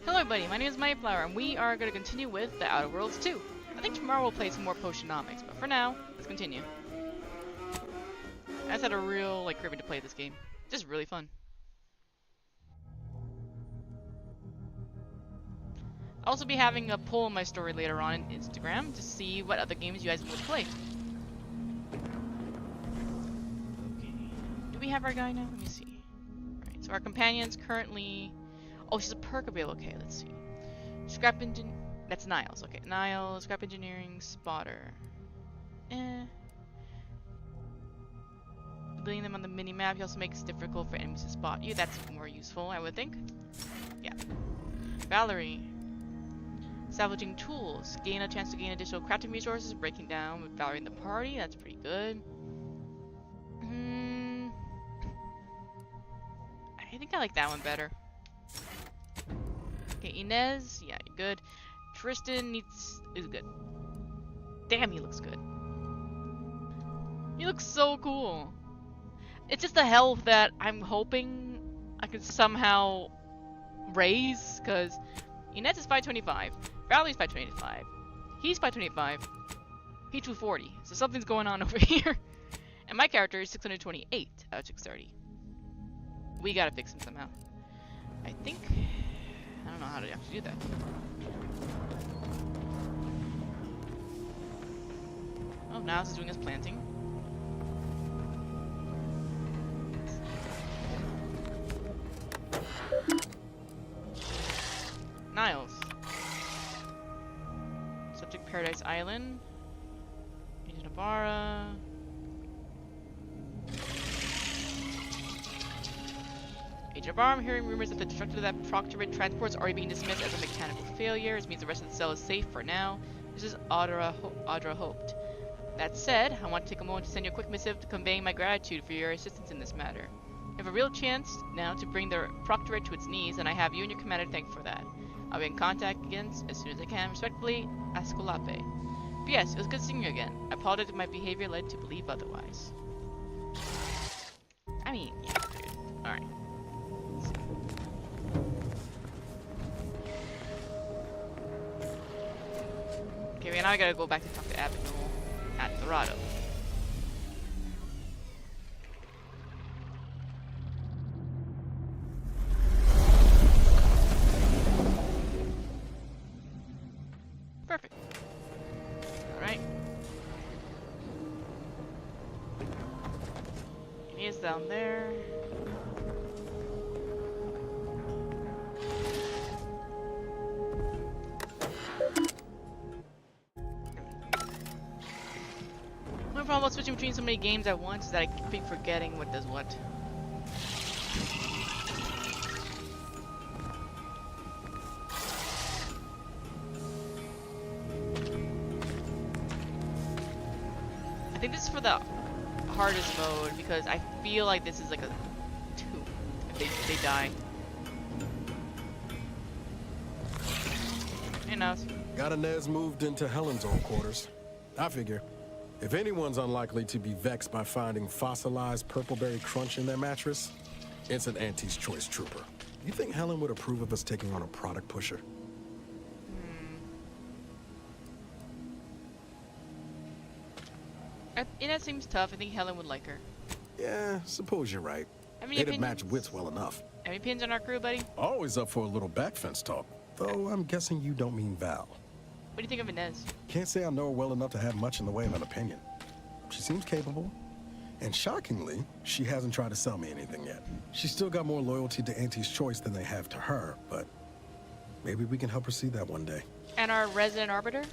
Hello everybody, my name is Mayflower, and we are going to continue with The Outer Worlds 2. I think tomorrow we'll play some more Potionomics, but for now, let's continue. I just had a real craving to play this game. Just really fun. I'll also be having a poll in my story later on in Instagram to see what other games you guys would play. Okay. Do we have our guy now? Let me see. Alright, so our companion's currently... Oh, she's a perk available. Okay, let's see. Scrap engine. That's Niles. Okay, Niles, scrap engineering, spotter. Building them on the mini map. He also makes it difficult for enemies to spot you. That's more useful, I would think. Yeah. Valerie. Salvaging tools. Gain a chance to gain additional crafting resources. Breaking down with Valerie in the party. That's pretty good. I think I like that one better. Okay, Inez, yeah, you're good. Tristan is good. Damn, he looks good. He looks so cool. It's just the health that I'm hoping I can somehow raise, because Inez is 525, Valerie's 525, he's 525, he's 240, so something's going on over here. And my character is 628 out of 630. We gotta fix him somehow. I think... I don't know how to actually do that. Oh, now he's doing his planting. Niles. Subject Paradise Island. Agent Ibarra. Agent Ibarra, I'm hearing rumors that the destructor of that Proctorate transport's already being dismissed as a mechanical failure. This means the rest of the cell is safe for now. This is Audra hoped. That said, I want to take a moment to send you a quick missive conveying my gratitude for your assistance in this matter. You have a real chance now to bring the Proctorate to its knees, and I have you and your commander to thank for that. I'll be in contact again as soon as I can. Respectfully, Ascolape. P.S. It was good seeing you again. I apologize if my behavior led to believe otherwise. I mean, yeah, dude. Alright. Okay, now I gotta go back to talk to Abigail at Dorado. Perfect. Alright. He is down there. One problem about switching between so many games at once is that I keep forgetting what does what. I think this is for the hardest mode because I feel like this is like a 2 if they die. Hey, Nose. Got Inez moved into Helen's old quarters. I figure, if anyone's unlikely to be vexed by finding fossilized purpleberry crunch in their mattress, it's an Auntie's Choice trooper. You think Helen would approve of us taking on a product pusher? Inez seems tough. I think Helen would like her. Yeah, suppose you're right. They'd match wits well enough. Any opinions on our crew, buddy? Always up for a little backfence talk. Though I'm guessing you don't mean Val. What do you think of Inez? Can't say I know her well enough to have much in the way of an opinion. She seems capable. And shockingly, she hasn't tried to sell me anything yet. She's still got more loyalty to Auntie's Choice than they have to her, but maybe we can help her see that one day. And our resident arbiter?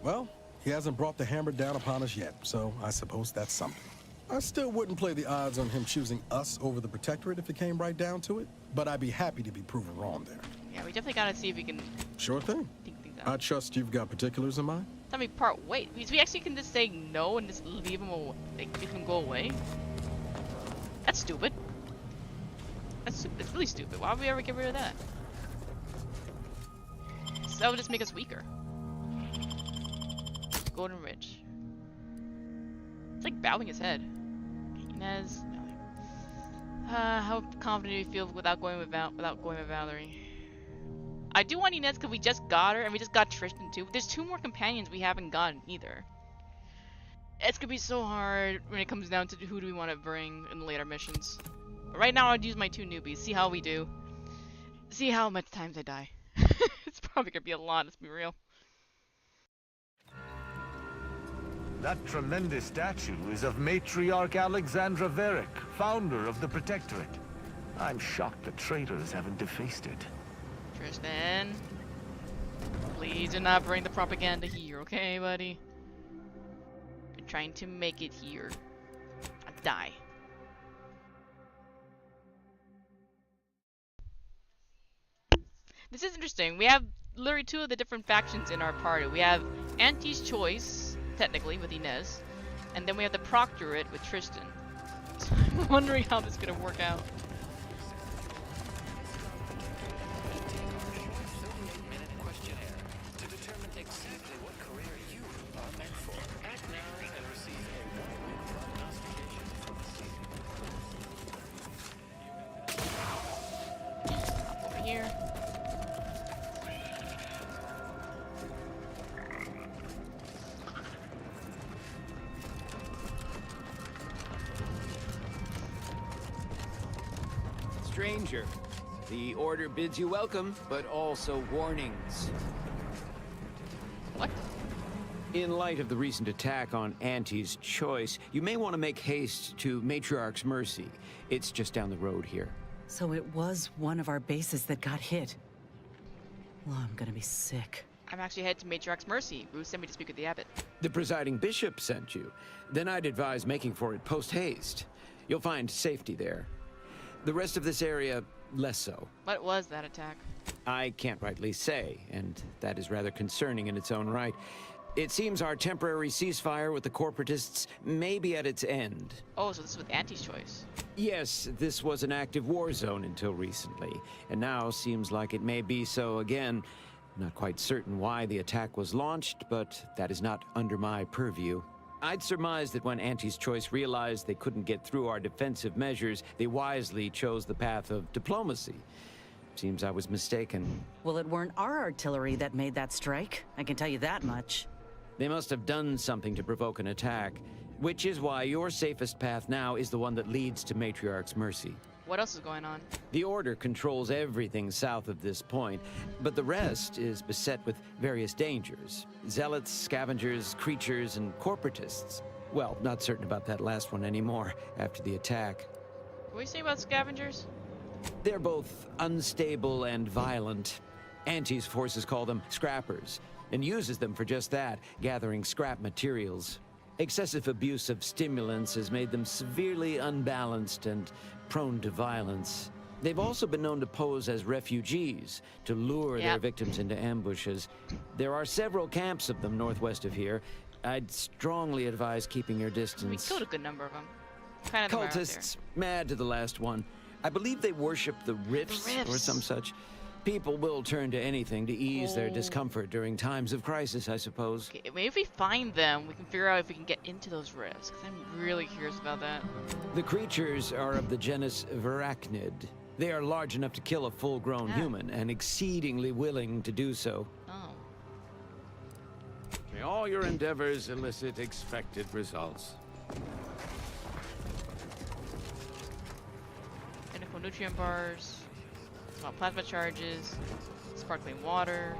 Well, he hasn't brought the hammer down upon us yet, so I suppose that's something. I still wouldn't play the odds on him choosing us over the Protectorate if it came right down to it, but I'd be happy to be proven wrong there. Yeah, we definitely gotta see if we can... Sure thing. Think things out. I trust you've got particulars in mind? Tell me part... Wait, we actually can just say no and just leave him away, make him go away? That's stupid. That's really stupid. Why would we ever get rid of that? So that would just make us weaker. Golden Ridge. It's like bowing his head. Inez. How confident do you feel without going with Valerie? I do want Inez because we just got her, and we just got Tristan too. There's 2 more companions we haven't gotten either. It's gonna be so hard when it comes down to who do we want to bring in the later missions. But right now, I'd use my 2 newbies, see how we do. See how much times I die. It's probably gonna be a lot, let's be real. That tremendous statue is of Matriarch Alexandra Verek, founder of the Protectorate. I'm shocked the traitors haven't defaced it. Tristan, please do not bring the propaganda here, okay, buddy? You're trying to make it here. Die. This is interesting. We have literally 2 of the different factions in our party. We have Auntie's Choice, technically, with Inez, and then we have the Proctorate with Tristan. So I'm wondering how this is gonna work out. Over here. Stranger, the order bids you welcome, but also warnings. What? In light of the recent attack on Auntie's Choice, you may want to make haste to Matriarch's Mercy. It's just down the road here. So it was one of our bases that got hit. Well, I'm gonna be sick. I'm actually headed to Matriarch's Mercy. Ruth sent me to speak with the abbot. The presiding bishop sent you. Then I'd advise making for it post-haste. You'll find safety there. The rest of this area, less so. What was that attack? I can't rightly say, and that is rather concerning in its own right. It seems our temporary ceasefire with the corporatists may be at its end. Oh, so this is with Auntie's Choice. Yes, this was an active war zone until recently, and now seems like it may be so again. Not quite certain why the attack was launched, but that is not under my purview. I'd surmise that when Auntie's Choice realized they couldn't get through our defensive measures, they wisely chose the path of diplomacy. Seems I was mistaken. Well, it weren't our artillery that made that strike. I can tell you that much. They must have done something to provoke an attack, which is why your safest path now is the one that leads to Matriarch's Mercy. What else is going on? The Order controls everything south of this point, but the rest is beset with various dangers. Zealots, scavengers, creatures, and corporatists. Well, not certain about that last one anymore after the attack. What do you say about scavengers? They're both unstable and violent. Auntie's forces call them scrappers, and uses them for just that, gathering scrap materials. Excessive abuse of stimulants has made them severely unbalanced and prone to violence. They've also been known to pose as refugees, to lure their victims into ambushes. There are several camps of them northwest of here. I'd strongly advise keeping your distance. We killed a good number of them. Kind of Cultists, mad to the last one. I believe they worship the rifts or some such. People will turn to anything to ease their discomfort during times of crisis, I suppose. Okay, maybe if we find them, we can figure out if we can get into those rifts, because I'm really curious about that. The creatures are of the genus Verachnid. They are large enough to kill a full-grown human, and exceedingly willing to do so. Oh. May all your endeavors elicit expected results. Technical nutrient bars. Plasma charges. Sparkling water.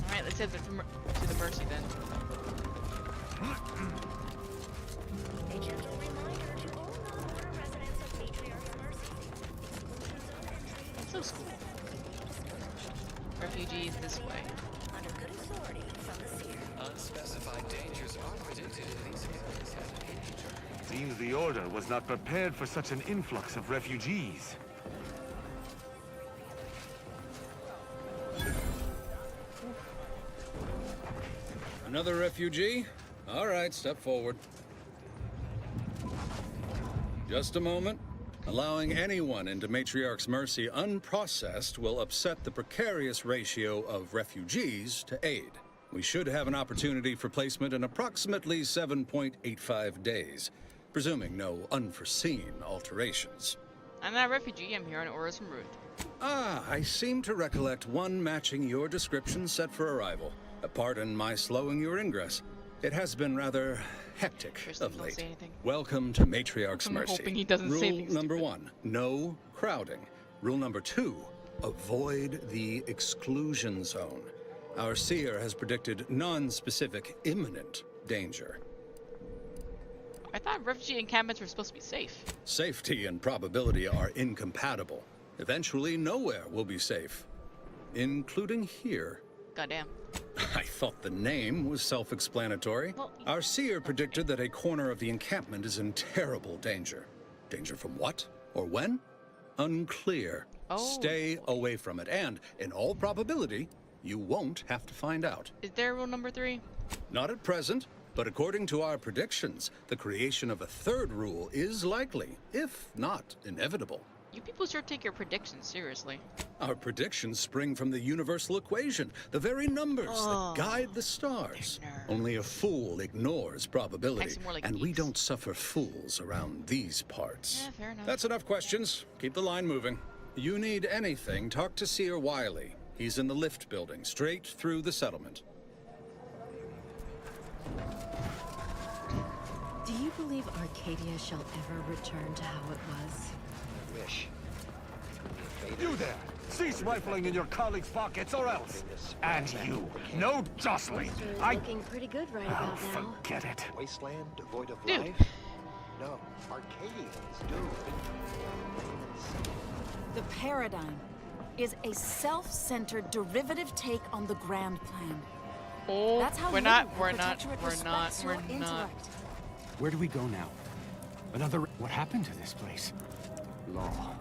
Alright, let's head to the Mercy then. A gentle reminder to all non-order residents of Matriarch's Mercy. So cool. Refugees this way. Under good authority from the Seer. Unspecified dangers are predicted in these areas. Seems the Order was not prepared for such an influx of refugees. Another refugee? All right, step forward. Just a moment. Allowing anyone into Matriarch's Mercy unprocessed will upset the precarious ratio of refugees to aid. We should have an opportunity for placement in approximately 7.85 days, presuming no unforeseen alterations. I'm not a refugee. I'm here on orders from Ruth. Ah, I seem to recollect one matching your description set for arrival. Pardon my slowing your ingress. It has been rather hectic Kirsten, of don't late. say anything. Welcome to Matriarch's I'm Mercy. hoping he doesn't Rule say things number stupid. 1, no crowding. Rule number 2, avoid the exclusion zone. Our seer has predicted non-specific imminent danger. I thought refugee encampments were supposed to be safe. Safety and probability are incompatible. Eventually, nowhere will be safe, including here. Goddamn. I thought the name was self-explanatory. Well, Our seer predicted that a corner of the encampment is in terrible danger. Danger from what? Or when? Unclear. Oh, Stay away from it, and, in all probability, you won't have to find out. Is there rule number 3? Not at present, but according to our predictions, the creation of a third rule is likely, if not inevitable. You people sure take your predictions seriously. Our predictions spring from the universal equation, the very numbers that guide the stars. they're nerds. Only a fool ignores probability, Actually, more like and we geeks. don't suffer fools around these parts. Yeah, fair enough. That's enough questions. Keep the line moving. You need anything, talk to Seer Wiley. He's in the lift building, straight through the settlement. Do you believe Arcadia shall ever return to how it was? Wish. You there! Cease rifling in your colleagues' pockets or else! And you, no jostling! Looking pretty good right Oh, about now. forget it. Wasteland devoid of Dude. life? No. Arcadians do. The Paradigm is a self-centered derivative take on the Grand Plan. Oh, That's how we're little not, the we're not, Protectorate we're not, respects we're your not. intellect. Where do we go now? Another... What happened to this place? Law.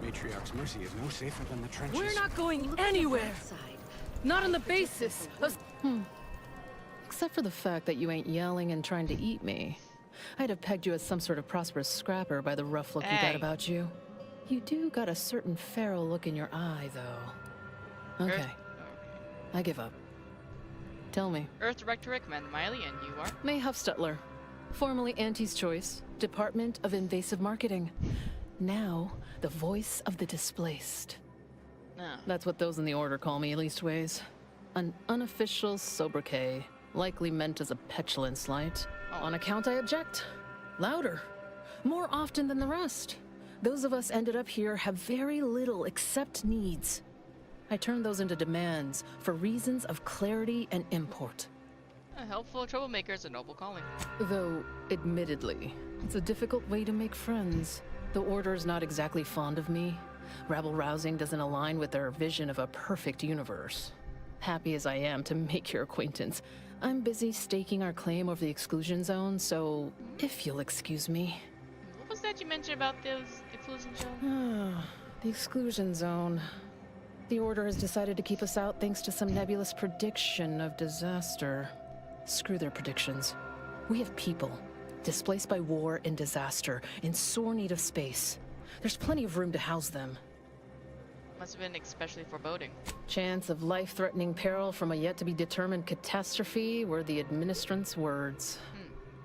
Matriarch's Mercy is no safer than the trenches. We're not going Look anywhere. at that side. Not on the basis of... Except for the fact that you ain't yelling and trying to eat me. I'd have pegged you as some sort of prosperous scrapper by the rough look you Hey. got about you. You do got a certain feral look in your eye, though. Okay, I give up. Tell me. Earth Director Commander Miley, and you are? May Huffstutler, formerly Auntie's Choice, Department of Invasive Marketing. Now, the voice of the displaced. No. That's what those in the Order call me, leastways. An unofficial sobriquet, likely meant as a petulant slight. On account I object. Louder. More often than the rest. Those of us ended up here have very little except needs. I turn those into demands for reasons of clarity and import. A helpful troublemaker is a noble calling. Though, admittedly, it's a difficult way to make friends. The Order's not exactly fond of me. Rabble-rousing doesn't align with their vision of a perfect universe. Happy as I am to make your acquaintance, I'm busy staking our claim over the exclusion zone, so if you'll excuse me. What was that you mentioned about those exclusion zone? The exclusion zone. The Order has decided to keep us out thanks to some nebulous prediction of disaster. Screw their predictions. We have people, displaced by war and disaster, in sore need of space. There's plenty of room to house them. Must have been especially foreboding. Chance of life-threatening peril from a yet-to-be-determined catastrophe were the administrant's words.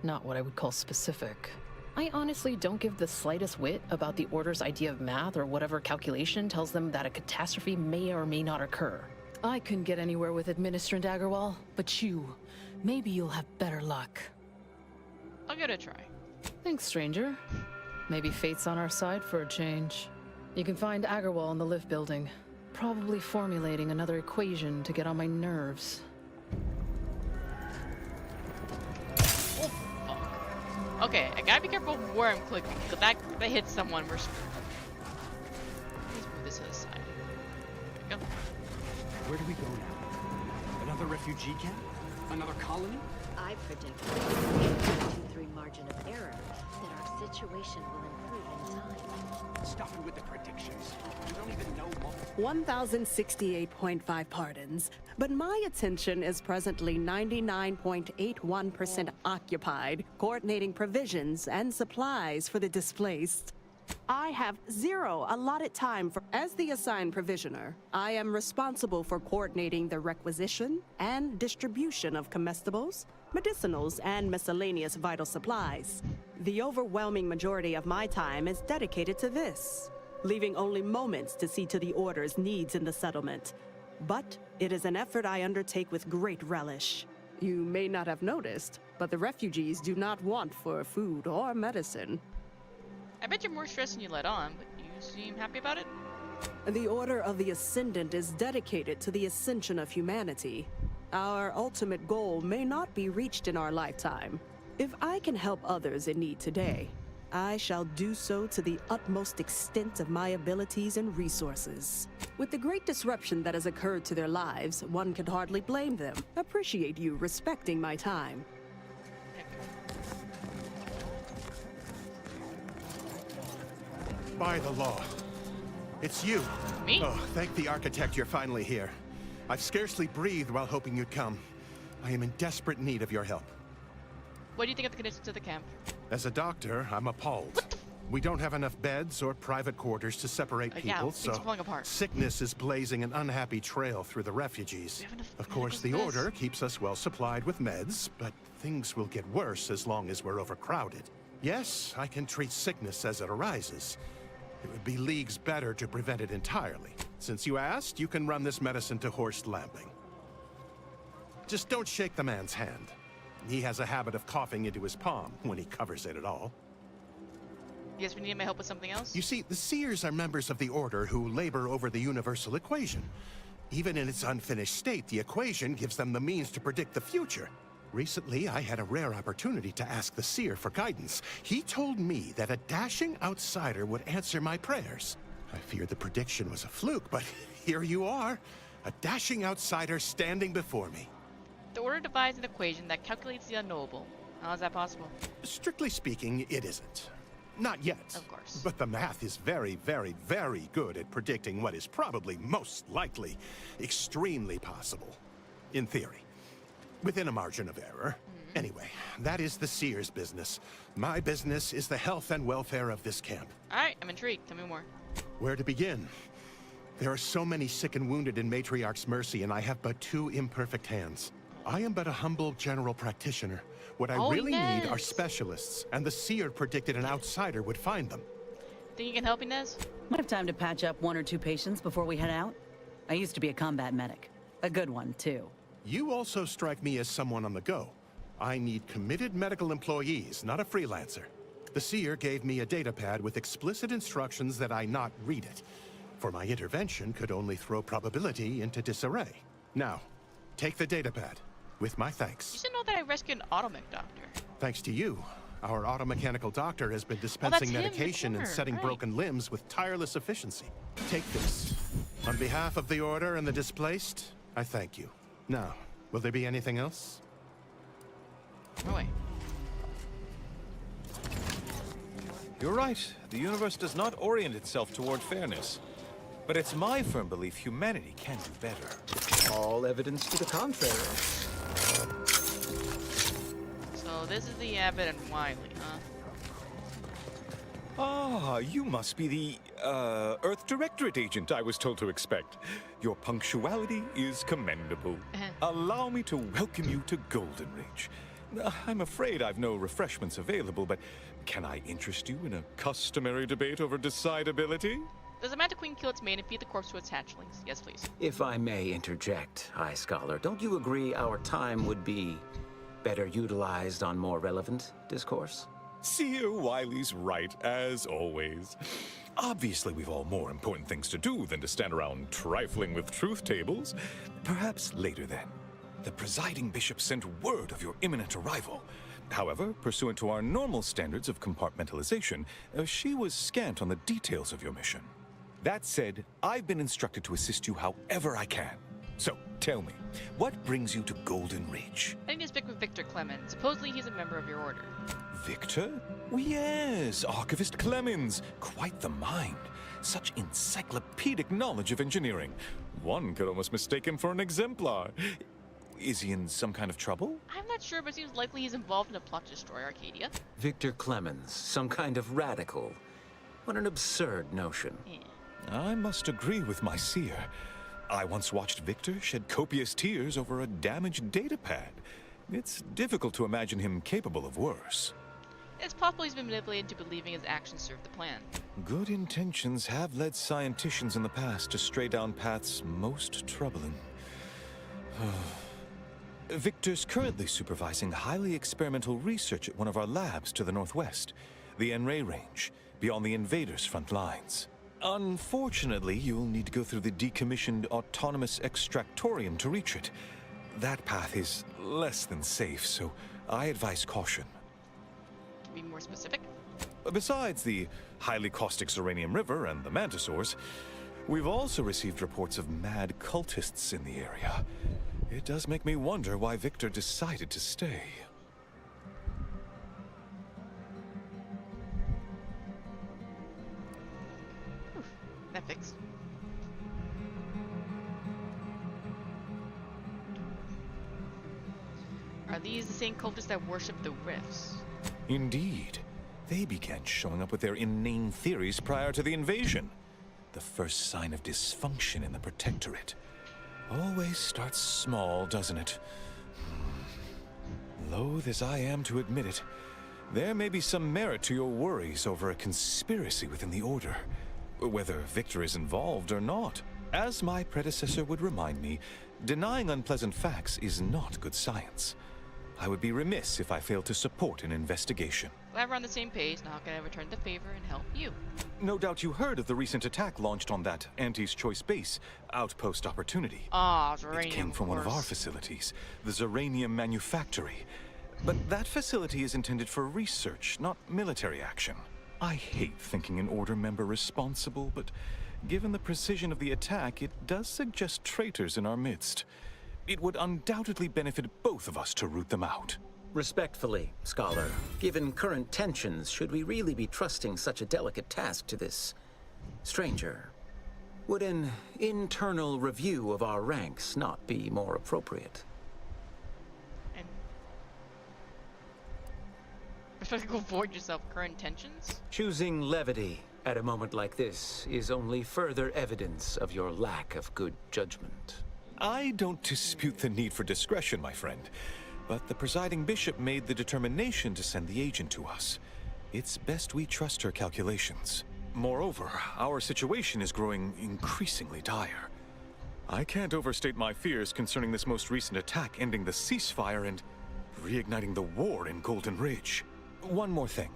Not what I would call specific. I honestly don't give the slightest whit about the Order's idea of math or whatever calculation tells them that a catastrophe may or may not occur. I couldn't get anywhere with Administrant Agarwal, but you, maybe you'll have better luck. I'll give it a try. Thanks, stranger. Maybe fate's on our side for a change. You can find Agarwal in the lift building, probably formulating another equation to get on my nerves. Oh, fuck. Okay, I gotta be careful where I'm clicking, because that hits someone, we're screwed. Let's move this to the side. There we go. Where do we go now? Another refugee camp? Another colony? I predict with a 2-3 margin of error that our situation will improve in time. Stop it with the predictions. You don't even know what... 1,068.5 pardons, but my attention is presently 99.81% occupied, coordinating provisions and supplies for the displaced. I have 0 allotted time for. As the assigned provisioner, I am responsible for coordinating the requisition and distribution of comestibles, medicinals, and miscellaneous vital supplies. The overwhelming majority of my time is dedicated to this, leaving only moments to see to the Order's needs in the settlement. But it is an effort I undertake with great relish. You may not have noticed, but the refugees do not want for food or medicine. I bet you're more stressed than you let on, but you seem happy about it? The Order of the Ascendant is dedicated to the ascension of humanity. Our ultimate goal may not be reached in our lifetime. If I can help others in need today, I shall do so to the utmost extent of my abilities and resources. With the great disruption that has occurred to their lives, one can hardly blame them. Appreciate you respecting my time. By the law. It's you. Me? Oh, thank the architect you're finally here. I've scarcely breathed while hoping you'd come. I am in desperate need of your help. What do you think of the conditions of the camp? As a doctor, I'm appalled. We don't have enough beds or private quarters to separate people, yeah, so things are falling apart. sickness is blazing an unhappy trail through the refugees. Of course, the Order keeps us well supplied with meds, but things will get worse as long as we're overcrowded. Yes, I can treat sickness as it arises. It would be leagues better to prevent it entirely. Since you asked, you can run this medicine to Horst Lamping. Just don't shake the man's hand. He has a habit of coughing into his palm when he covers it at all. Yes, we need my help with something else? You see, the Seers are members of the Order who labor over the universal equation. Even in its unfinished state, the equation gives them the means to predict the future. Recently, I had a rare opportunity to ask the Seer for guidance. He told me that a dashing outsider would answer my prayers. I feared the prediction was a fluke, but here you are. A dashing outsider standing before me. The Order devised an equation that calculates the unknowable. How is that possible? Strictly speaking, it isn't. Not yet. Of course. But the math is very, very, very good at predicting what is probably most likely, extremely possible. In theory. Within a margin of error. Anyway, that is the Seer's business. My business is the health and welfare of this camp. Alright, I'm intrigued. Tell me more. Where to begin? There are so many sick and wounded in Matriarch's Mercy, and I have but 2 imperfect hands. I am but a humble general practitioner. What I really need are specialists, and the Seer predicted an outsider would find them. Think you can help me, Nez? Might have time to patch up 1 or 2 patients before we head out. I used to be a combat medic. A good one, too. You also strike me as someone on the go. I need committed medical employees, not a freelancer. The Seer gave me a datapad with explicit instructions that I not read it, for my intervention could only throw probability into disarray. Now, take the datapad, with my thanks. You should know that I rescued an automech doctor. Thanks to you, our automechanical doctor has been dispensing medication and setting broken limbs with tireless efficiency. Take this. On behalf of the Order and the displaced, I thank you. Now, will there be anything else? Oh, wait. You're right. The universe does not orient itself toward fairness. But it's my firm belief humanity can do better. All evidence to the contrary. So this is the Abbott and Wiley, huh? Ah, you must be the, Earth Directorate agent I was told to expect. Your punctuality is commendable. Allow me to welcome you to Golden Ridge. I'm afraid I've no refreshments available, but can I interest you in a customary debate over decidability? Does the Manta Queen kill its mate and feed the corpse to its hatchlings? Yes, please. If I may interject, High Scholar, don't you agree our time would be better utilized on more relevant discourse? Seer Wiley's right, as always. Obviously, we've all more important things to do than to stand around trifling with truth tables. Perhaps later then. The presiding bishop sent word of your imminent arrival. However, pursuant to our normal standards of compartmentalization, she was scant on the details of your mission. That said, I've been instructed to assist you however I can. So, tell me, what brings you to Golden Ridge? I need to speak with Victor Clemens. Supposedly he's a member of your order. Victor? Oh, yes, Archivist Clemens. Quite the mind. Such encyclopedic knowledge of engineering. One could almost mistake him for an exemplar. Is he in some kind of trouble? I'm not sure, but it seems likely he's involved in a plot to destroy Arcadia. Victor Clemens, some kind of radical. What an absurd notion. I must agree with my seer. I once watched Victor shed copious tears over a damaged datapad. It's difficult to imagine him capable of worse. It's possible he's been manipulated into believing his actions serve the plan. Good intentions have led scienticians in the past to stray down paths most troubling. Victor's currently supervising highly experimental research at one of our labs to the northwest, the Enray Range, beyond the invaders' front lines. Unfortunately, you'll need to go through the decommissioned autonomous extractorium to reach it. That path is less than safe, so I advise caution. To be more specific? Besides the highly caustic Zeranium River and the Mantisaurs, we've also received reports of mad cultists in the area. It does make me wonder why Victor decided to stay. That fixed. Are these the same cultists that worship the rifts? Indeed. They began showing up with their inane theories prior to the invasion. The first sign of dysfunction in the Protectorate. Always starts small, doesn't it? Loath as I am to admit it, there may be some merit to your worries over a conspiracy within the Order. Whether Victor is involved or not. As my predecessor would remind me, denying unpleasant facts is not good science. I would be remiss if I failed to support an investigation. Glad we're on the same page. Now how can I return the favor and help you? No doubt you heard of the recent attack launched on that Auntie's Choice base, Outpost Opportunity. Zeranium. It came from one of our facilities, the Zeranium Manufactory. But that facility is intended for research, not military action. I hate thinking an Order member responsible, but given the precision of the attack, it does suggest traitors in our midst. It would undoubtedly benefit both of us to root them out. Respectfully, Scholar, given current tensions, should we really be trusting such a delicate task to this stranger? Would an internal review of our ranks not be more appropriate? Respectful, avoid yourself current tensions? Choosing levity at a moment like this is only further evidence of your lack of good judgment. I don't dispute the need for discretion, my friend. But the presiding bishop made the determination to send the agent to us. It's best we trust her calculations. Moreover, our situation is growing increasingly dire. I can't overstate my fears concerning this most recent attack ending the ceasefire and reigniting the war in Golden Ridge. One more thing.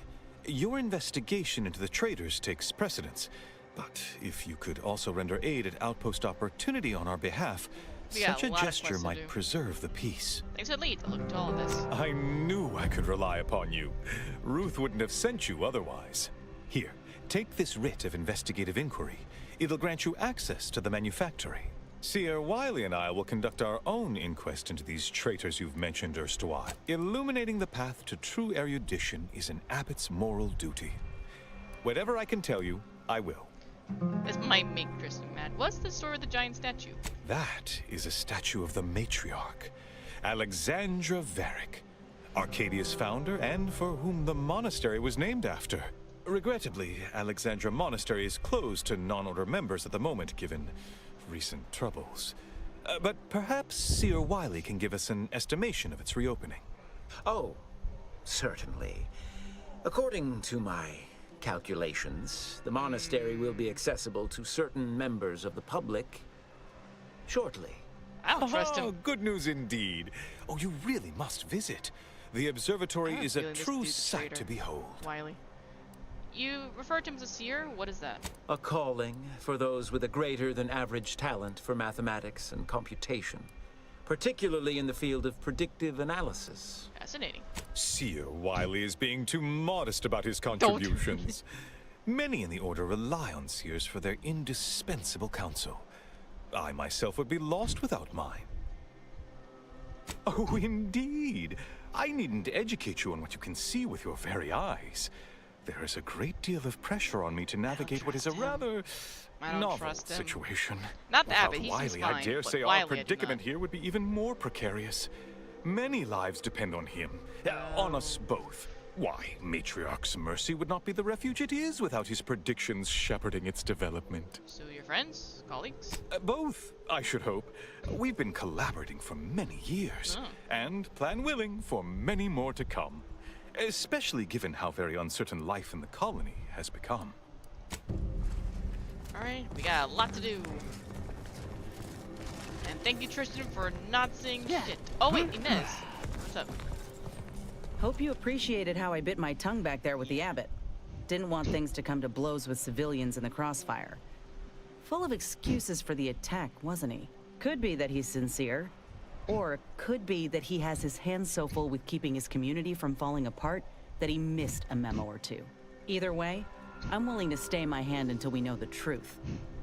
Your investigation into the traitors takes precedence. But if you could also render aid at Outpost Opportunity on our behalf, such a gesture might preserve the peace. Thanks for the lead. Look to all of this. I knew I could rely upon you. Ruth wouldn't have sent you otherwise. Here, take this writ of investigative inquiry. It'll grant you access to the manufactory. Seer Wiley and I will conduct our own inquest into these traitors you've mentioned erstwhile. Illuminating the path to true erudition is an abbot's moral duty. Whatever I can tell you, I will. This might make Tristan mad. What's the story of the giant statue? That is a statue of the matriarch, Alexandra Varick, Arcadia's founder and for whom the monastery was named after. Regrettably, Alexandra Monastery is closed to non-order members at the moment, given recent troubles. But perhaps Seer Wiley can give us an estimation of its reopening. Oh, certainly. According to my calculations, the monastery will be accessible to certain members of the public shortly. I don't trust him. Good news indeed. Oh, you really must visit. The observatory is a true sight to behold. Wiley. You referred to him as a seer? What is that? A calling for those with a greater than average talent for mathematics and computation, particularly in the field of predictive analysis. Fascinating. Seer Wiley is being too modest about his contributions. Many in the Order rely on seers for their indispensable counsel. I myself would be lost without mine. Oh, indeed. I needn't educate you on what you can see with your very eyes. There is a great deal of pressure on me to navigate what is a rather novel situation. Not that, Without but he Wiley, seems fine. I dare say our predicament here would be even more precarious. Many lives depend on him, on us both. Why, Matriarch's Mercy would not be the refuge it is without his predictions shepherding its development. So your friends? Colleagues? Both, I should hope. We've been collaborating for many years, and, plan willing, for many more to come. Especially given how very uncertain life in the colony has become. Alright, we got a lot to do. And thank you, Tristan, for not saying shit. Oh wait, Inez. What's up? Hope you appreciated how I bit my tongue back there with the abbot. Didn't want things to come to blows with civilians in the crossfire. Full of excuses for the attack, wasn't he? Could be that he's sincere. Or could be that he has his hands so full with keeping his community from falling apart that he missed a memo or two. Either way, I'm willing to stay my hand until we know the truth.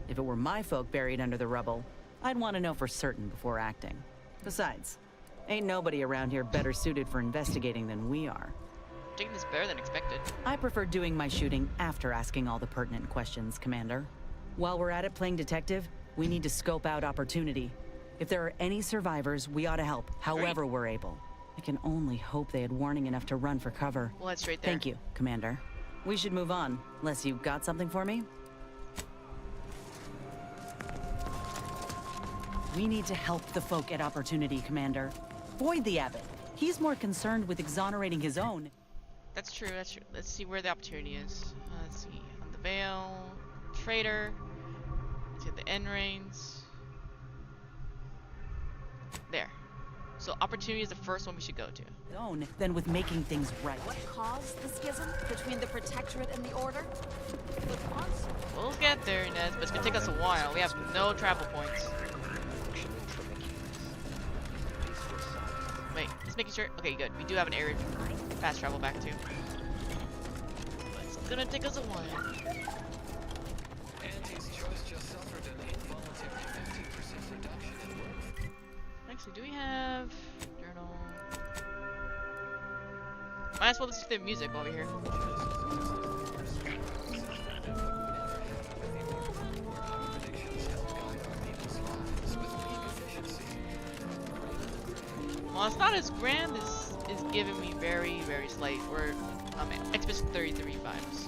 If it were my folk buried under the rubble, I'd want to know for certain before acting. Besides, ain't nobody around here better suited for investigating than we are. Taking this better than expected. I prefer doing my shooting after asking all the pertinent questions, Commander. While we're at it playing detective, we need to scope out opportunity. If there are any survivors, we ought to help, however we're able. I can only hope they had warning enough to run for cover. Well, that's right there. Thank you, Commander. We should move on, unless you got something for me? We need to help the folk at opportunity, Commander. Void the abbot. He's more concerned with exonerating his own. That's true, that's true. Let's see where the opportunity is. Let's see. On the Veil, Traitor. Let's get the end reins. There. So opportunity is the first one we should go to. Own, than with making things right. What caused the schism between the Protectorate and the Order? We'll get there, Inez, but it's gonna take us a while. We have no travel points. Wait, just making sure. Okay, good. We do have an area fast travel back to. But it's gonna take us a while. Auntie's choice just suffered an involuntary 15% reduction in worth. Actually, do we have journal? Might as well listen to the music while we're here. Well, it's not as grand as is giving me very, very slight. We're Expedition 33 vibes.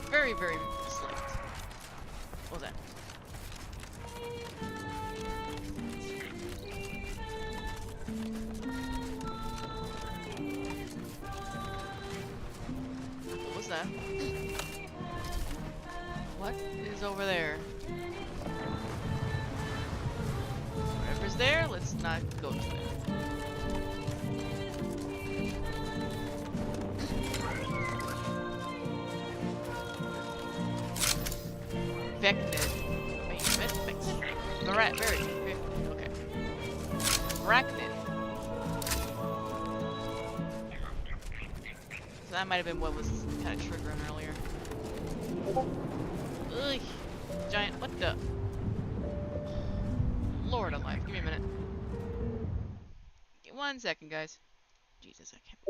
Very, very slight. What was that? What was that? What is over there? Whatever's there, let's not go to it. Vecnid. Wait, Vecnid? Very. Okay. Arachnid. So that might have been what was kind of triggering earlier. Ugh. Giant. What the? Lord alive. Give me a minute. Give 1 second, guys. Jesus, I can't.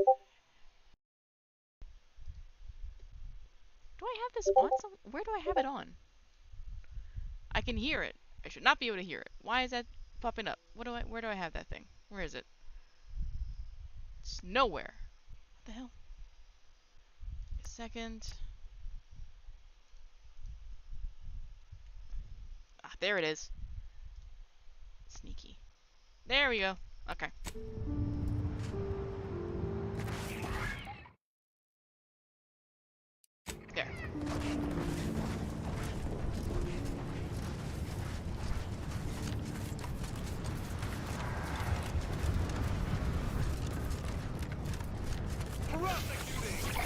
Do I have this on? Where do I have it on? I can hear it. I should not be able to hear it. Why is that popping up? Where do I have that thing? Where is it? It's nowhere. What the hell? A second. Ah, there it is. Sneaky. There we go. Okay. There.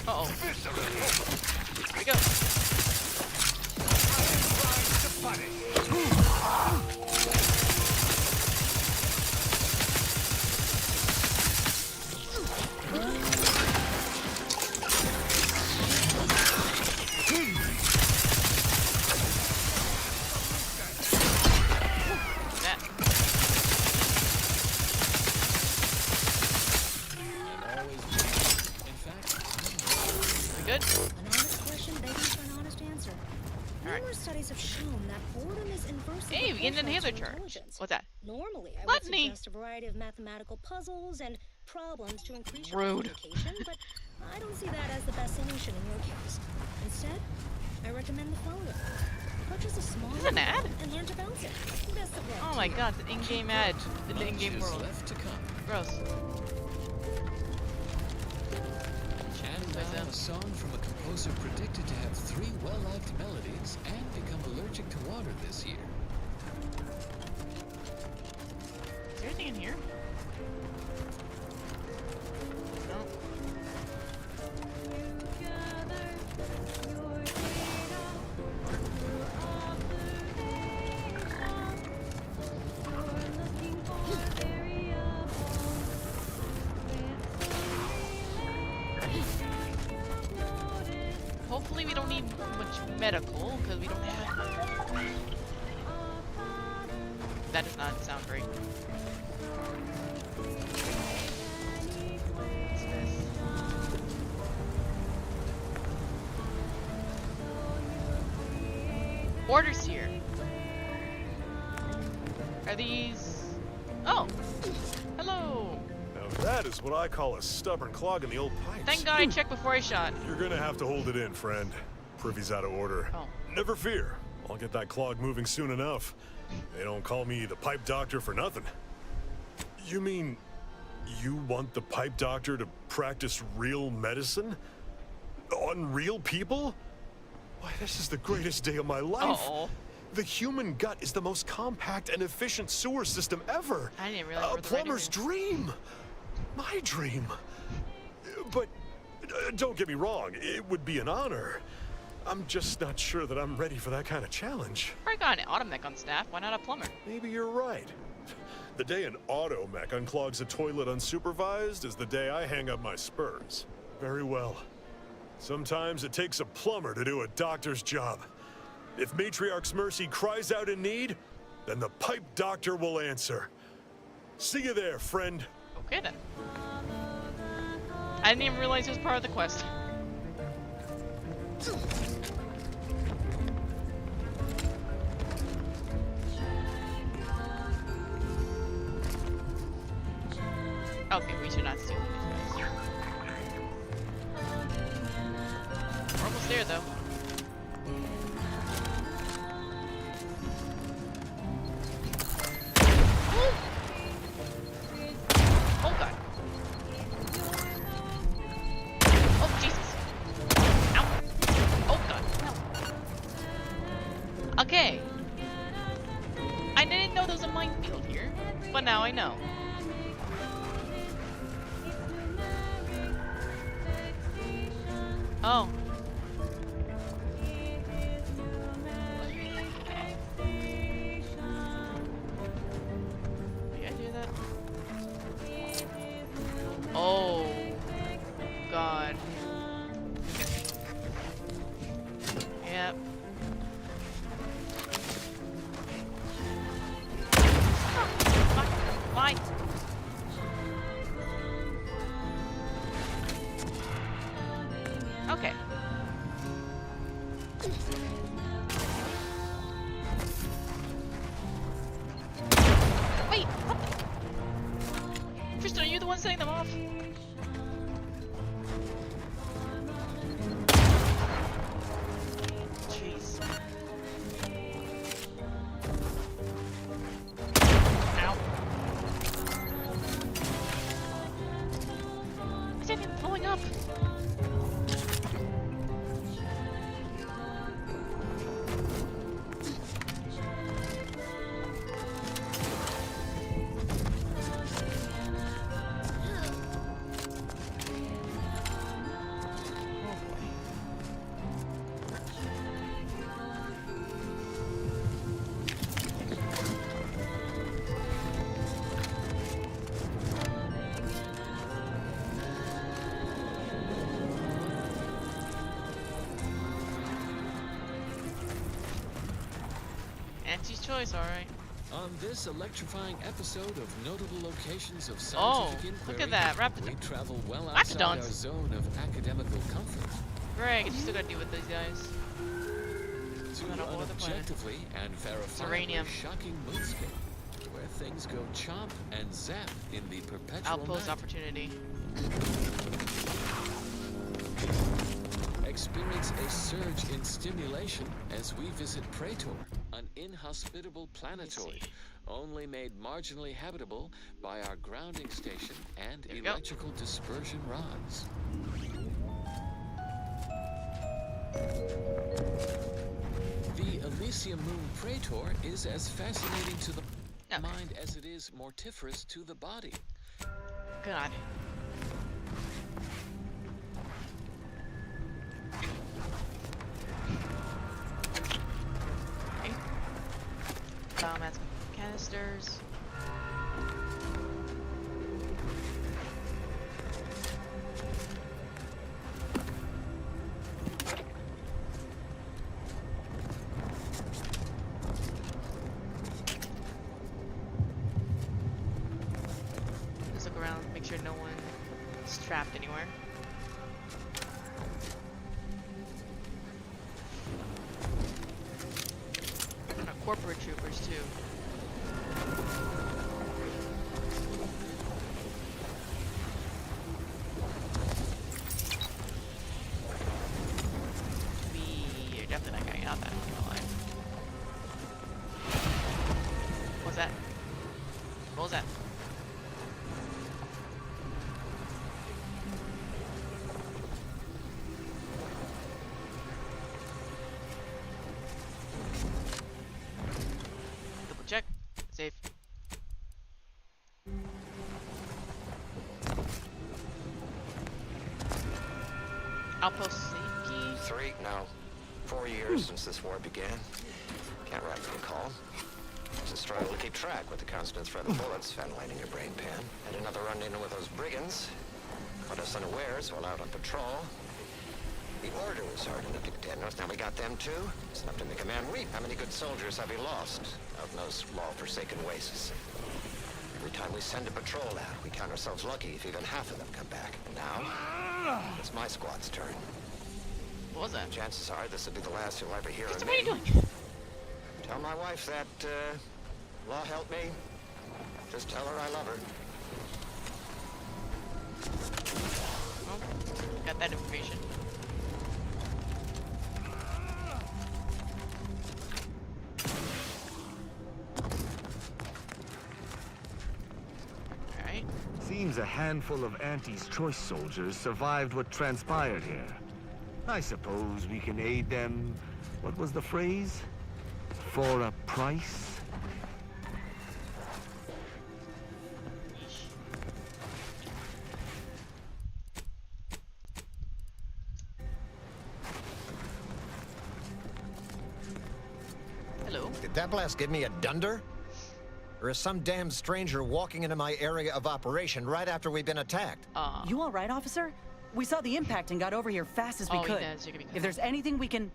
Uh-oh. Here we go. An honest question begging for an honest studies have shown that boredom is inversely Hey, we get an proportional inhaler to charge. intelligence. What's that? Normally, I would Gluttony. suggest a variety of mathematical puzzles and problems to increase Rude. your communication, but I don't see that as the best solution in your case. Instead, I recommend the following. Purchase a small This is an ad? and learn to bounce it. Best of luck Oh to my you. god, it's an in-game ad in the in-game Much is world. left to come. Gross. And now a song from a composer predicted to have 3 well-liked melodies and become allergic to water this year. Is there anything in here? No. Hopefully we don't need much medical, because we don't have... That does not sound great. What's this? Orders here. Are these... Oh! Hello! Now that is what I call a stubborn clog in the old pipes. Thank God I checked before I shot. You're gonna have to hold it in, friend. Privy's out of order. Oh. Never fear. I'll get that clog moving soon enough. They don't call me the pipe doctor for nothing. You mean you want the pipe doctor to practice real medicine? On real people? Why, this is the greatest day of my life. Uh-oh. The human gut is the most compact and efficient sewer system ever. I didn't realize A where the writing plumber's is. dream. My dream. But don't get me wrong, it would be an honor. I'm just not sure that I'm ready for that kind of challenge. I got an automech on staff. Why not a plumber? Maybe you're right. The day an automech unclogs a toilet unsupervised is the day I hang up my spurs. Very well. Sometimes it takes a plumber to do a doctor's job. If Matriarch's Mercy cries out in need, then the pipe doctor will answer. See you there, friend. Okay then. I didn't even realize it was part of the quest. Okay, we should not steal these guys. We're almost there though. Oh god. Oh Jesus. Ow. Oh god. Okay. I didn't know there was a minefield here, but now I know. Oh. Did I do that? Oh. God. Yep. Why? Okay. Wait, what the? Tristan, are you the one setting them off? Jeez. Ow. Is anything blowing up? Auntie's choice, alright. On this electrifying episode of Notable Locations of Oh, Scientific Inquiry, look at that, we travel well Raptidons. outside our zone of academical comfort. Greg, what you still gotta do with these guys? to On a whole other planet. objectively and verifiably Uranium. shocking moonscape, where things go chomp and zap in the perpetual Outpost night. opportunity. Experience a surge in stimulation as we visit Praetor, an inhospitable planetoid, only made marginally habitable by our grounding station and There we go. electrical dispersion rods. The Elysium moon Praetor is as fascinating to the mind as it is mortiferous to the body. God. Okay. Biomass canisters. Just look around, make sure no one is trapped anywhere. And our corporate troopers too. We are definitely not getting out that line. What's that? What was that? Double check. Safe. Outpost safety. 4 years since this war began. Can't rightly recall. Just a struggle to keep track with the constant threat of bullets ventilating your brain pan. Had another run-in with those brigands. Caught us unawares while out on patrol. The Order was hard enough to contend with. Now we got them too. It's enough to make a man weep. How many good soldiers have we lost out in those law-forsaken wastes? Every time we send a patrol out, we count ourselves lucky if even half of them come back. And now, it's my squad's turn. What was that? Chances are this will be the last you'll ever hear of What are you me. doing? Tell my wife that, law help me. Just tell her I love her. Well, got that information. Alright. Seems a handful of Auntie's choice soldiers survived what transpired here. I suppose we can aid them. What was the phrase? For a price? Hello. Did that blast give me a dunder? Or is some damn stranger walking into my area of operation right after we've been attacked? You all right, officer? We saw the impact and got over here fast as we could. If there's anything we can...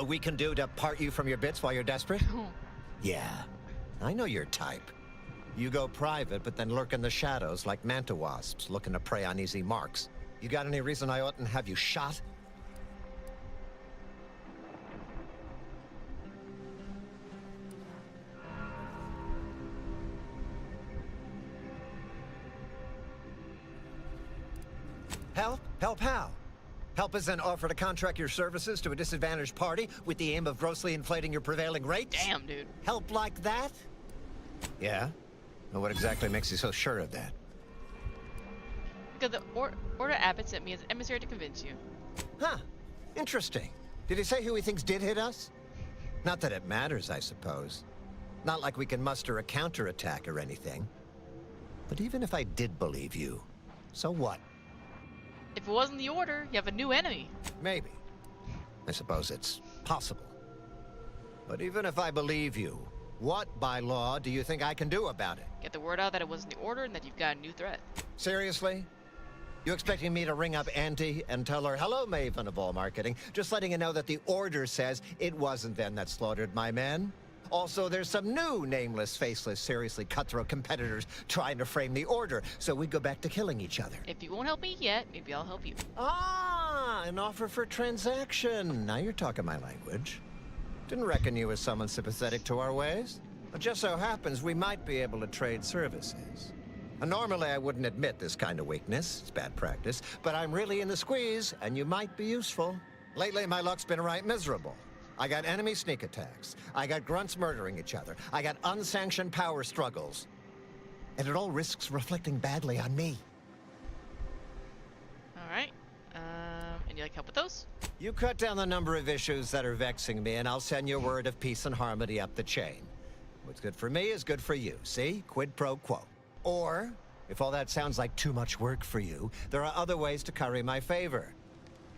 We can do to part you from your bits while you're desperate? Yeah, I know your type. You go private, but then lurk in the shadows like manta wasps looking to prey on easy marks. You got any reason I oughtn't have you shot? Help? Help how? Help is an offer to contract your services to a disadvantaged party with the aim of grossly inflating your prevailing rates? Damn, dude. Help like that? Yeah? Well, what exactly makes you so sure of that? Because the Order Abbott sent me as emissary to convince you. Huh. Interesting. Did he say who he thinks did hit us? Not that it matters, I suppose. Not like we can muster a counterattack or anything. But even if I did believe you, so what? If it wasn't the Order, you have a new enemy. Maybe. I suppose it's possible. But even if I believe you, what, by law, do you think I can do about it? Get the word out that it wasn't the Order and that you've got a new threat. Seriously? You expecting me to ring up Auntie and tell her, hello, Maven of all marketing, just letting you know that the Order says it wasn't them that slaughtered my men? Also, there's some new nameless, faceless, seriously cutthroat competitors trying to frame the Order, so we go back to killing each other. If you won't help me yet, maybe I'll help you. Ah, an offer for transaction. Now you're talking my language. Didn't reckon you were someone sympathetic to our ways. It just so happens we might be able to trade services. Normally, I wouldn't admit this kind of weakness. It's bad practice. But I'm really in the squeeze, and you might be useful. Lately, my luck's been right miserable. I got enemy sneak attacks. I got grunts murdering each other. I got unsanctioned power struggles. And it all risks reflecting badly on me. Alright. And you like help with those? You cut down the number of issues that are vexing me, and I'll send you word of peace and harmony up the chain. What's good for me is good for you. See? Quid pro quo. Or, if all that sounds like too much work for you, there are other ways to curry my favor.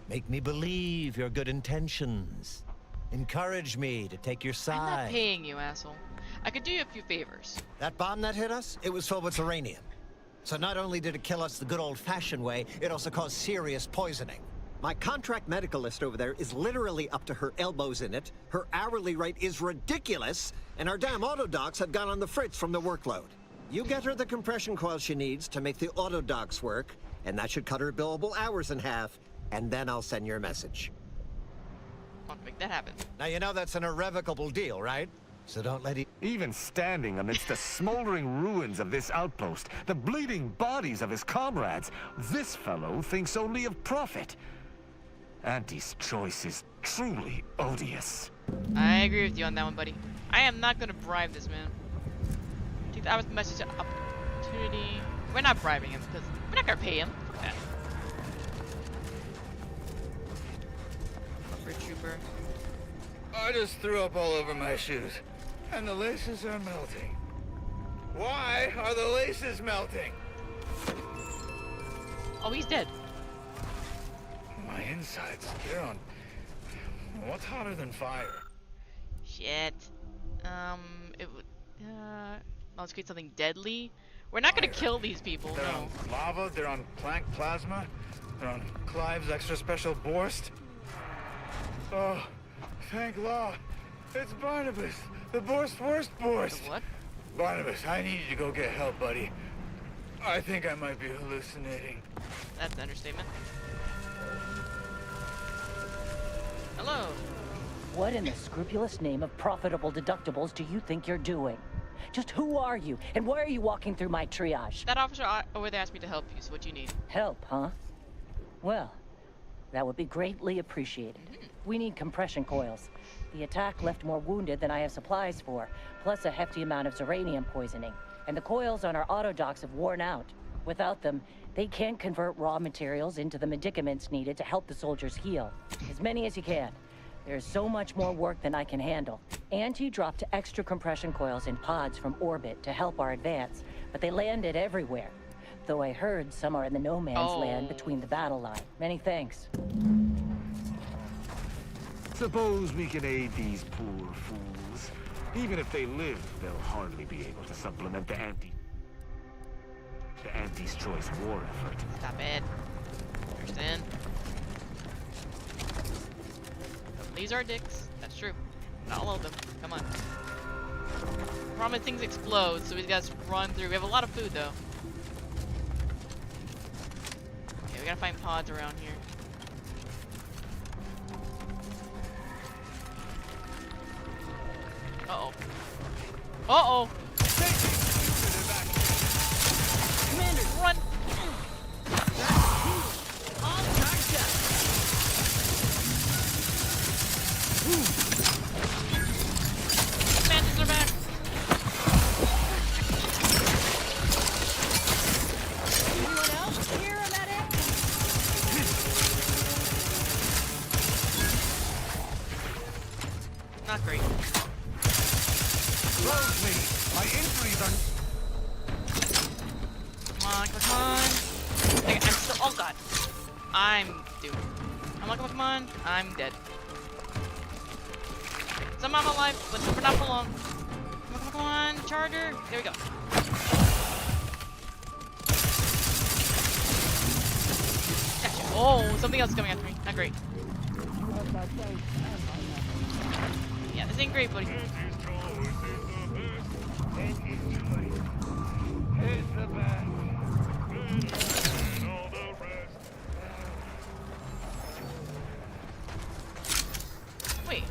Make me believe your good intentions. Encourage me to take your side. I'm not paying you, asshole. I could do you a few favors. That bomb that hit us, it was filled with uranium. So not only did it kill us the good old-fashioned way, it also caused serious poisoning. My contract medicalist over there is literally up to her elbows in it, her hourly rate is ridiculous, and our damn autodocs have gone on the fritz from the workload. You get her the compression coil she needs to make the autodocs work, and that should cut her billable hours in half, and then I'll send your message. Want to make that happen. Now you know that's an irrevocable deal, right? So don't let it... Even standing amidst the smoldering ruins of this outpost, the bleeding bodies of his comrades, this fellow thinks only of profit. Auntie's choice is truly odious. I agree with you on that one, buddy. I am not gonna bribe this man. Take the hour's message opportunity. We're not bribing him because we're not gonna pay him. Fuck that. Upper trooper. I just threw up all over my shoes, and the laces are melting. Why are the laces melting? Oh, he's dead. My insides, they're on... What's hotter than fire? Shit. It would... let's create something deadly. We're not gonna kill these people, They're no. on lava, they're on Planck plasma, they're on Clive's extra special Borst. Oh, thank law. It's Barnabas, the Borst worst Borst. What? Barnabas, I need you to go get help, buddy. I think I might be hallucinating. That's an understatement. Hello. What in the scrupulous name of profitable deductibles do you think you're doing? Just who are you, and why are you walking through my triage? That officer over there asked me to help you, so what do you need? Help, huh? Well, that would be greatly appreciated. We need compression coils. The attack left more wounded than I have supplies for, plus a hefty amount of uranium poisoning. And the coils on our autodocs have worn out. Without them, they can't convert raw materials into the medicaments needed to help the soldiers heal. As many as you can. There's so much more work than I can handle. Auntie dropped extra compression coils in pods from orbit to help our advance, but they landed everywhere. Though I heard some are in the no man's land between the battle line. Many thanks. Suppose we can aid these poor fools. Even if they live, they'll hardly be able to supplement the Auntie's Choice war effort. Stop it. Understand? These are dicks. That's true. Not all of them. Come on. Problem is things explode, so we gotta run through. We have a lot of food though. Okay, we gotta find pods around here. Uh-oh. Uh-oh! Commander, run! All charged up! Commanders are back! Anyone else here, a medic? Not great. Close me! My injuries are... Come on, come on. Okay, I'm still. Oh god. I'm doomed. Come on. I'm dead. Somehow I'm alive, but for not for long. Come on, Charger. There we go. Gotcha. Oh, something else is coming after me. Not great. Yeah, this ain't great, buddy. Wait.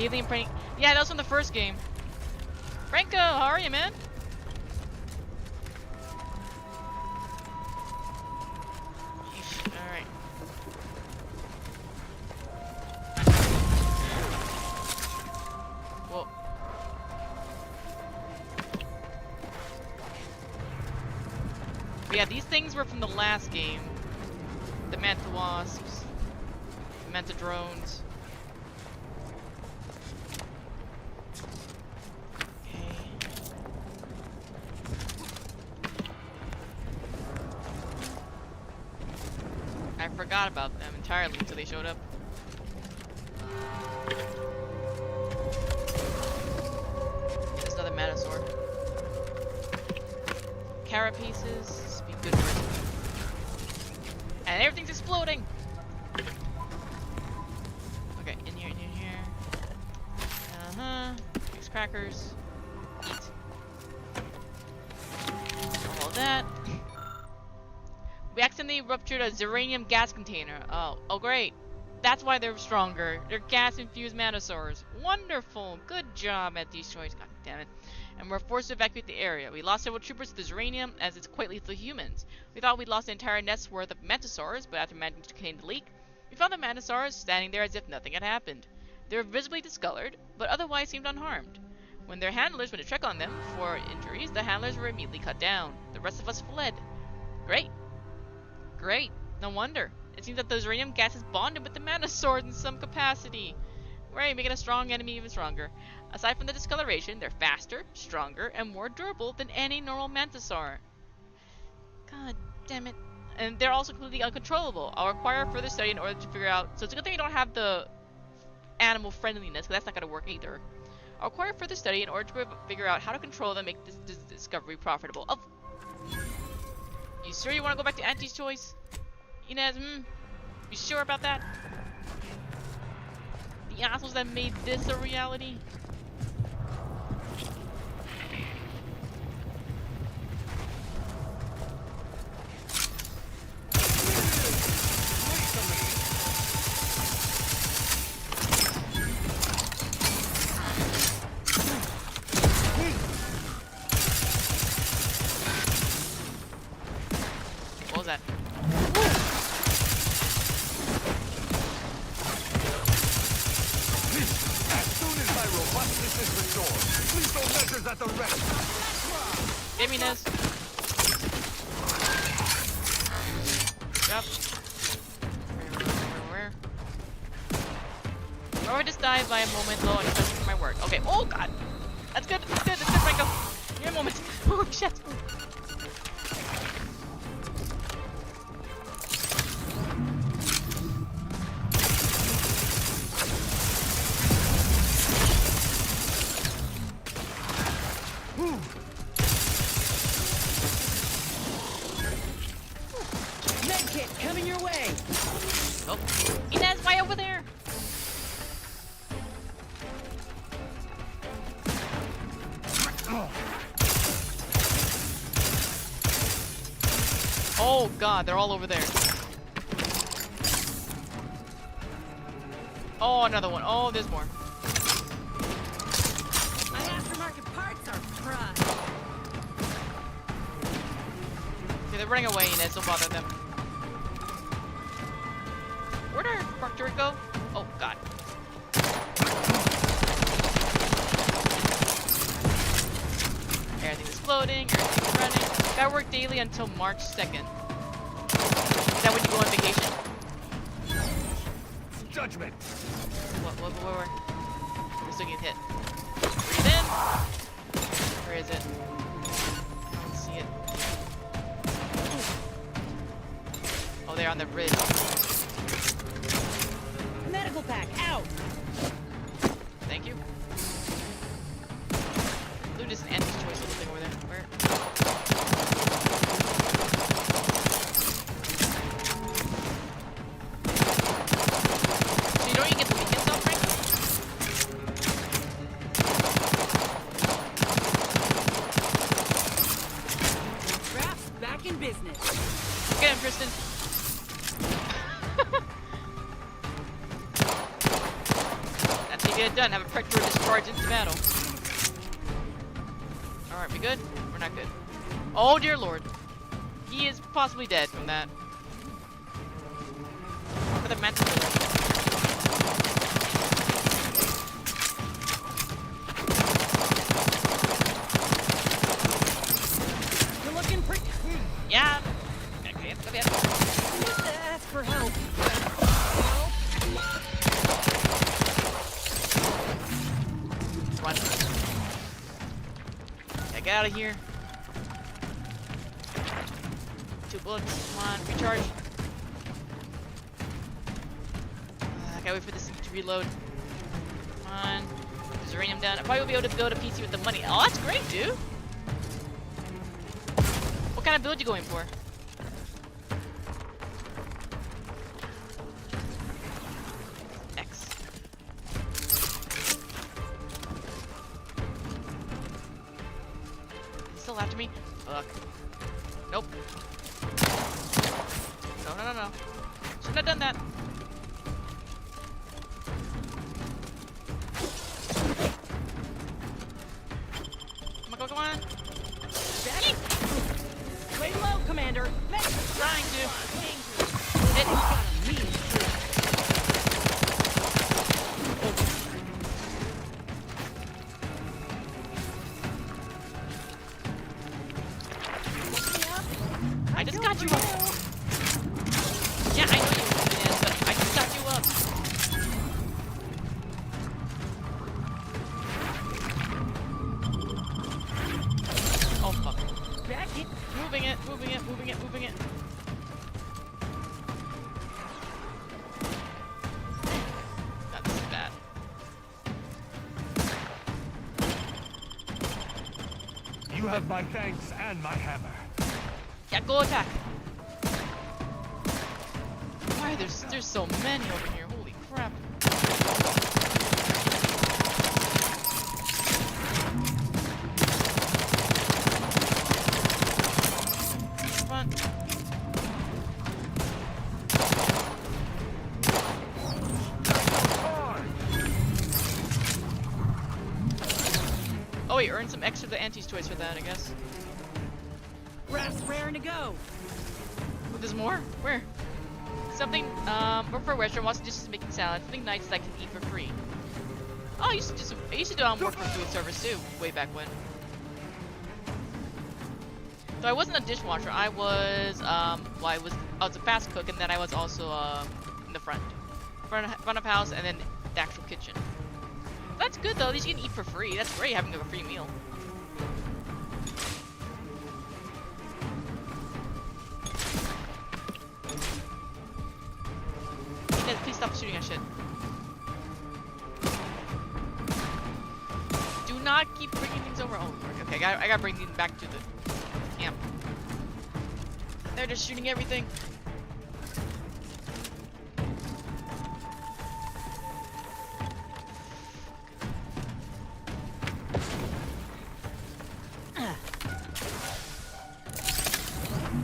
alien brain. Yeah, that was from the first game. Franco, how are you, man? Alright. Whoa. But yeah, these things were from the last game. The Manta Wasps. The Manta Drones. I forgot about them entirely until they showed up. There's another Manosaur. Carapaces, this would be good for it. And everything's exploding! Okay, in here, in here, in here. Uh-huh. These crackers. Eat. All that. We accidentally ruptured a Zeranium gas container. Oh great. That's why they're stronger. They're gas-infused Manosaurs. Wonderful. Good job at these choices. God damn it. And we're forced to evacuate the area. We lost several troopers to the Zeranium, as it's quite lethal to humans. We thought we'd lost an entire nest's worth of Mantisaurs, but after managing to contain the leak, we found the Mantisaurs standing there as if nothing had happened. They were visibly discolored, but otherwise seemed unharmed. When their handlers went to check on them for injuries, the handlers were immediately cut down. The rest of us fled. Great. Great. No wonder. It seems that the Zeranium gas is bonded with the Manosaurs in some capacity. Right, making a strong enemy even stronger. Aside from the discoloration, they're faster, stronger, and more durable than any normal Mantisaur. God damn it. And they're also completely uncontrollable. I'll require further study in order to figure out... So it's a good thing we don't have the animal friendliness, because that's not going to work either. I'll require further study in order to figure out how to control them and make this discovery profitable. Oh. You sure you want to go back to Auntie's choice? Inez, You sure about that? The assholes that made this a reality? What was that? At the rest. Give me this. Yep. Where? Or I just died by a moment low and especially for my work. Okay. Oh god. That's good. That's good. That's good, Franco. Give me a moment. Oh shit. Medkit coming your way. Oh, Inez, why over there? Oh god, they're all over there. Oh, another one. Oh, there's more. My aftermarket parts are prime. Okay, they're running away, Inez. Don't bother them. Where'd our spark turret go? Oh god. Everything's exploding, everything's running. Gotta work daily until March 2nd. Is that when you go on vacation? Judgment! Where? We're still getting hit. Breathe in! Where is it? I don't see it. Oh, they're on the bridge. Medical pack out. Thank you. Loot is an Auntie's choice little thing over there. Where? So you know you get the weekend stuff, Frank? Raps back in business. Get him, Tristan. That's it. get it done. Have a Protector discharge into battle. Alright, we good? We're not good. Oh dear lord. He is possibly dead from that. For the mental. You're looking pretty. Yeah. Okay, let's go there. Ask for help. Run. Yeah, get out of here. 2 bullets. Come on, recharge. I gotta wait for this to reload. Come on. There's uranium down. I probably will be able to build a PC with the money. Oh, that's great, dude. What kind of build you going for? X. Still after me? Fuck. Nope. No. Shouldn't have done that. Come on. Yeet. Lay low, Commander. Trying to. Hit. I just got you up. Yeah, I know you were coming in, but I just got you up. Oh fuck. Back it. Moving it. That's bad. You have my thanks and my hammer. Yeah, go attack. Why there's so many over here? Holy crap. Come on. Oh, he earned some extra the Auntie's choice for that, I guess. Raft's raring to go. Oh, there's more? Where? Something, work for a restaurant, wants dishes making salad, something nice that I can eat for free. Oh, I used to do work for food service too, way back when. So I wasn't a dishwasher, I was, I was a fast cook, and then I was also, in the front of house, and then the actual kitchen. That's good though, at least you can eat for free. That's great having a free meal. Please stop shooting at shit. Do not keep bringing things over. Oh, okay, I gotta bring these back to the camp. They're just shooting everything.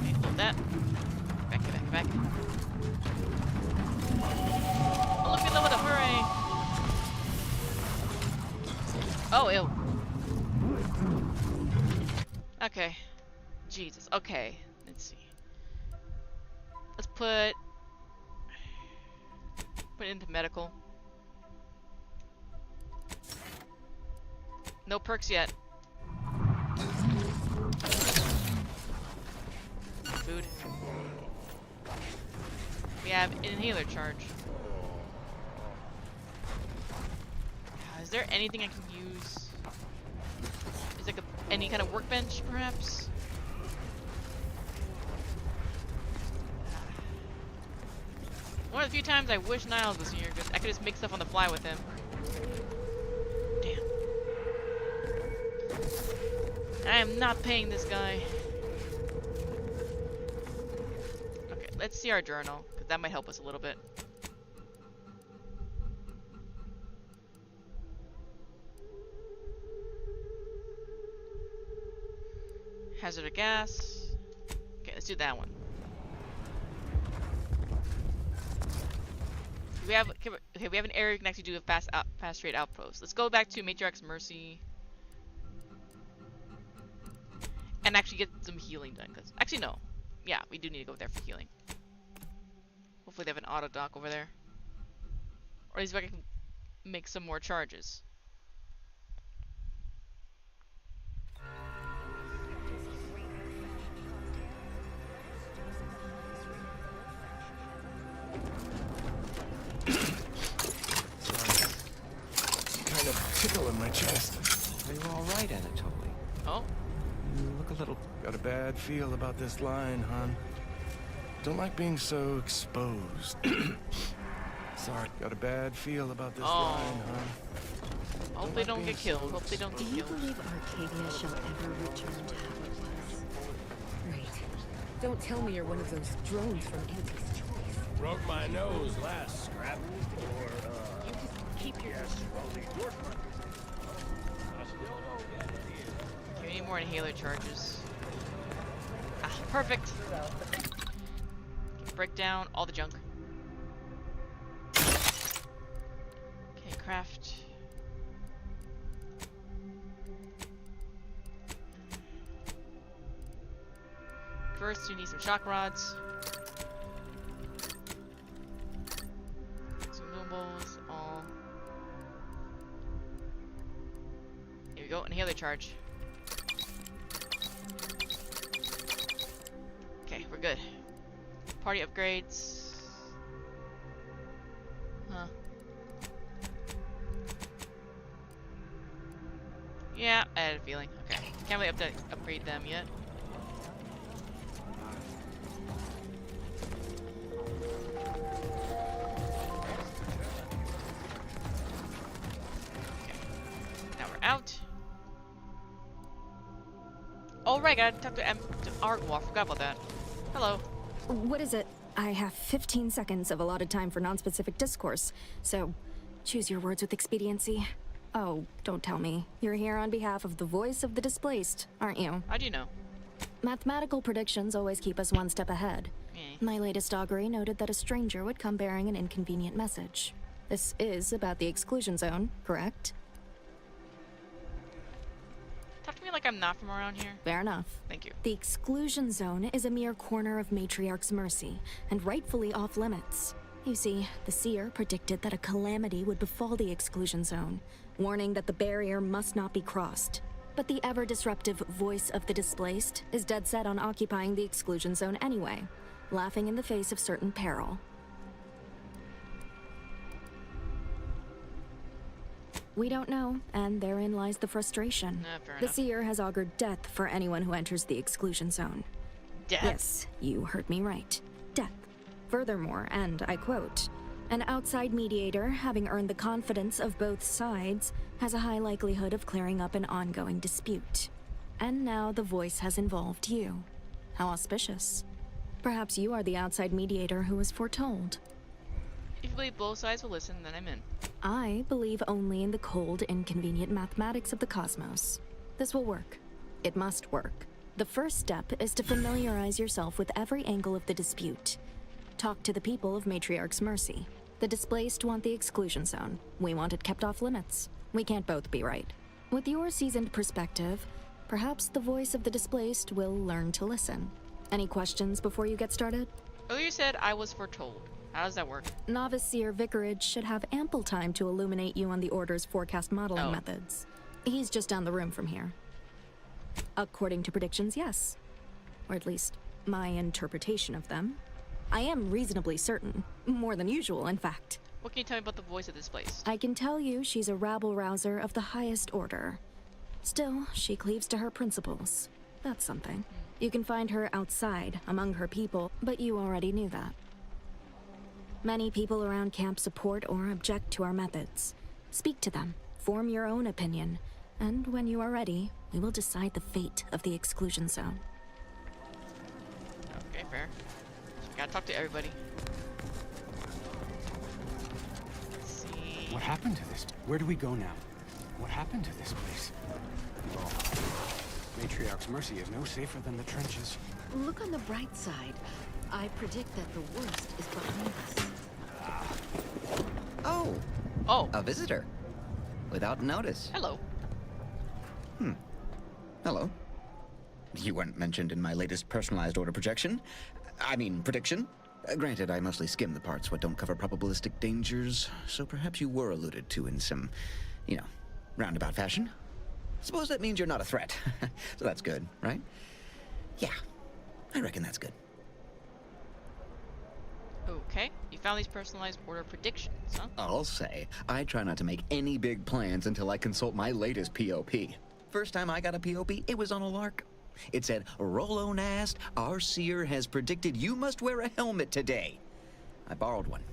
Okay, hold that. Back. Olympian level, hooray! Oh, ew. Okay. Jesus. Okay. Let's see. Let's put it into medical. No perks yet. Food. We have an inhaler charge. Is there anything I can use? Is like any kind of workbench, perhaps? One of the few times I wish Niles was here, because I could just make stuff on the fly with him. Damn. I am not paying this guy. Okay, let's see our journal, because that might help us a little bit. Hazard of gas. Okay, let's do that one. We have okay. We have an area we can actually do a fast rate outpost. Let's go back to Matriarch's Mercy and actually get some healing done. Cause actually no, yeah, we do need to go there for healing. Hopefully they have an auto dock over there, or at least I can make some more charges. Kind of tickle in my chest. Are you all right, Anatoly? Oh? You look a little... Got a bad feel about this line, hon. Don't like being so exposed. Sorry. Got a bad feel about this line, hon. Hope they don't get killed. Hope they don't get killed. Do you believe Arcadia shall ever return to how it was? Right. Don't tell me you're one of those drones from Auntie's Choice. Broke my nose last scrap. Keep your... Give me more inhaler charges. Ah, perfect. Break down all the junk. Okay, craft. First, we need some shock rods. Consumables, all. Here we go, inhaler charge. Okay, we're good. Party upgrades. Huh. Yeah, I had a feeling. Okay. Can't really upgrade them yet. Okay. Now we're out. Oh right, gotta talk to Argwal. Forgot about that. Hello. What is it? I have 15 seconds of allotted time for non-specific discourse, so choose your words with expediency. Oh, don't tell me. You're here on behalf of the voice of the displaced, aren't you? How do you know? Mathematical predictions always keep us one step ahead. My latest augury noted that a stranger would come bearing an inconvenient message. This is about the exclusion zone, correct? Talk to me like I'm not from around here. Fair enough. Thank you. The exclusion zone is a mere corner of Matriarch's Mercy, and rightfully off limits. You see, the Seer predicted that a calamity would befall the exclusion zone, warning that the barrier must not be crossed. But the ever-disruptive voice of the displaced is dead set on occupying the exclusion zone anyway, laughing in the face of certain peril. We don't know, and therein lies the frustration. Fair The enough. Seer has augured death for anyone who enters the exclusion zone. Death? Yes, you heard me right. Death. Furthermore, and I quote, an outside mediator, having earned the confidence of both sides, has a high likelihood of clearing up an ongoing dispute. And now the voice has involved you. How auspicious. Perhaps you are the outside mediator who was foretold. If you believe both sides will listen, then I'm in. I believe only in the cold, inconvenient mathematics of the cosmos. This will work. It must work. The first step is to familiarize yourself with every angle of the dispute. Talk to the people of Matriarch's Mercy. The displaced want the exclusion zone. We want it kept off limits. We can't both be right. With your seasoned perspective, perhaps the voice of the displaced will learn to listen. Any questions before you get started? Earlier you said I was foretold. How does that work? Novice Seer Vicarage should have ample time to illuminate you on the Order's forecast modeling methods. He's just down the room from here. According to predictions, yes. Or at least, my interpretation of them. I am reasonably certain. More than usual, in fact. What can you tell me about the voice of this place? I can tell you she's a rabble-rouser of the highest order. Still, she cleaves to her principles. That's something. You can find her outside, among her people, but you already knew that. Many people around camp support or object to our methods. Speak to them, form your own opinion, and when you are ready, we will decide the fate of the exclusion zone. Okay, fair. So we gotta talk to everybody. Let's see. What happened to this? Where do we go now? What happened to this place? Oh. Matriarch's Mercy is no safer than the trenches. Look on the bright side. I predict that the worst is behind us. Oh. Oh. A visitor. Without notice. Hello. Hello. You weren't mentioned in my latest personalized order projection. I mean, prediction. Granted, I mostly skim the parts what don't cover probabilistic dangers, so perhaps you were alluded to in some, roundabout fashion. Suppose that means you're not a threat. So that's good, right? Yeah, I reckon that's good. Okay, you found these personalized order predictions, huh? I'll say, I try not to make any big plans until I consult my latest POP. First time I got a POP, it was on a lark. It said, Rolo Nast, our seer has predicted you must wear a helmet today. I borrowed one,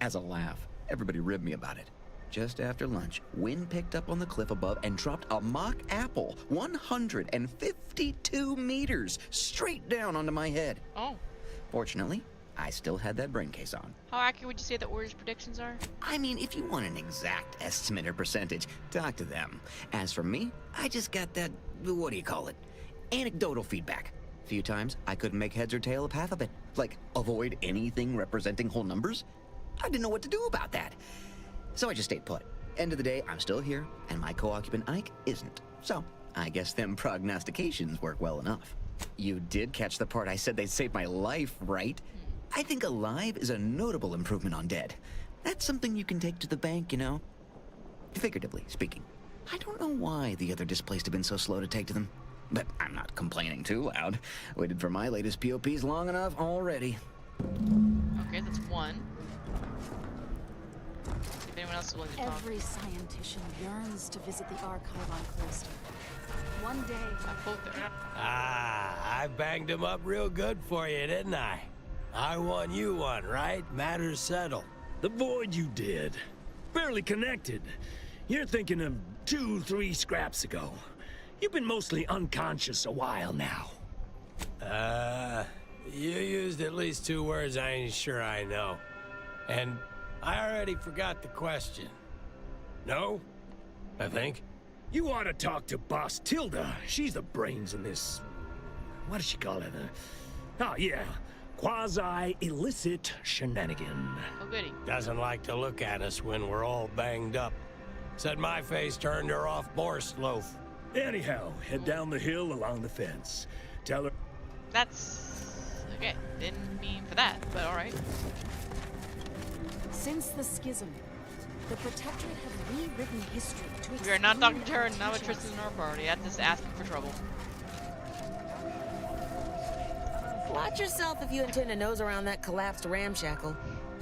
as a laugh. Everybody ribbed me about it. Just after lunch, wind picked up on the cliff above and dropped a mock apple 152 meters straight down onto my head. Oh. Fortunately, I still had that brain case on. How accurate would you say the order's predictions are? I mean, if you want an exact estimate or percentage, talk to them. As for me, I just got that, what do you call it? Anecdotal feedback. A few times, I couldn't make heads or tail of half of it. Like, avoid anything representing whole numbers? I didn't know what to do about that. So I just stayed put. End of the day, I'm still here, and my co-occupant Ike isn't. So, I guess them prognostications work well enough. You did catch the part I said they'd save my life, right? I think alive is a notable improvement on dead. That's something you can take to the bank, Figuratively speaking. I don't know why the other displaced have been so slow to take to them. But I'm not complaining too loud. Waited for my latest POPs long enough already. Okay, that's one. If anyone else is willing to talk. Every scientician yearns to visit the archive on Callisto. One day, I quote there. I banged him up real good for you, didn't I? I won you one, right? Matters settled. The void you did. Barely connected. You're thinking of 2-3 scraps ago. You've been mostly unconscious a while now. You used at least 2 words I ain't sure I know. And I already forgot the question. No? I think. You ought to talk to Boss Tilda. She's the brains in this... What does she call it? Oh, yeah. Quasi-illicit shenanigan. Oh, goody. Doesn't like to look at us when we're all banged up. Said my face turned her off Borscht loaf. Anyhow, head down the hill along the fence. Tell her... That's... okay, didn't mean for that, but alright. Since the schism, the Protectorate have rewritten history to We are not talking to her, exclude not with Tristan nor party. That's just asking for trouble. Watch yourself if you intend to nose around that collapsed ramshackle.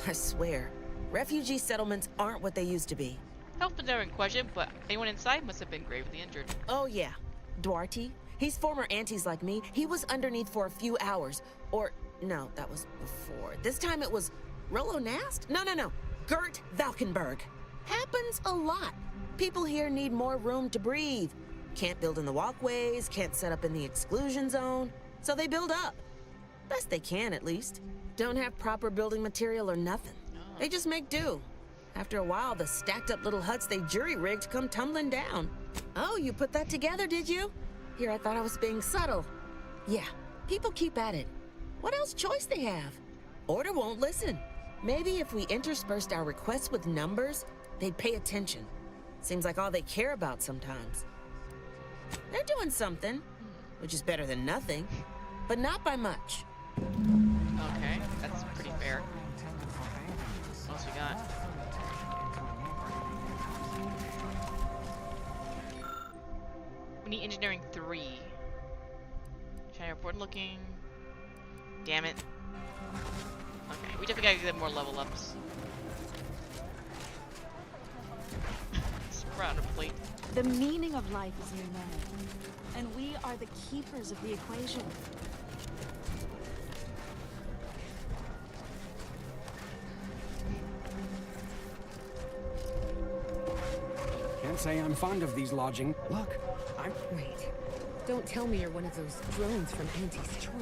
I swear, refugee settlements aren't what they used to be. Health was never in question, but anyone inside must have been gravely injured. Oh yeah, Duarte. He's former aunties like me. He was underneath for a few hours. Or, no, that was before. This time it was Rolo Nast? No. Gert Valkenburg. Happens a lot. People here need more room to breathe. Can't build in the walkways, can't set up in the exclusion zone. So they build up. Best they can, at least. Don't have proper building material or nothing. They just make do. After a while, the stacked up little huts they jury-rigged come tumbling down. Oh, you put that together, did you? Here, I thought I was being subtle. Yeah, people keep at it. What else choice they have? Order won't listen. Maybe if we interspersed our requests with numbers, they'd pay attention. Seems like all they care about sometimes. They're doing something, which is better than nothing, but not by much. Okay, that's pretty fair. What else we got? We need engineering 3. Shiny report looking. Damn it. Okay, we definitely gotta get more level ups. Sprout a plate. The meaning of life is in man, and we are the keepers of the equation. Can't say I'm fond of these lodging. Look, Wait. Don't tell me you're one of those drones from Auntie's Choice.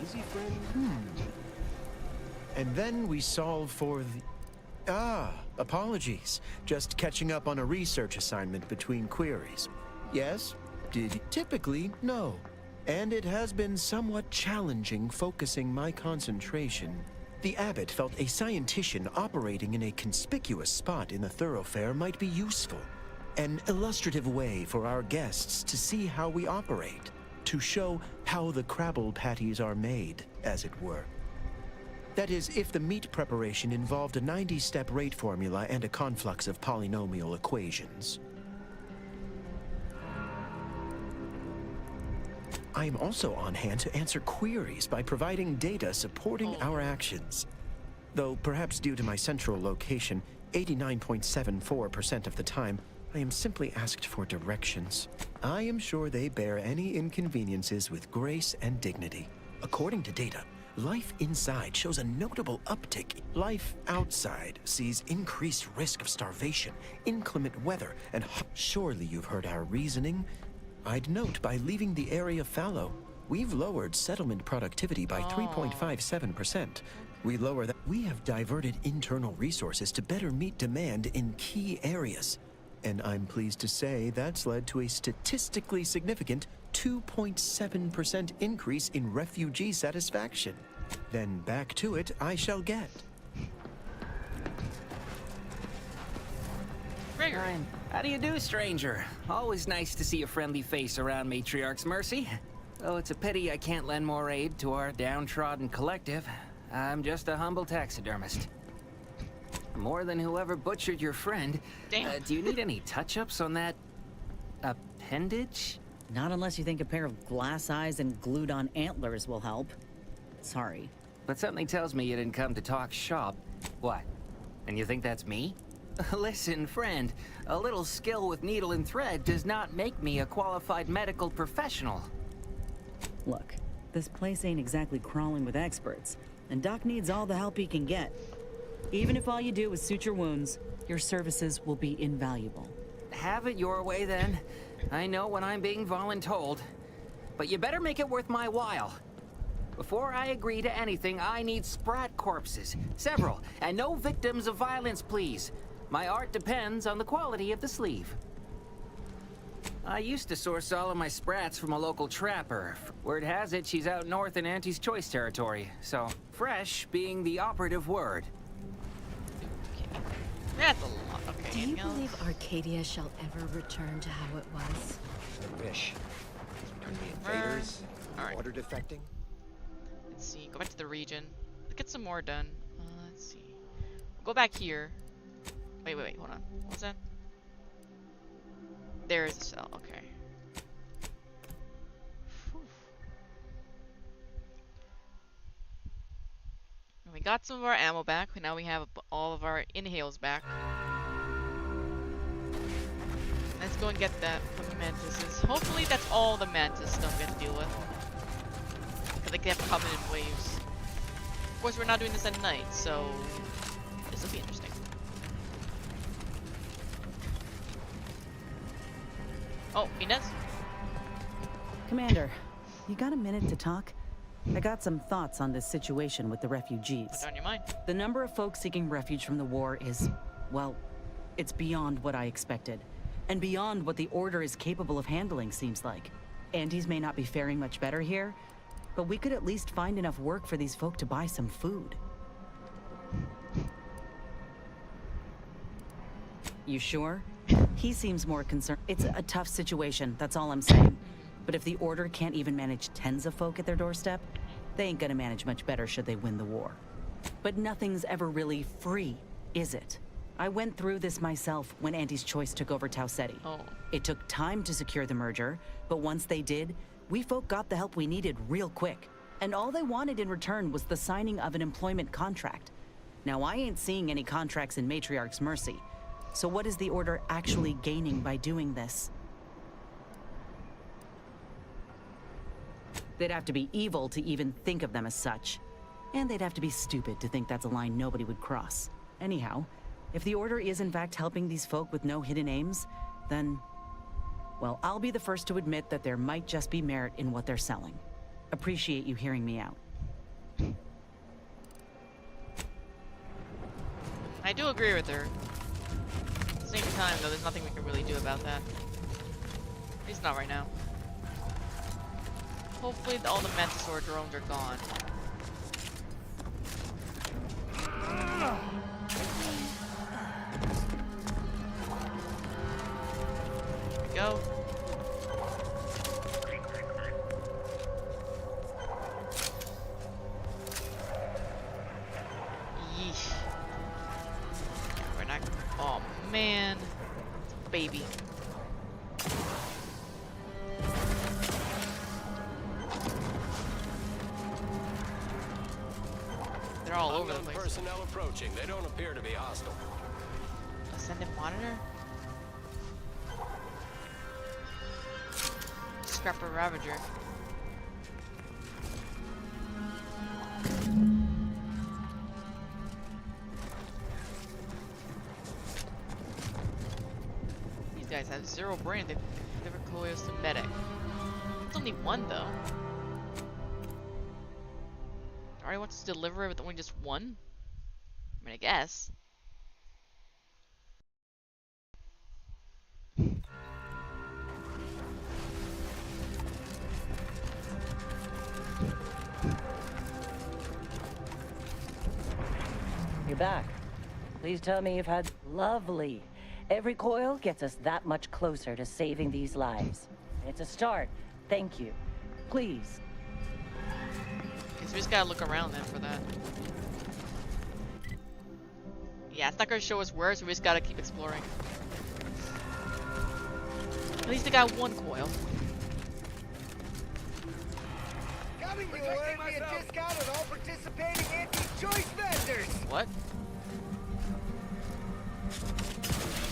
Easy, friend. And then we solve for the... apologies. Just catching up on a research assignment between queries. Yes? Did you? Typically, no. And it has been somewhat challenging focusing my concentration The abbot felt a scientician operating in a conspicuous spot in the thoroughfare might be useful. An illustrative way for our guests to see how we operate, to show how the Crabble patties are made, as it were. That is, if the meat preparation involved a 90-step rate formula and a conflux of polynomial equations. I am also on hand to answer queries by providing data supporting our actions. Though perhaps due to my central location, 89.74% of the time, I am simply asked for directions. I am sure they bear any inconveniences with grace and dignity. According to data, life inside shows a notable uptick. Life outside sees increased risk of starvation, inclement weather, and surely you've heard our reasoning. I'd note by leaving the area fallow, we've lowered settlement productivity by 3.57%. We have diverted internal resources to better meet demand in key areas. And I'm pleased to say that's led to a statistically significant 2.7% increase in refugee satisfaction. Then back to it I shall get. How do you do, stranger? Always nice to see a friendly face around Matriarch's Mercy. Though it's a pity I can't lend more aid to our downtrodden collective. I'm just a humble taxidermist. More than whoever butchered your friend. Damn. Do you need any touch-ups on that appendage? Not unless you think a pair of glass eyes and glued-on antlers will help. Sorry. But something tells me you didn't come to talk shop. What? And you think that's me? Listen, friend, a little skill with needle and thread does not make me a qualified medical professional. Look, this place ain't exactly crawling with experts, and Doc needs all the help he can get. Even if all you do is suture wounds, your services will be invaluable. Have it your way, then. I know when I'm being voluntold. But you better make it worth my while. Before I agree to anything, I need sprat corpses. Several. And no victims of violence, please. My art depends on the quality of the sleeve. I used to source all of my sprats from a local trapper. Word has it she's out north in Auntie's Choice territory. So, fresh being the operative word. That's a lot. Okay. Do you believe Arcadia shall ever return to how it was? I wish. Are the invaders water defecting? Let's see. Go back to the region. Let's get some more done. Let's see. Go back here. Wait. Hold on. What's that? There is a cell. Okay. Whew. We got some of our ammo back. Now we have all of our inhales back. Let's go and get that from the mantises. Hopefully that's all the mantis stuff we have to deal with. Because they kept coming in waves. Of course, we're not doing this at night, so this will be interesting. Oh, Inez? Commander, you got a minute to talk? I got some thoughts on this situation with the refugees. What's on your mind? The number of folks seeking refuge from the war is, well, it's beyond what I expected. And beyond what the Order is capable of handling, seems like. Andes may not be faring much better here, but we could at least find enough work for these folk to buy some food. You sure? He seems more concerned. It's a tough situation, that's all I'm saying. But if the Order can't even manage tens of folk at their doorstep, they ain't gonna manage much better should they win the war. But nothing's ever really free, is it? I went through this myself when Auntie's Choice took over Tau Ceti. Oh. It took time to secure the merger, but once they did, we folk got the help we needed real quick. And all they wanted in return was the signing of an employment contract. Now, I ain't seeing any contracts in Matriarch's Mercy. So what is the Order actually gaining by doing this? They'd have to be evil to even think of them as such. And they'd have to be stupid to think that's a line nobody would cross. Anyhow, if the Order is in fact helping these folk with no hidden aims, then, well, I'll be the first to admit that there might just be merit in what they're selling. Appreciate you hearing me out. I do agree with her. At the same time, though, there's nothing we can really do about that. At least not right now. Hopefully all the Mantisaur drones are gone. go. Yeesh. Yeah, we're not. Oh man, baby. They're all over the place. Personnel approaching. They don't appear to be hostile. Ascendant monitor. Scrapper Ravager. These guys have 0 brain. They never coils to medic. It's only 1 though. Alright, wants to deliver it with only just 1? I mean, I guess. You're back. Please tell me you've had lovely. Every coil gets us that much closer to saving these lives. It's a start. Thank you. Please. Guess we just gotta look around then for that. Yeah, it's not gonna show us where, so we just gotta keep exploring. At least they got 1 coil. Coming to learn me a discount on all participating anti-choice vendors! What?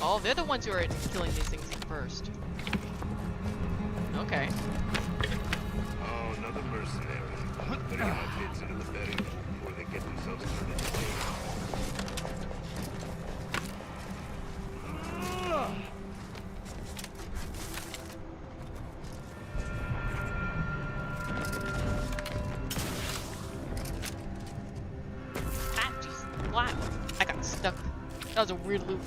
Oh, they're the ones who are killing these things first. Okay. Oh, another mercenary. Putting my kids into the betting before they get themselves turned into Ah, jeez. Wow. I got stuck. That was a weird loop.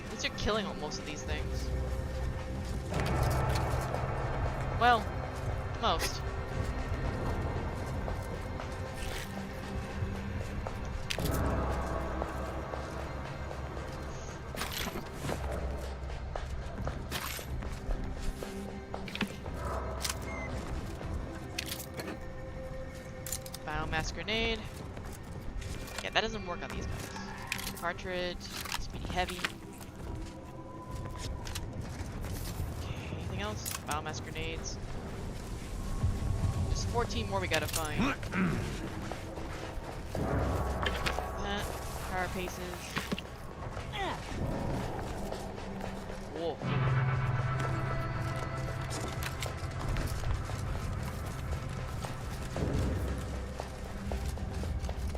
At least you're killing most of these things. Well, most. Biomass grenade. Yeah, that doesn't work on these guys. Cartridge, speedy heavy. Okay, anything else? Biomass grenades. Just 14 more we gotta find. That, carapaces. Whoa.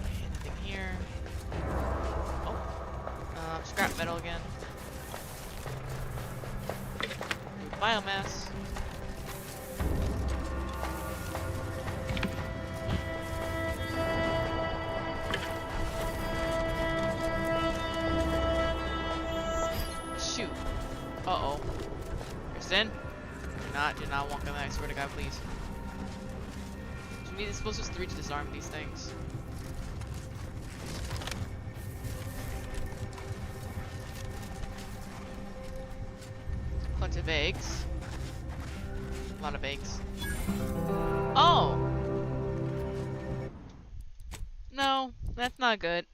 Anything here? Oh. Scrap metal again. Biomass. Shoot. Uh-oh. Kristen? Do not walk on that, I swear to God, please. We need explosives 3 to disarm these things. Bunch of eggs. A lot of eggs. Oh! No, that's not good.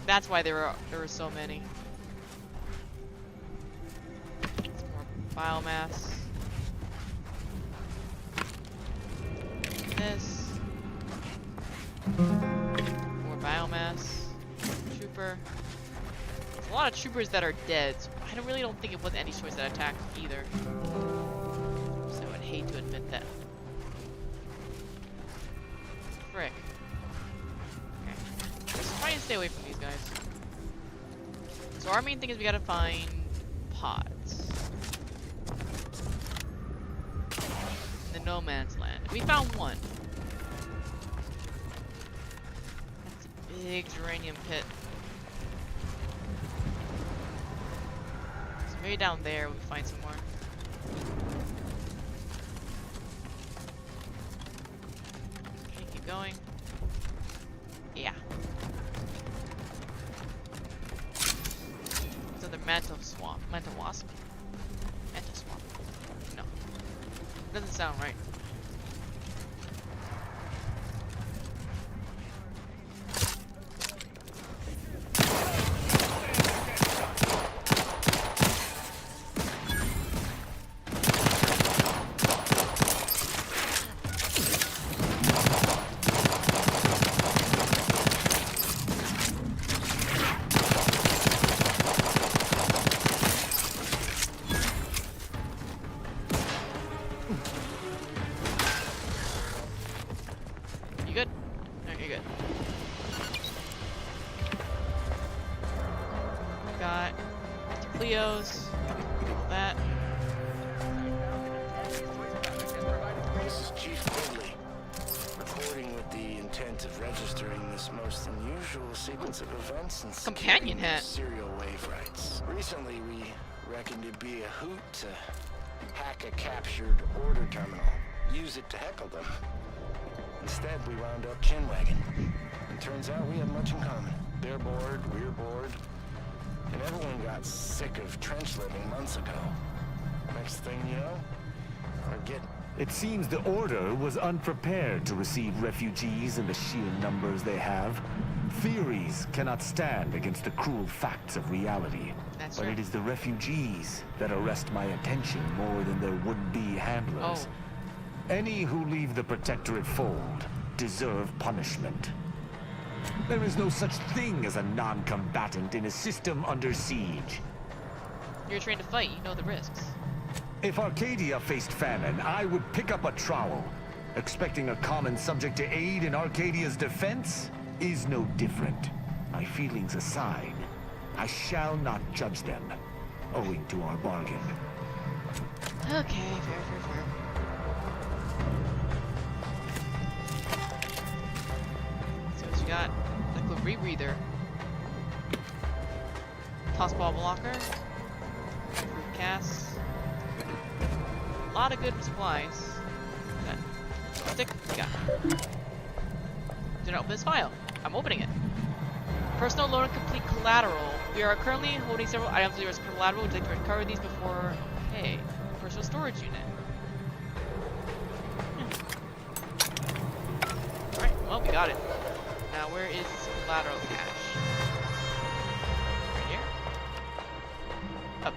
That's why there were so many. Some more biomass. This. More biomass. Trooper. There's a lot of troopers that are dead, so I really don't think it was any choice that attacked either. So I would hate to admit that. Frick. Okay. Let's try and stay away from these guys. So our main thing is we gotta find pods. In the no man's land. We found one. That's a big uranium pit. So maybe down there we find some more. going. Yeah. It's another mantle swamp. Mantle wasp. Mantle swamp. No. Doesn't sound right. You good? No, you're good. Got Cleos. All that. This is Chief Ridley, recording with the intent of registering this most unusual sequence of events and Companion securing hat. serial wave rights. Recently, we reckoned it'd be a hoot to hack a captured order terminal, use it to heckle them. Instead, we wound up chinwagging. It turns out we have much in common. They're bored, we're bored, and everyone got sick of trench living months ago. Next thing you know, we're getting... It seems the Order was unprepared to receive refugees in the sheer numbers they have. Theories cannot stand against the cruel facts of reality. That's but right. it is the refugees that arrest my attention more than their would-be handlers. Oh. Any who leave the Protectorate fold deserve punishment. There is no such thing as a non-combatant in a system under siege. You're trained to fight, you know the risks. If Arcadia faced famine, I would pick up a trowel. Expecting a common subject to aid in Arcadia's defense is no different. My feelings aside, I shall not judge them, owing to our bargain. Okay, fair. So what you got? Liquid rebreather. Toss ball blocker. Fruit cast. A lot of good supplies. That stick, got. Do not open this file. I'm opening it. Personal loan and complete collateral. We are currently holding several items as collateral. Would you like to recover these before... Hey, personal storage unit. Alright, well, we got it. Now, where is collateral cache? Right here? Up.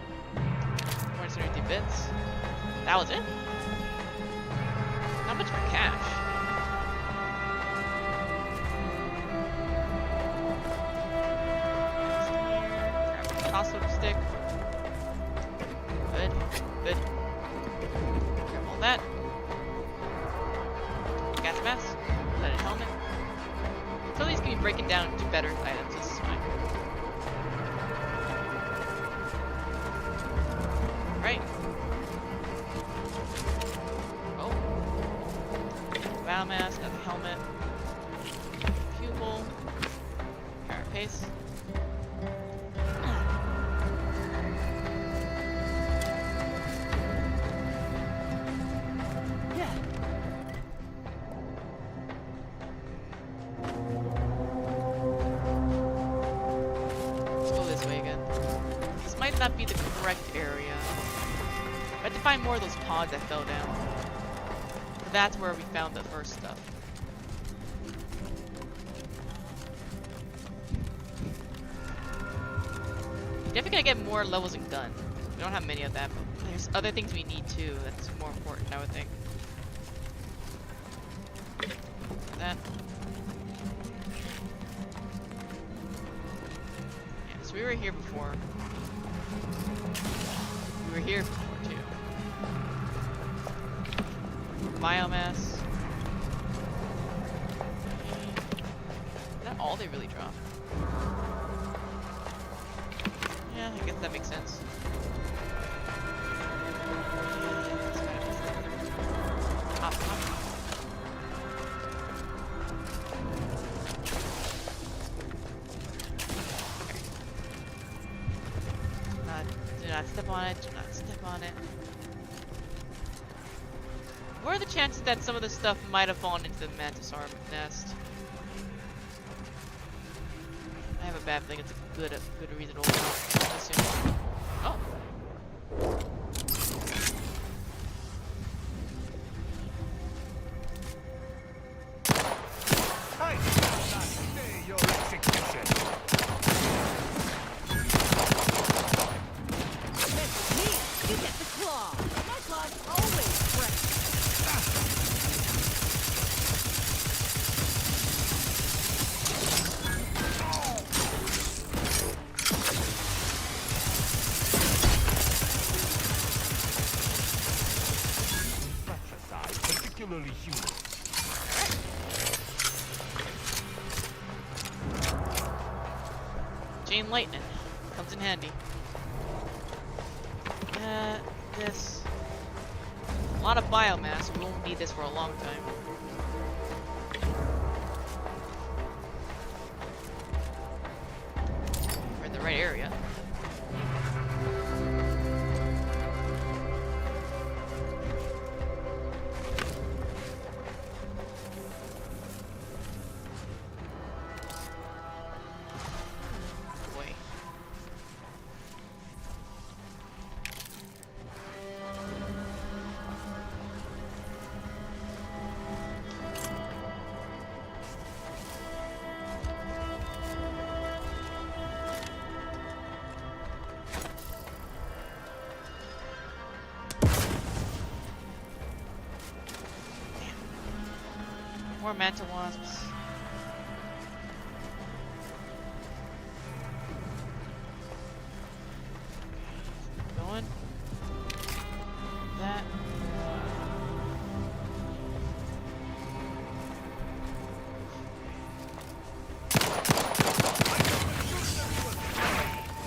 270 bits. That was it? Not much for cash. Toss up stick. Good. Grab all that. Gas mask. Leaded helmet. So these can be breaking down into better items. This is fine. Right. Oh. Battle mask. Got the helmet. Pupil. Carapace. Not be the correct area. I had to find more of those pods that fell down. But that's where we found the first stuff. Definitely gonna get more levels in gun. We don't have many of them, but there's other things we need too. That's more important, I would think. That. Yeah, so we were here before. We were here before too. Biomass. Is that all they really drop? Yeah, I guess that makes sense. Hop. Do not step on it. Do not step on it. What are the chances that some of this stuff might have fallen into the Mantisaur nest? I have a bad thing. It's a good reason to assume. Oh. I shall not stay your execution. That's me! You get the claw! My claw's always fresh! Fratricide, particularly human. Chain lightning comes in handy. This. A lot of biomass. We won't need this for a long time. We're in the right area. Boy. More manta wasps. Going. That.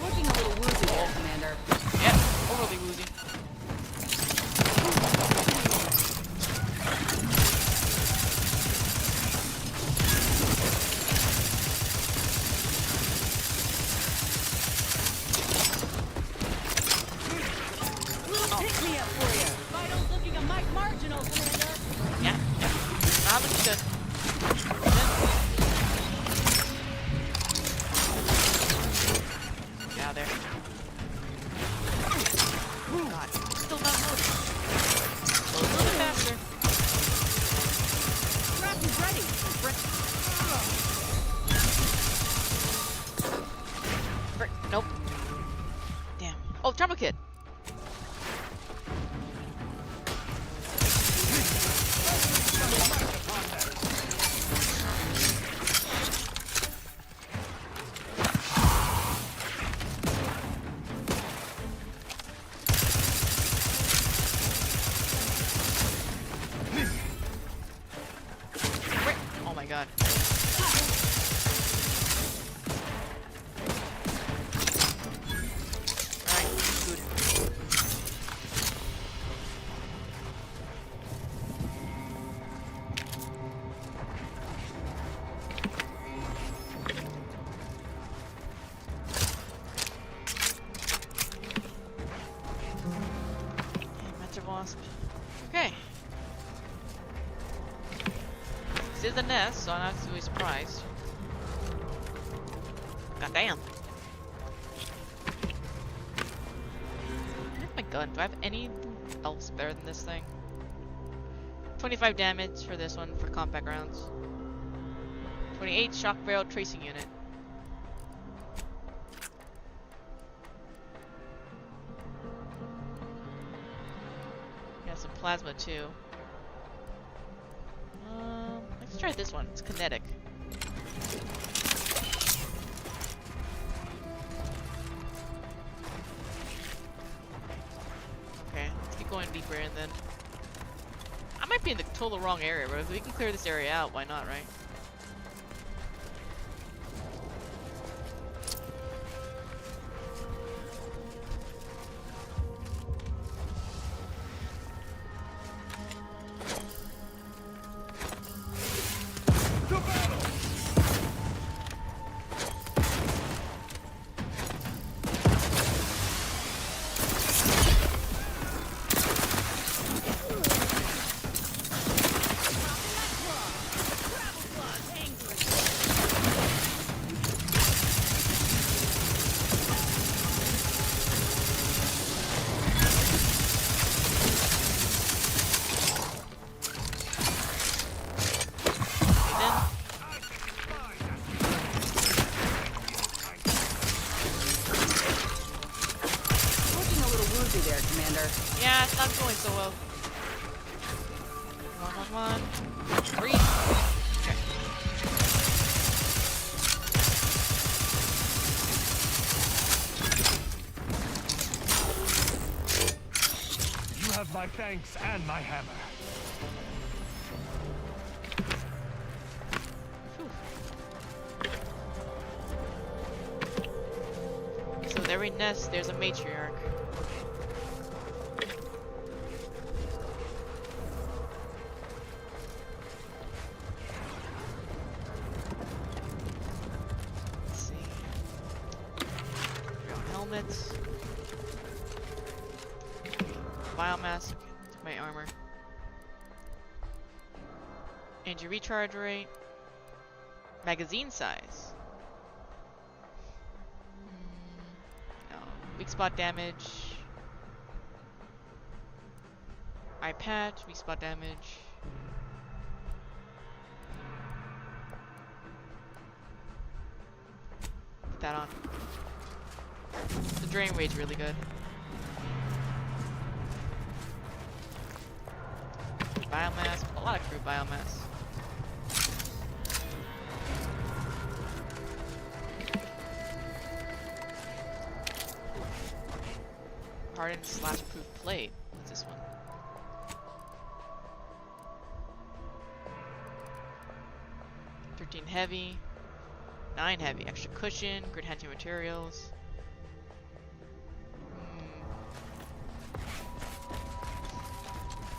Looking a little woozy there, Commander. Yeah, overly woozy. Little pick-me-up for you. Vitals looking a mite marginal, Commander. Yeah, yeah. Not looking good. Get out of there. Oh god, still not moving. Go a little bit faster. Trap is ready. Nope. Damn. Oh, Turbo Kid. Oh my god. Alright, good. Manta Wasp. Okay. This is the nest, so I'm not really surprised. God damn. Where's my gun? Do I have any else better than this thing? 25 damage for this one for compact rounds. 28 shock barrel tracing unit. Got some plasma too. Let's try this one. It's kinetic. Okay, let's keep going deeper and then... I might be in the total wrong area, but if we can clear this area out, why not, right? copy there, Commander. Yeah, it's not going so well. Come on. Breathe. Okay. You have my thanks and my hammer. So with every nest, there's a matriarch. Let's see. Helmets. Biomass. My armor. Energy recharge rate. Magazine size. No. Weak spot damage. Eye patch. Weak spot damage. Put that on. The drain rate's really good. Biomass. A lot of crew biomass. Hardened / proof plate. What's this one? Heavy, 9 heavy, extra cushion, grid hunting materials.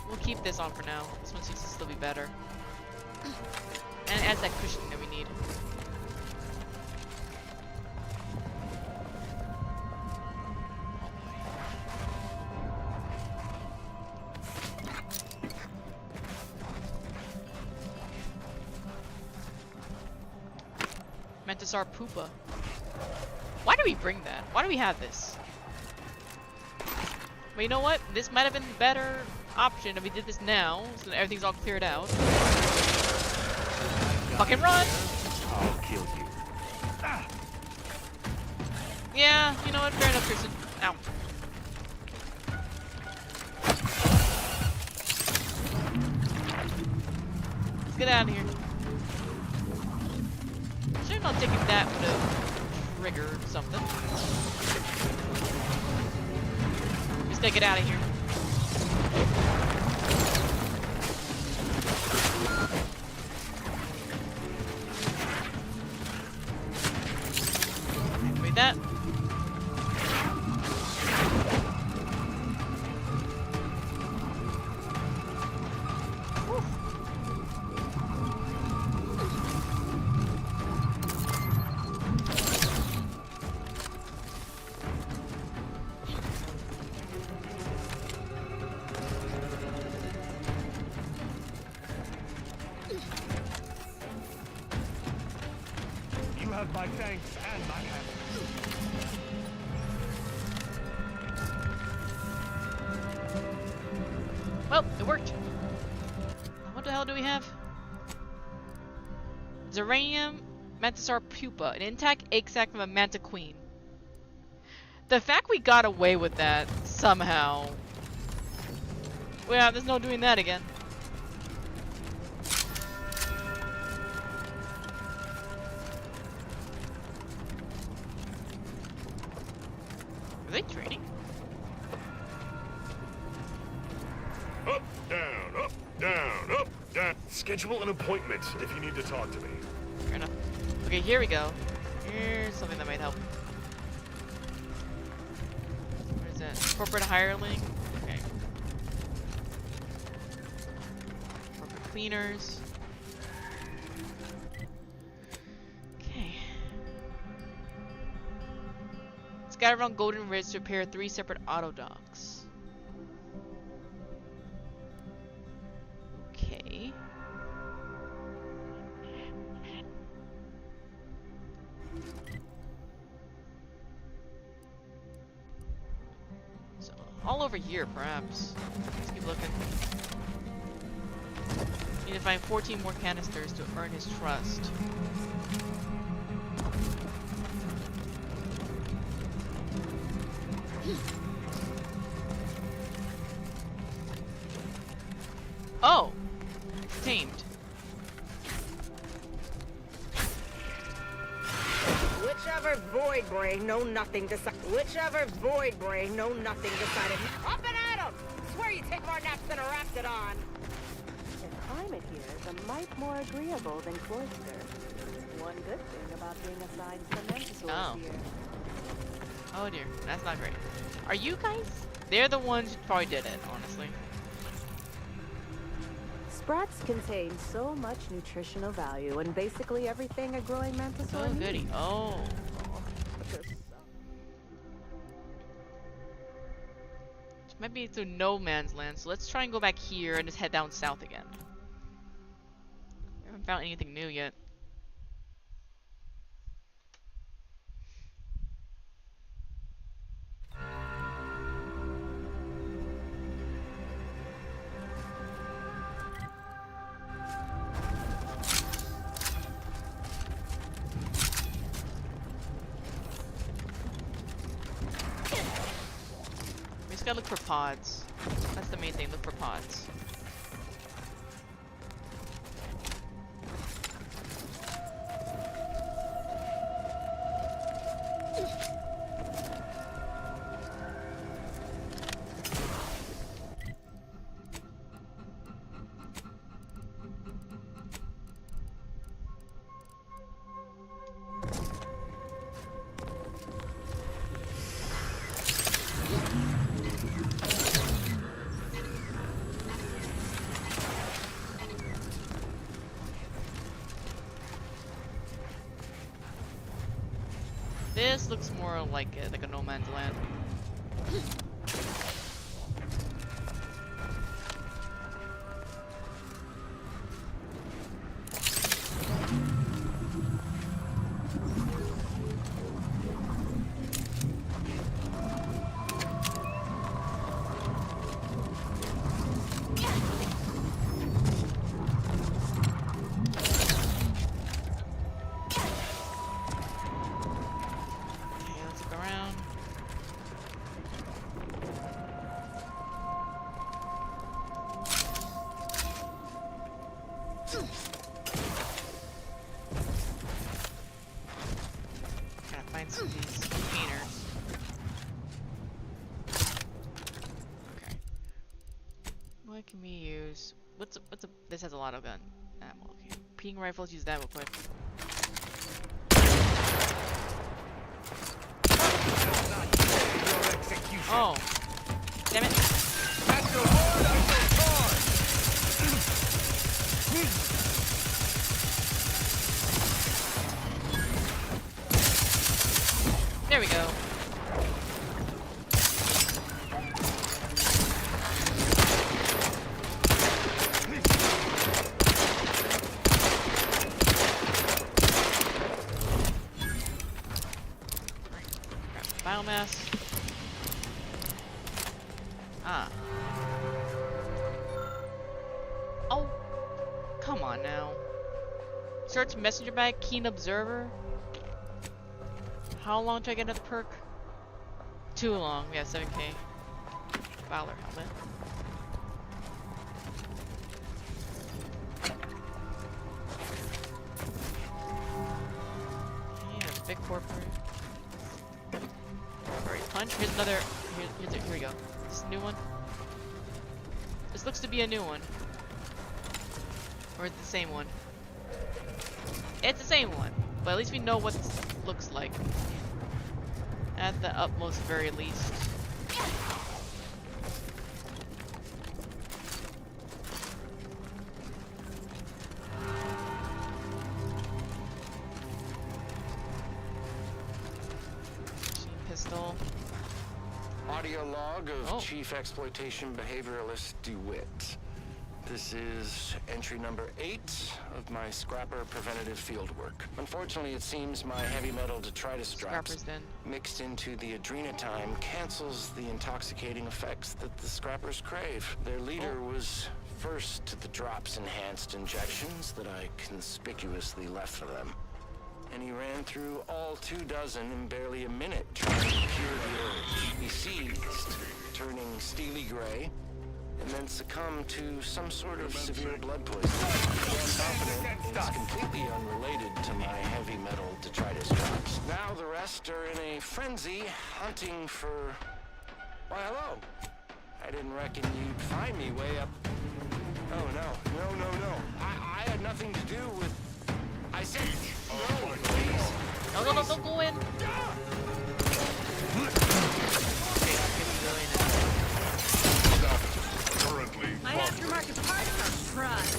We'll keep this on for now. This one seems to still be better. And it adds that cushion that we need. Mantisaur Pupa. Why do we bring that? Why do we have this? But you know what? This might have been the better option if we did this now, so that everything's all cleared out. Fucking run! I'll kill you. Ah. Yeah, you know what? Fair enough, Kirsten. Ow. Let's get out of here. Should not taking that would have triggered something. Just take it out of here. Wait, that. My thanks and my hammer. Well, it worked. What the hell do we have? Zeranium Mantisaur Pupa, an intact egg sac from a Manta Queen. The fact we got away with that somehow. Well, there's no doing that again. Are they training? Up, down, up, down. Schedule an appointment if you need to talk to me. Fair enough. Okay, here we go. Here's something that might help. What is that? Corporate hireling? Okay. Corporate cleaners. Okay. Scatter around Golden Ridge to repair 3 separate auto docks. Okay. So, all over here, perhaps. Let's keep looking. Need to find 14 more canisters to earn his trust. Oh! It's tamed. Whichever void brain know nothing decided. Whichever void brain know nothing decided. Up and at 'em! Swear you take more naps than a raptidon. The climate here is a mite more agreeable than Cloister. One good thing about being assigned to Mentosaurus here. Oh dear, that's not great. Are you guys? They're the ones who probably did it, honestly. Sprats contain so much nutritional value and basically everything a growing Mantisaur Oh goody. needs. Oh. Might be through no man's land, so let's try and go back here and just head down south again. I haven't found anything new yet. Gotta look for pods. That's the main thing, look for pods. This looks more like a no man's land. Can we use? This has a lot of gun ammo. Okay. Repeating rifles, use that real quick. Oh, damn it! There we go. Biomass. Ah. Oh. Come on now. Search messenger bag, keen observer. How long do I get another perk? Too long. Yeah, 7k. Valor helmet. Yeah, big corporate. Punch. Here's another. Here we go. This is a new one. This looks to be a new one. Or it's the same one. It's the same one, but at least we know what this looks like. At the utmost very least. Pistol. Audio log of Chief Exploitation Behavioralist DeWitt. This is entry number 8 of my Scrapper preventative fieldwork. Unfortunately, it seems my heavy metal detritus drops mixed into the adrenatime cancels the intoxicating effects that the Scrappers crave. Their leader was first to the drops enhanced injections that I conspicuously left for them. And he ran through all 24 in barely a minute, trying to cure the urge. He seized, turning steely gray, and then succumb to some sort of severe blood poisoning. I'm confident it's completely unrelated to my heavy metal detritus drops. Now the rest are in a frenzy, hunting for... Why, hello. I didn't reckon you'd find me way up... Oh, no. I had nothing to do with... I said, no, please. No, don't go in. My aftermarket parts are trust.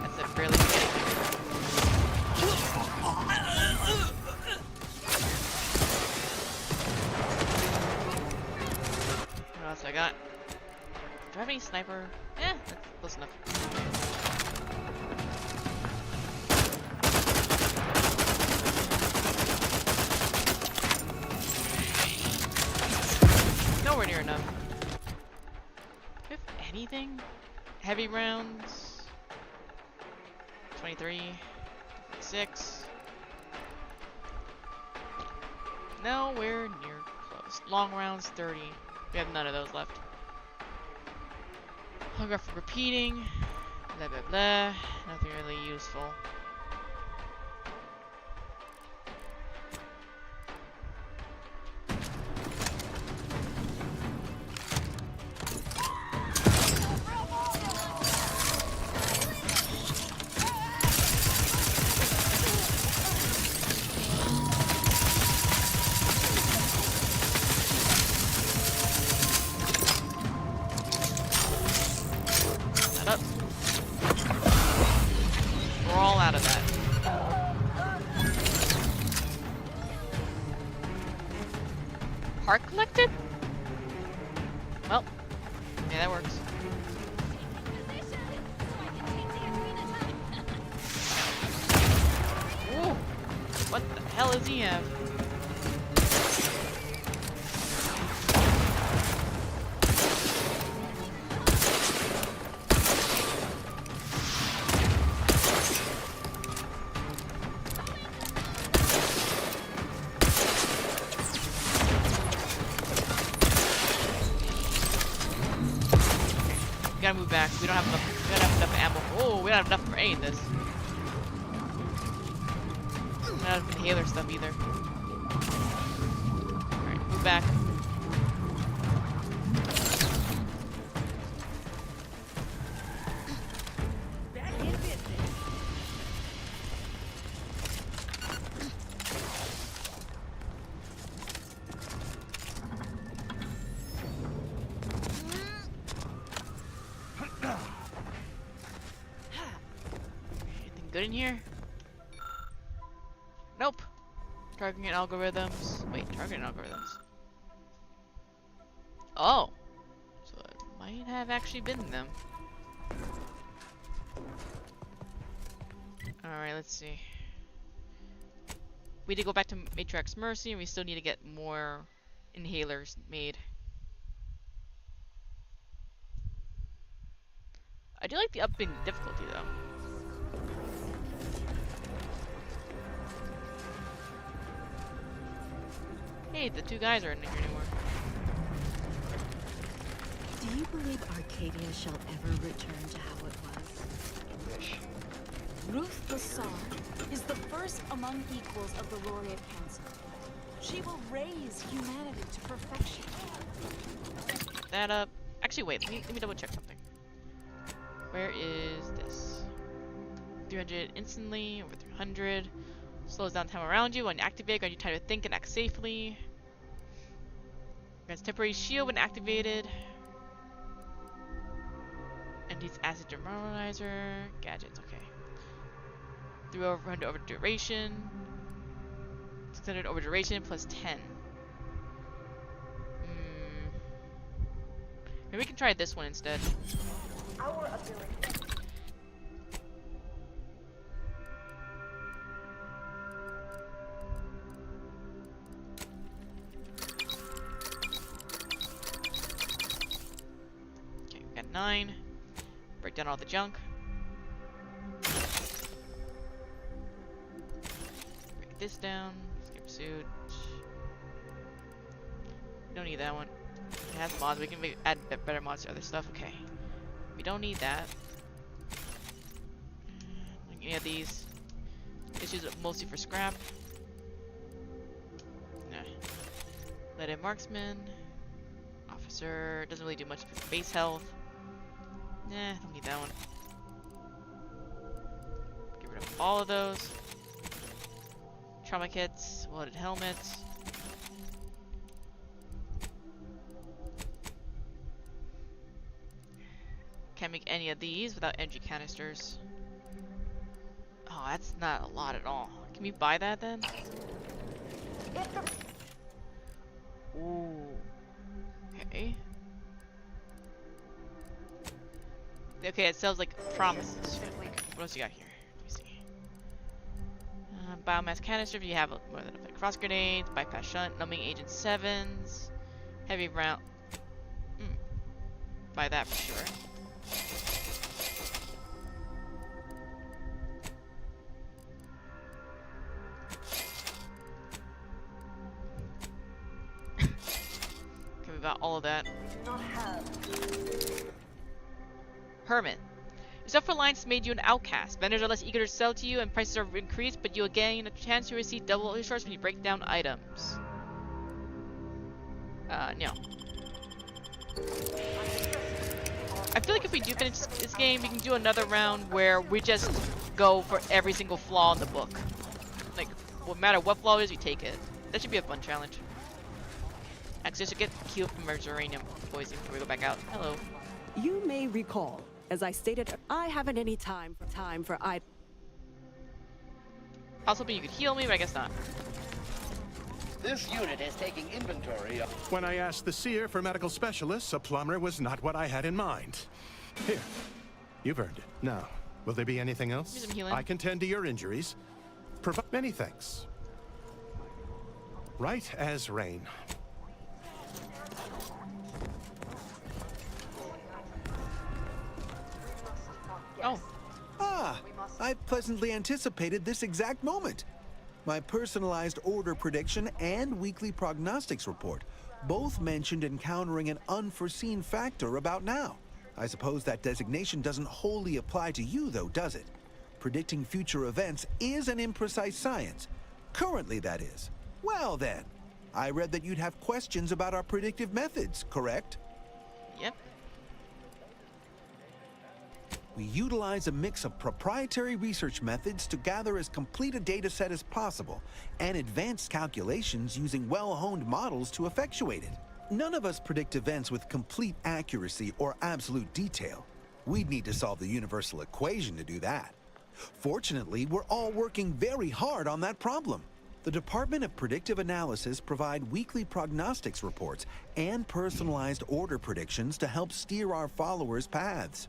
That's a fairly big. What else I got? Do I have any sniper? Eh, that's close enough. Nowhere near enough. If anything, heavy rounds. 23, 6. Nowhere near close. Long rounds, 30. We have none of those left. Holographic repeating. Blah blah blah. Nothing really useful. We're all out of that. Part collected? Well, yeah, that works. Ooh, what the hell does he have? We gotta move back. We don't have enough. We don't have enough ammo. Oh, we don't have enough for any of this. We don't have inhaler stuff either. Alright, move back. Good in here? Nope. Targeting algorithms. Wait, targeting algorithms. Oh. So it might have actually been them. Alright, let's see. We did go back to Matriarch's Mercy and we still need to get more inhalers made. I do like the upping difficulty though. Hey, the two guys aren't in here anymore. Do you believe Arcadia shall ever return to how it was? Wish. Ruth Lassard is the first among equals of the Laureate Council. She will raise humanity to perfection. That up. Actually, wait. Let me double check something. Where is this? 300 instantly. Over 300. Slows down time around you when you activate. Grants you time to think and act safely. Grants temporary shield when activated. Empties acid demoralizer. Gadgets. Okay. 300 over duration. 600 over duration plus 10. Maybe we can try this one instead. Our ability. Okay, 9. Break down all the junk. Break this down. Skip suit. Don't need that one. It has mods. We can add better mods to other stuff. Okay. We don't need that. Any of these. Let's use it mostly for scrap. Nah. Leaded marksman. Officer. Doesn't really do much for base health. Nah, don't need that one. Get rid of all of those. Trauma kits. Loaded helmets. Can't make any of these without energy canisters. Oh, that's not a lot at all. Can we buy that then? Ooh. Okay. Okay, it sells like promises. What else you got here? Let me see. Biomass canister if you have more than enough cross grenades, bypass shunt, numbing agent 7s, heavy round. Buy that for sure. Okay, we got all of that. Hermit. Your self-reliance made you an outcast. Vendors are less eager to sell to you and prices are increased, but you'll gain a chance to receive double resource when you break down items. No. I feel like if we do finish this game, we can do another round where we just go for every single flaw in the book. Like, no matter what flaw it is, we take it. That should be a fun challenge. Actually, I should get healed from our uranium poisoning before we go back out. Hello. You may recall, as I stated, I haven't any time for I. I was hoping you could heal me, but I guess not. This unit is taking inventory of... When I asked the seer for medical specialists, a plumber was not what I had in mind. Here, you've earned it. Now, will there be anything else? Here's some healing. I can tend to your injuries. Many thanks. Right as rain. Oh. Ah, I pleasantly anticipated this exact moment. My personalized order prediction and weekly prognostics report both mentioned encountering an unforeseen factor about now. I suppose that designation doesn't wholly apply to you, though, does it? Predicting future events is an imprecise science. Currently, that is. Well, then. I read that you'd have questions about our predictive methods, correct? Yep. We utilize a mix of proprietary research methods to gather as complete a data set as possible, and advanced calculations using well-honed models to effectuate it. None of us predict events with complete accuracy or absolute detail. We'd need to solve the universal equation to do that. Fortunately, we're all working very hard on that problem. The Department of Predictive Analysis provide weekly prognostics reports and personalized order predictions to help steer our followers' paths.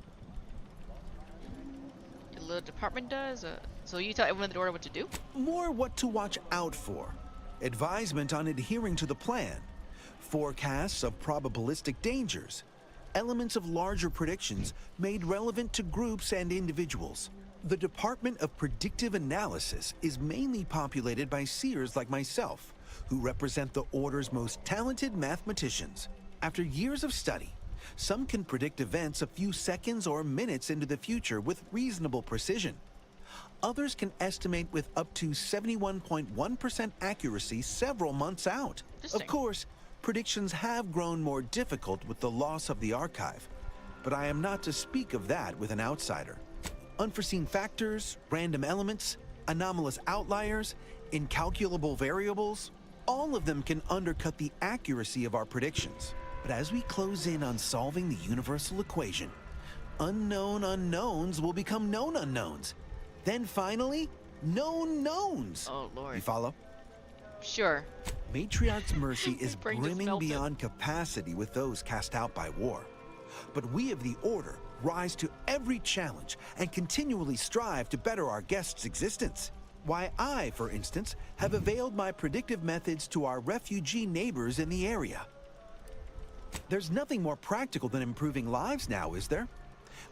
The department does? So you tell everyone in the order what to do? More what to watch out for. Advisement on adhering to the plan. Forecasts of probabilistic dangers. Elements of larger predictions made relevant to groups and individuals. The Department of Predictive Analysis is mainly populated by seers like myself, who represent the Order's most talented mathematicians. After years of study, some can predict events a few seconds or minutes into the future with reasonable precision. Others can estimate with up to 71.1% accuracy several months out. Of course, predictions have grown more difficult with the loss of the archive, but I am not to speak of that with an outsider. Unforeseen factors, random elements, anomalous outliers, incalculable variables, all of them can undercut the accuracy of our predictions. But as we close in on solving the universal equation, unknown unknowns will become known unknowns. Then finally, known knowns. Oh, Lord. You follow? Sure. Matriarch's mercy is Brain just brimming melted. beyond capacity with those cast out by war. But we of the Order rise to every challenge and continually strive to better our guests' existence. Why I, for instance, have availed my predictive methods to our refugee neighbors in the area. There's nothing more practical than improving lives now, is there?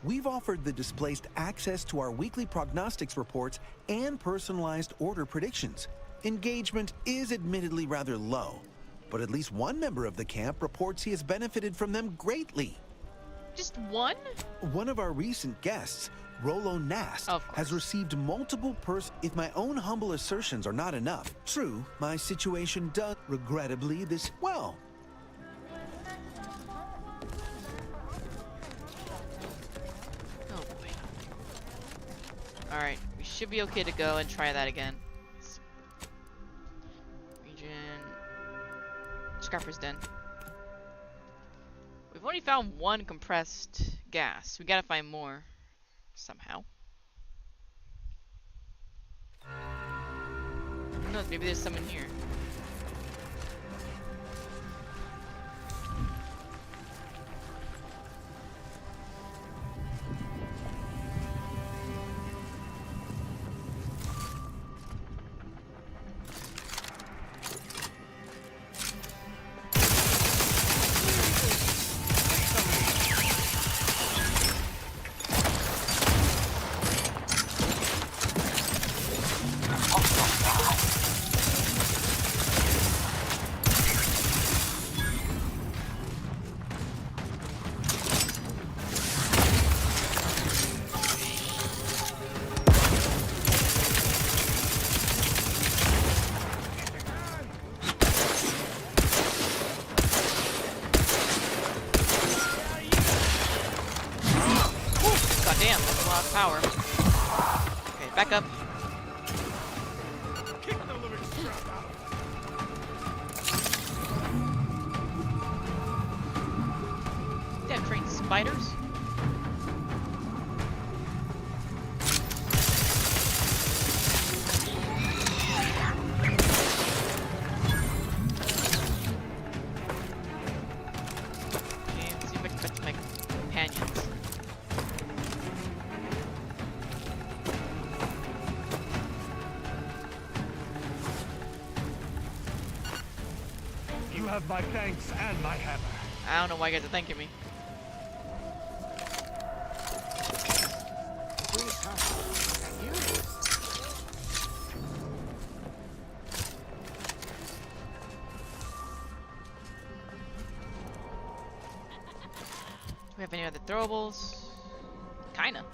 We've offered the displaced access to our weekly prognostics reports and personalized order predictions. Engagement is admittedly rather low, but at least one member of the camp reports he has benefited from them greatly. Just one? One of our recent guests, Rolo Nast, has received multiple If my own humble assertions are not enough, true, my situation does, regrettably, well. Oh boy. Alright, we should be okay to go and try that again. Region... Scrapper's Den. We've only found one compressed gas. We gotta find more. Somehow. Who knows, maybe there's some in here. Damn, that's a lot of power. Okay, back up. Damn, trained spiders. Okay, let's see if I can fetch my companions. You have my thanks and my hammer. I don't know why you guys are thanking me. Do we have any other throwables? Kinda.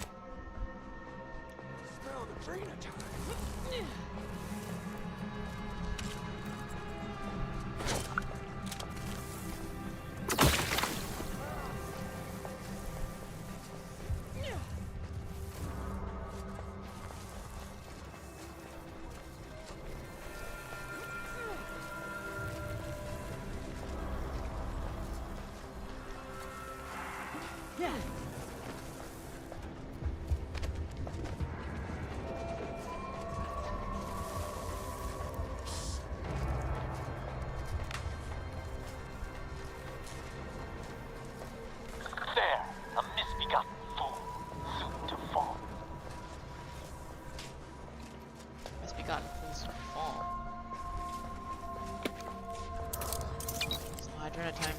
Yeah. There, a misbegotten fool, soon to fall. Misbegotten fools to fall. It's Hydra time.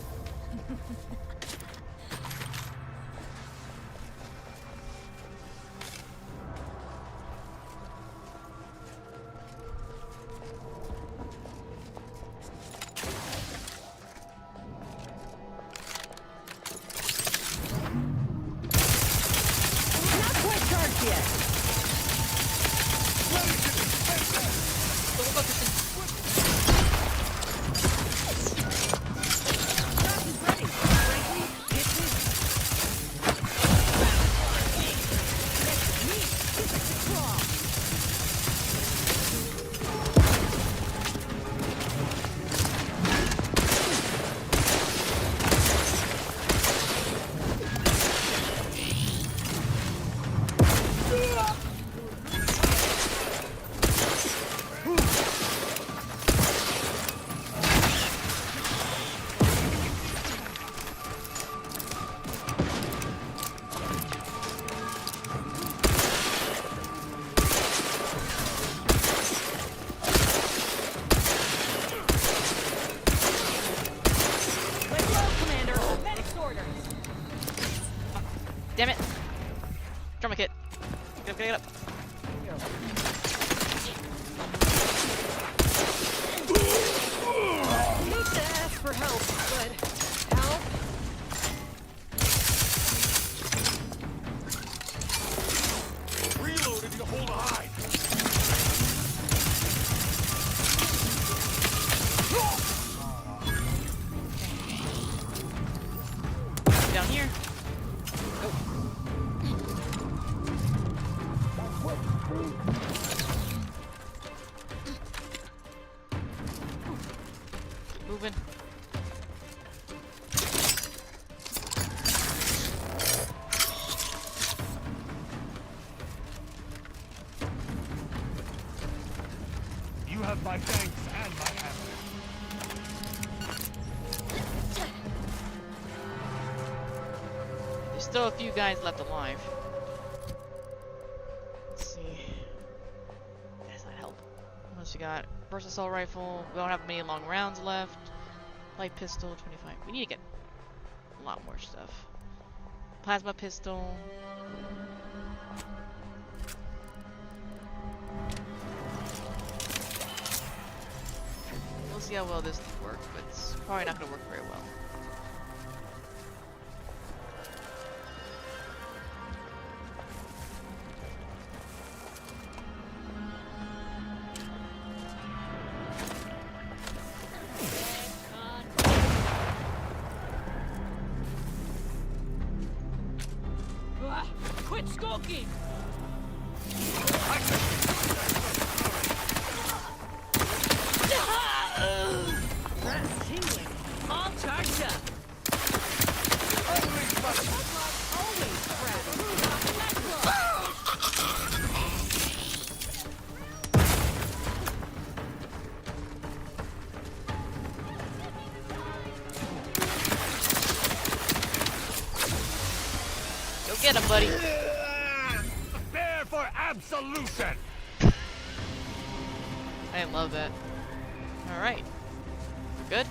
Damn it! Trauma kit. Get up. Hate to ask for help, but help? Reload if you hold a hide. Down here. Keep moving. You have my thanks and my hammer. There's still a few guys left alive. Let's see. That's not help. What else you got? Burst assault rifle. We don't have many long rounds left. Light pistol, 25. We need to get a lot more stuff. Plasma pistol. We'll see how well this works, but it's probably not going to work very well. Quit skulking! That's tingling. All charged up. Always Go get him, buddy. Prepare for absolution! I love that. Alright. Good?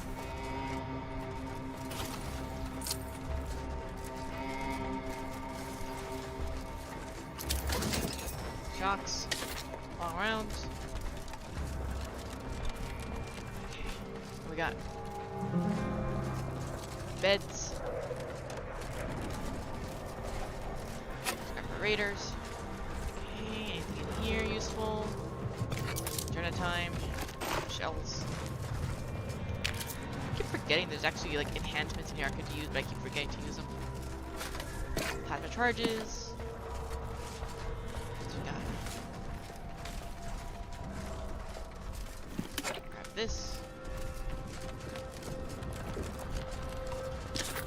Shocks. Long rounds. Okay. What we got? Beds. Raiders. Okay, anything in here useful? Turn of time. Shells. I keep forgetting there's actually like enhancements in here I could use, but I keep forgetting to use them. Plasma charges. What we got? Grab this.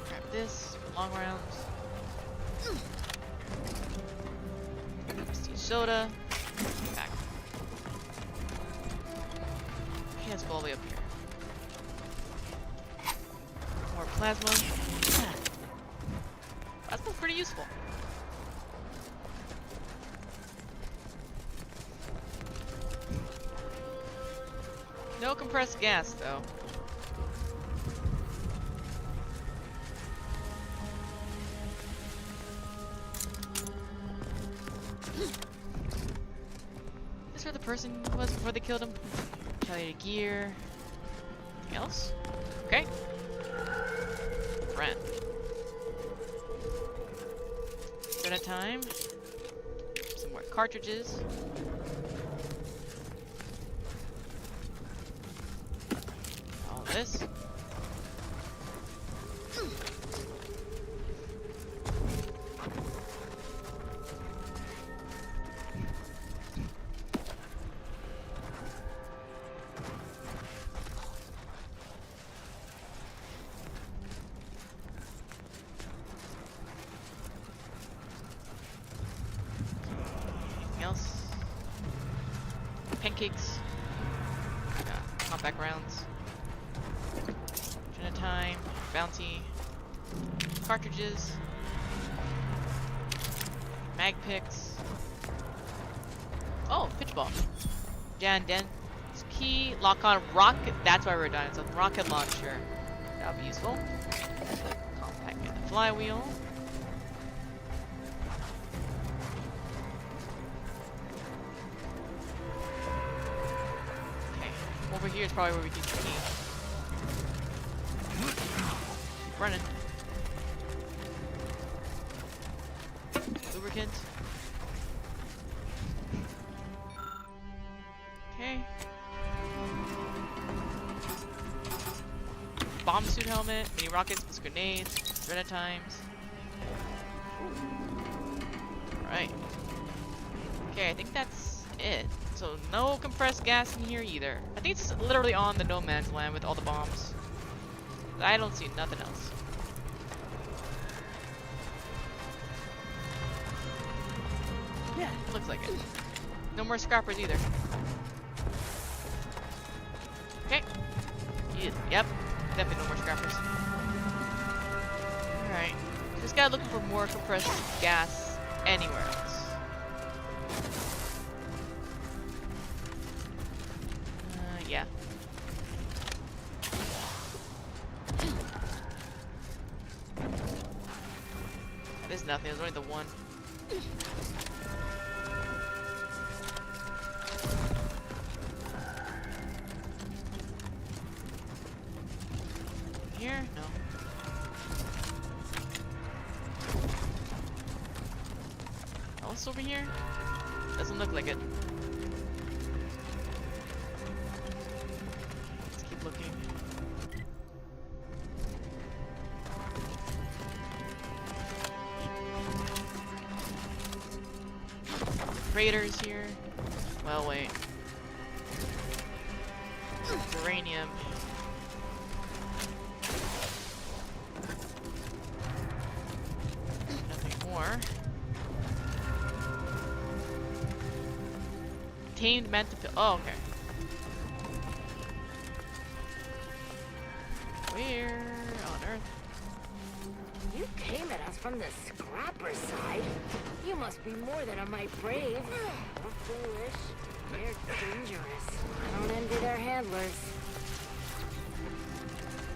Grab this. Long rounds. Prestige soda. Back. Okay, let's go all the way up here. More plasma. Plasma's pretty useful. No compressed gas, though. Is this where the person was before they killed him? Retaliated gear. Anything else? Okay. Friend. Turn of time. Some more cartridges. All this. Anything else? Pancakes. Compact rounds. Turn of time. Bounty. Cartridges. Mag picks. Oh, pitch ball. Jan Den. Key. Lock on rocket. That's why we're done. It's a rocket launcher. That'll be useful. Compact and the flywheel. Here's probably where we can keep running. Lubricant. Okay. Bomb suit helmet, mini rockets, plus grenades, dread times. Alright. Okay, I think that's it. So no compressed gas in here either. I think it's literally on the no man's land with all the bombs. I don't see nothing else. Yeah, looks like it. No more scrappers either. Okay. Yep. Definitely no more scrappers. Alright. This guy looking for more compressed gas anywhere else. Yeah. There's nothing. There's only the one. Here? No. Else over here? Doesn't look like it. Let's keep looking. Raiders here. Well, wait. Uranium. Nothing more. Tamed Mantipil. Oh, okay. Where on earth? You came at us from the scrapper side. You must be more than a mite brave. Or foolish. They're dangerous. I don't envy their handlers.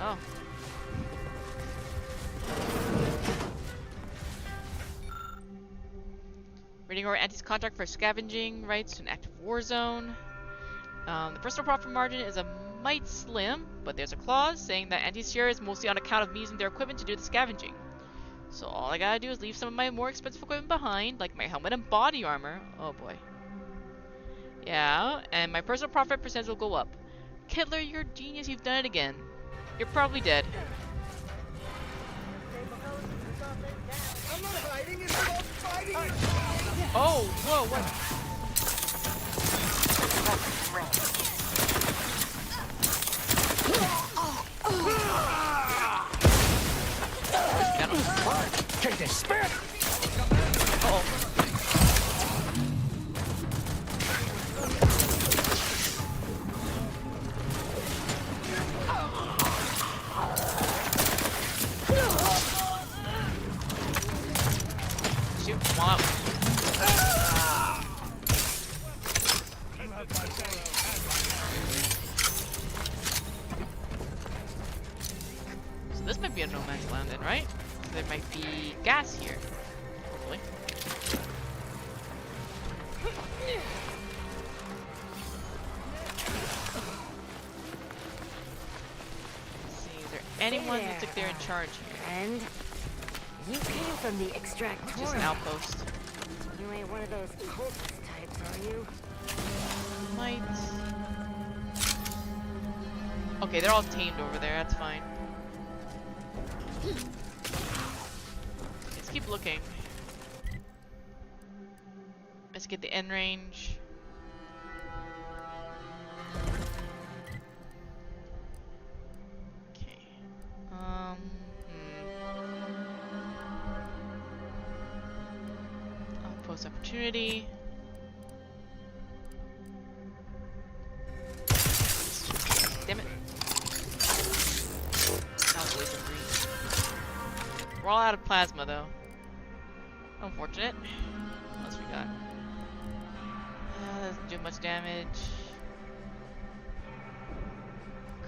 Oh. Reading over Anti's contract for scavenging rights to an active war zone. The personal profit margin is a mite slim, but there's a clause saying that Anti's share is mostly on account of me using their equipment to do the scavenging. So all I gotta do is leave some of my more expensive equipment behind, like my helmet and body armor. Oh boy. Yeah, and my personal profit percentage will go up. Kittler, you're a genius, you've done it again. You're probably dead. I'm not hiding, it's called fighting! Oh, whoa, what? Take this spirit! Shoot, come on. So this might be a no man's land then, right? So there might be gas here. Hopefully. Let's see, is there anyone that looks like they're in charge here? And you came from the Extractor. Just an outpost. You ain't one of those cultist types, are you? Might. Okay, they're all tamed over there, that's fine. Let's keep looking. Let's get the end range. Okay. Outpost opportunity. Damn it. That was a waste of grease. We're all out of plasma though. Unfortunate. What else we got? Doesn't do much damage.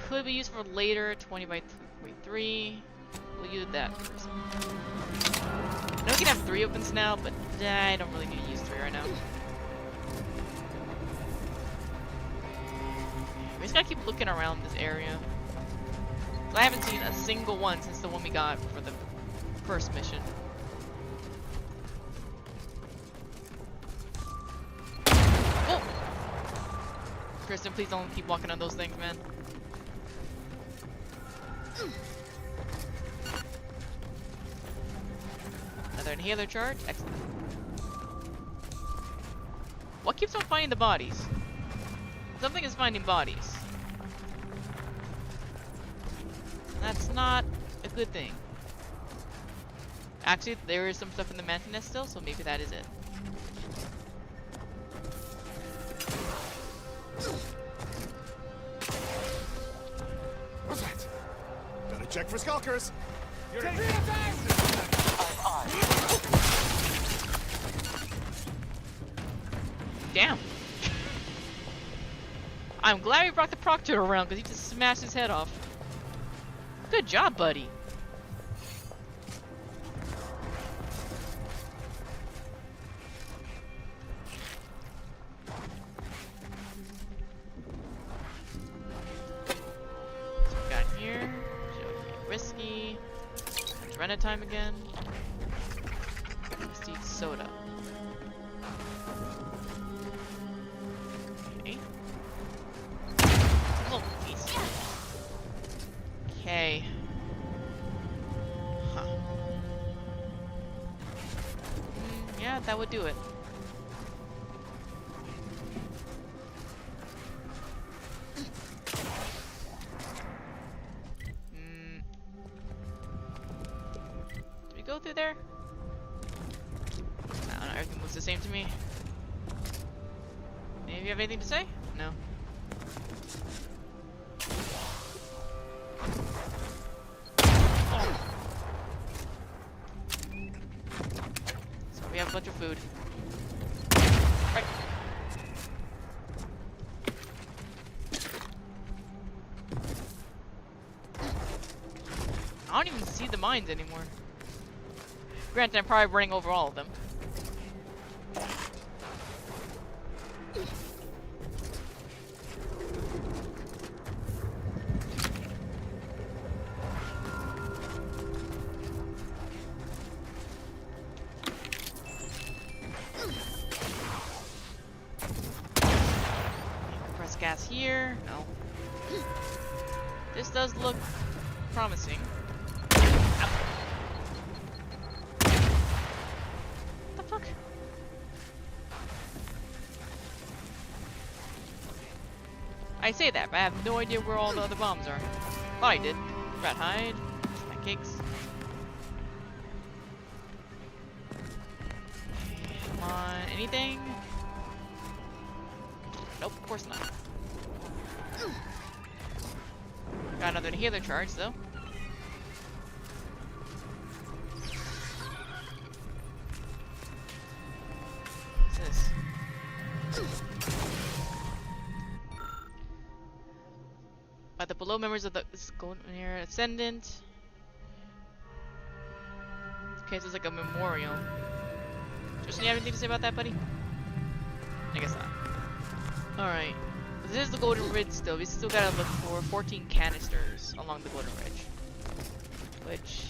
Could be used for later, 20 by 3. We'll use that first. I know we can have 3 opens now, but I don't really need to use 3 right now. just gotta keep looking around this area. I haven't seen a single one since the one we got for the first mission. Oh! Kristen, please don't keep walking on those things, man. Another inhaler charge. Excellent. What keeps on finding the bodies? Something is finding bodies. That's not a good thing. Actually, there is some stuff in the mansion nest still, so maybe that is it. What's that? Gotta check for skulkers. Damn. I'm glad we brought the Proctor around because he just smashed his head off. Good job, buddy. So we got here. Risky. Run time again. Let's eat soda. Okay. Oh, geez. Okay. Huh. Yeah, that would do it. Did we go through there? I don't know, everything looks the same to me. Any of you have anything to say? No. So we have a bunch of food. Right. I don't even see the mines anymore. Granted, I'm probably running over all of them. Compressed gas here. No. This does look promising. I say that, but I have no idea where all the other bombs are. Thought I did. Rat hide. Pancakes. Come on, anything? Nope, of course not. Got another healer charge though. What's this? By the below members of the Golden Era Ascendant. Okay, so it's like a memorial. Justin, you have anything to say about that, buddy? I guess not. Alright. This is the Golden Ridge still. We still gotta look for 14 canisters along the Golden Ridge. Which...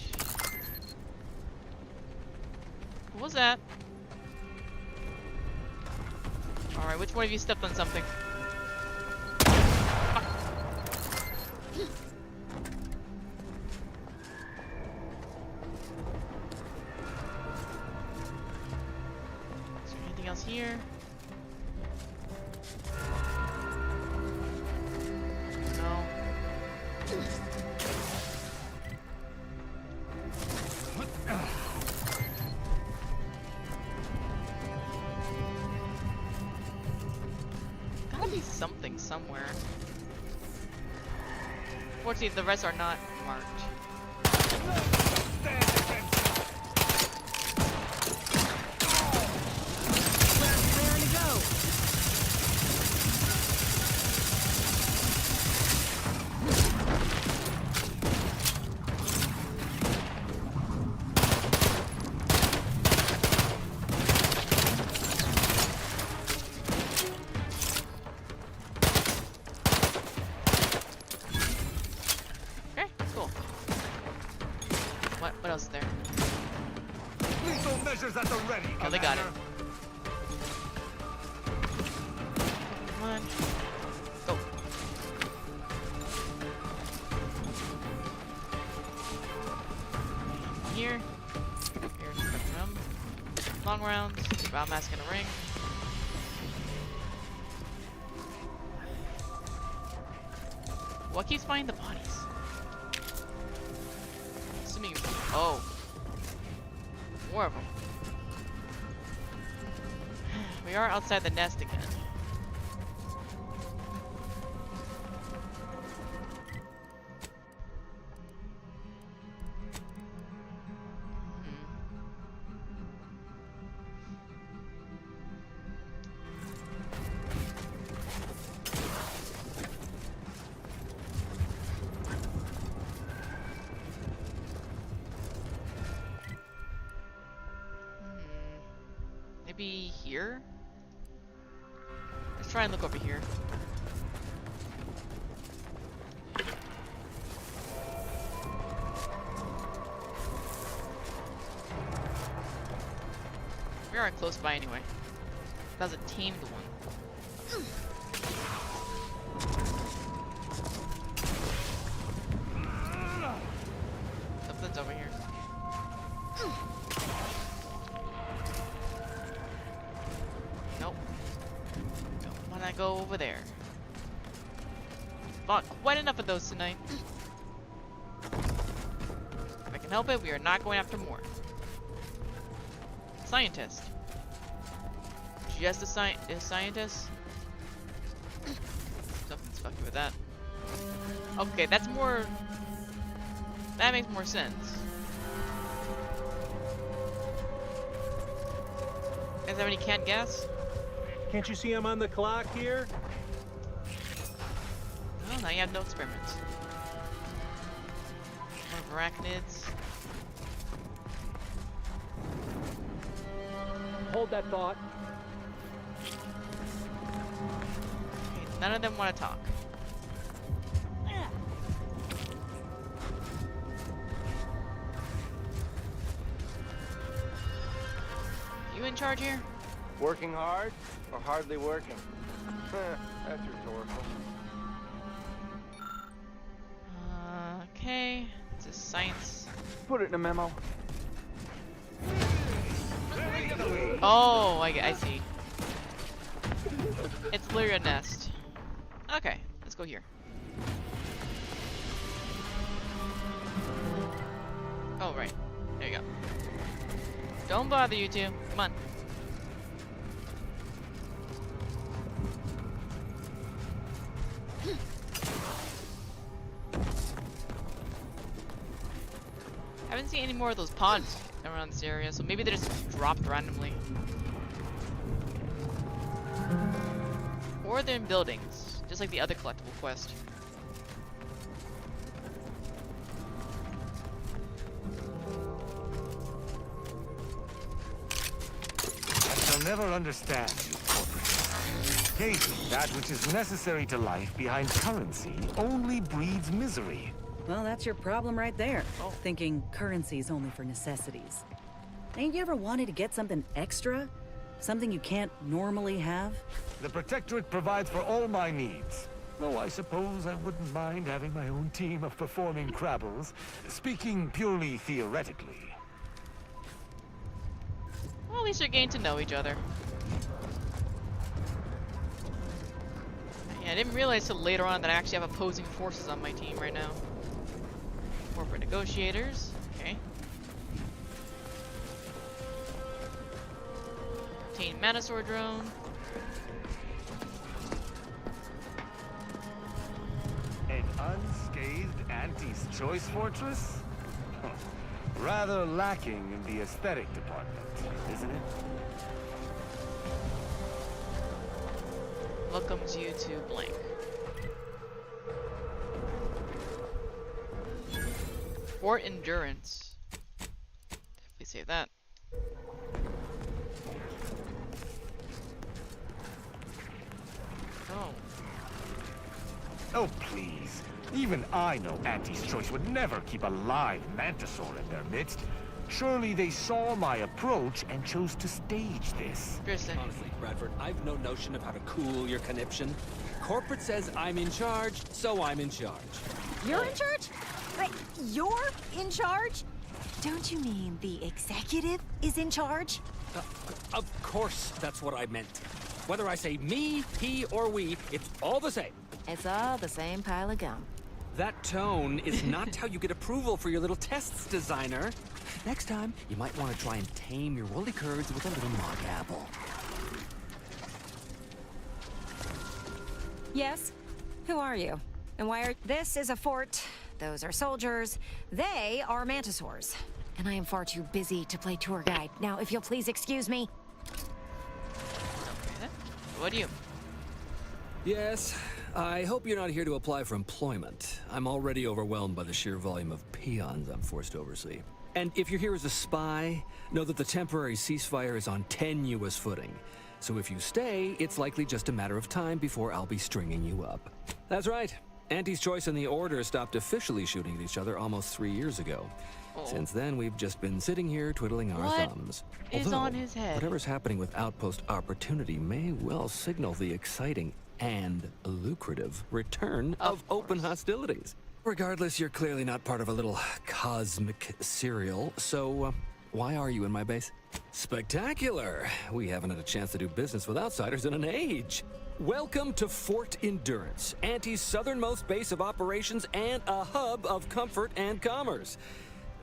what was that? Alright, which one of you stepped on something? Is there anything else here? No. Gotta be something somewhere. Fortunately, the rest are not marked. What else is there? Lethal measures at the ready, Oh, they got it. Commander. Come on. Go. Here. Here's the room. Long rounds. Round mask in a ring. What keeps finding the bodies? Assuming. Oh. More of them. We are outside the nest again. Maybe here? Let's try and look over here. We aren't close by anyway. That was a tamed one. Something's over here. Nope. Don't wanna go over there. Fought quite enough of those tonight. If I can help it, we are not going after more. Scientist. Just a scientist? Something's fucking with that. Okay, that's more... That makes more sense. You guys have any canned gas? Can't you see I'm on the clock here? Oh, now you have no experiments. More arachnids. Hold that thought. Okay, none of them want to talk. You in charge here? Working hard or hardly working? That's rhetorical. Okay, it's a science. Put it in a memo. Oh, I see. It's literally a nest. Okay, let's go here. Oh, right. There you go. Don't bother, you two. Come on. Haven't seen any more of those pods around this area, so maybe they're just dropped randomly. Or they're in buildings, just like the other collectible quest. I shall never understand you, corporate. Gauging that which is necessary to life behind currency only breeds misery. Well, that's your problem right there. Thinking currency's only for necessities. Ain't you ever wanted to get something extra? Something you can't normally have? The Protectorate provides for all my needs. Though I suppose I wouldn't mind having my own team of performing Crabbles, speaking purely theoretically. Well, at least you're getting to know each other. Yeah, I didn't realize till later on that I actually have opposing forces on my team right now. Corporate negotiators, okay. Obtain Manosaur drone. An unscathed Anti's Choice Fortress? Rather lacking in the aesthetic department, isn't it? Welcomes you to blank. Fort Endurance. Definitely save that. Oh, please. Even I know Auntie's Choice would never keep a live Mantisaur in their midst. Surely they saw my approach and chose to stage this. Honestly, Bradford, I've no notion of how to cool your conniption. Corporate says I'm in charge, so I'm in charge. You're in charge? Wait, you're in charge? Don't you mean the executive is in charge? Of course, that's what I meant. Whether I say me, he, or we, it's all the same. It's all the same pile of gum. That tone is not how you get approval for your little tests, designer. Next time, you might want to try and tame your woolly curds with a little mock apple. Yes? Who are you? And why are... This is a fort. Those are soldiers. They are mantisaurs. And I am far too busy to play tour guide. Now, if you'll please excuse me. What do you? Yes, I hope you're not here to apply for employment. I'm already overwhelmed by the sheer volume of peons I'm forced to oversee. And if you're here as a spy, know that the temporary ceasefire is on tenuous footing. So if you stay, it's likely just a matter of time before I'll be stringing you up. That's right. Auntie's Choice and the Order stopped officially shooting at each other almost 3 years ago. Since then, we've just been sitting here twiddling our thumbs. Is on his head? Whatever's happening with Outpost Opportunity may well signal the exciting and lucrative return of open hostilities. Regardless, you're clearly not part of a little cosmic serial, so why are you in my base? Spectacular! We haven't had a chance to do business with outsiders in an age. Welcome to Fort Endurance, Auntie's southernmost base of operations and a hub of comfort and commerce.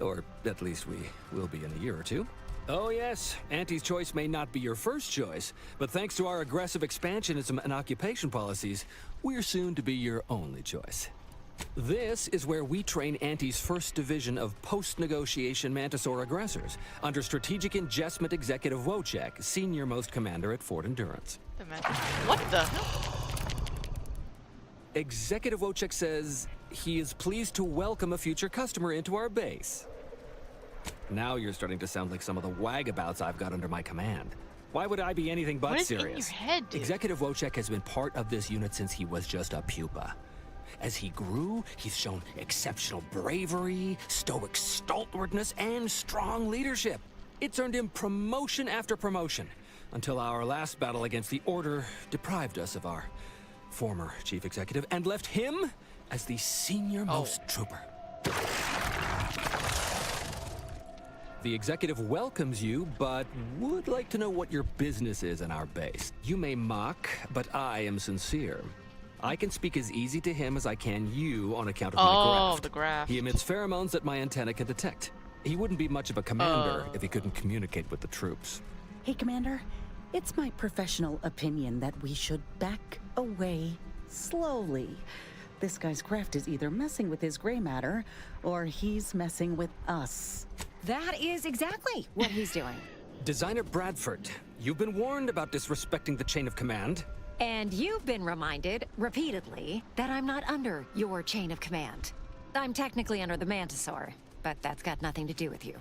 Or at least we will be in a year or two. Oh yes, Auntie's Choice may not be your first choice, but thanks to our aggressive expansionism and occupation policies, we're soon to be your only choice. This is where we train Auntie's first division of post-negotiation Mantisaur aggressors, under Strategic Ingestment Executive Wojciech, senior-most commander at Fort Endurance. What the? Executive Wojciech says he is pleased to welcome a future customer into our base. Now you're starting to sound like some of the wagabouts I've got under my command. Why would I be anything but what is serious? In your head, dude? Executive Wojciech has been part of this unit since he was just a pupa. As he grew, he's shown exceptional bravery, stoic stalwartness, and strong leadership. It's earned him promotion after promotion, until our last battle against the Order deprived us of our former chief executive and left him as the senior-most trooper. The executive welcomes you, but would like to know what your business is in our base. You may mock, but I am sincere. I can speak as easy to him as I can you on account of my graft. The graft. He emits pheromones that my antenna can detect. He wouldn't be much of a commander if he couldn't communicate with the troops. Hey, Commander. It's my professional opinion that we should back away slowly. This guy's craft is either messing with his gray matter, or he's messing with us. That is exactly what he's doing. Designer Bradford, you've been warned about disrespecting the chain of command. And you've been reminded, repeatedly, that I'm not under your chain of command. I'm technically under the Mantisaur, but that's got nothing to do with you.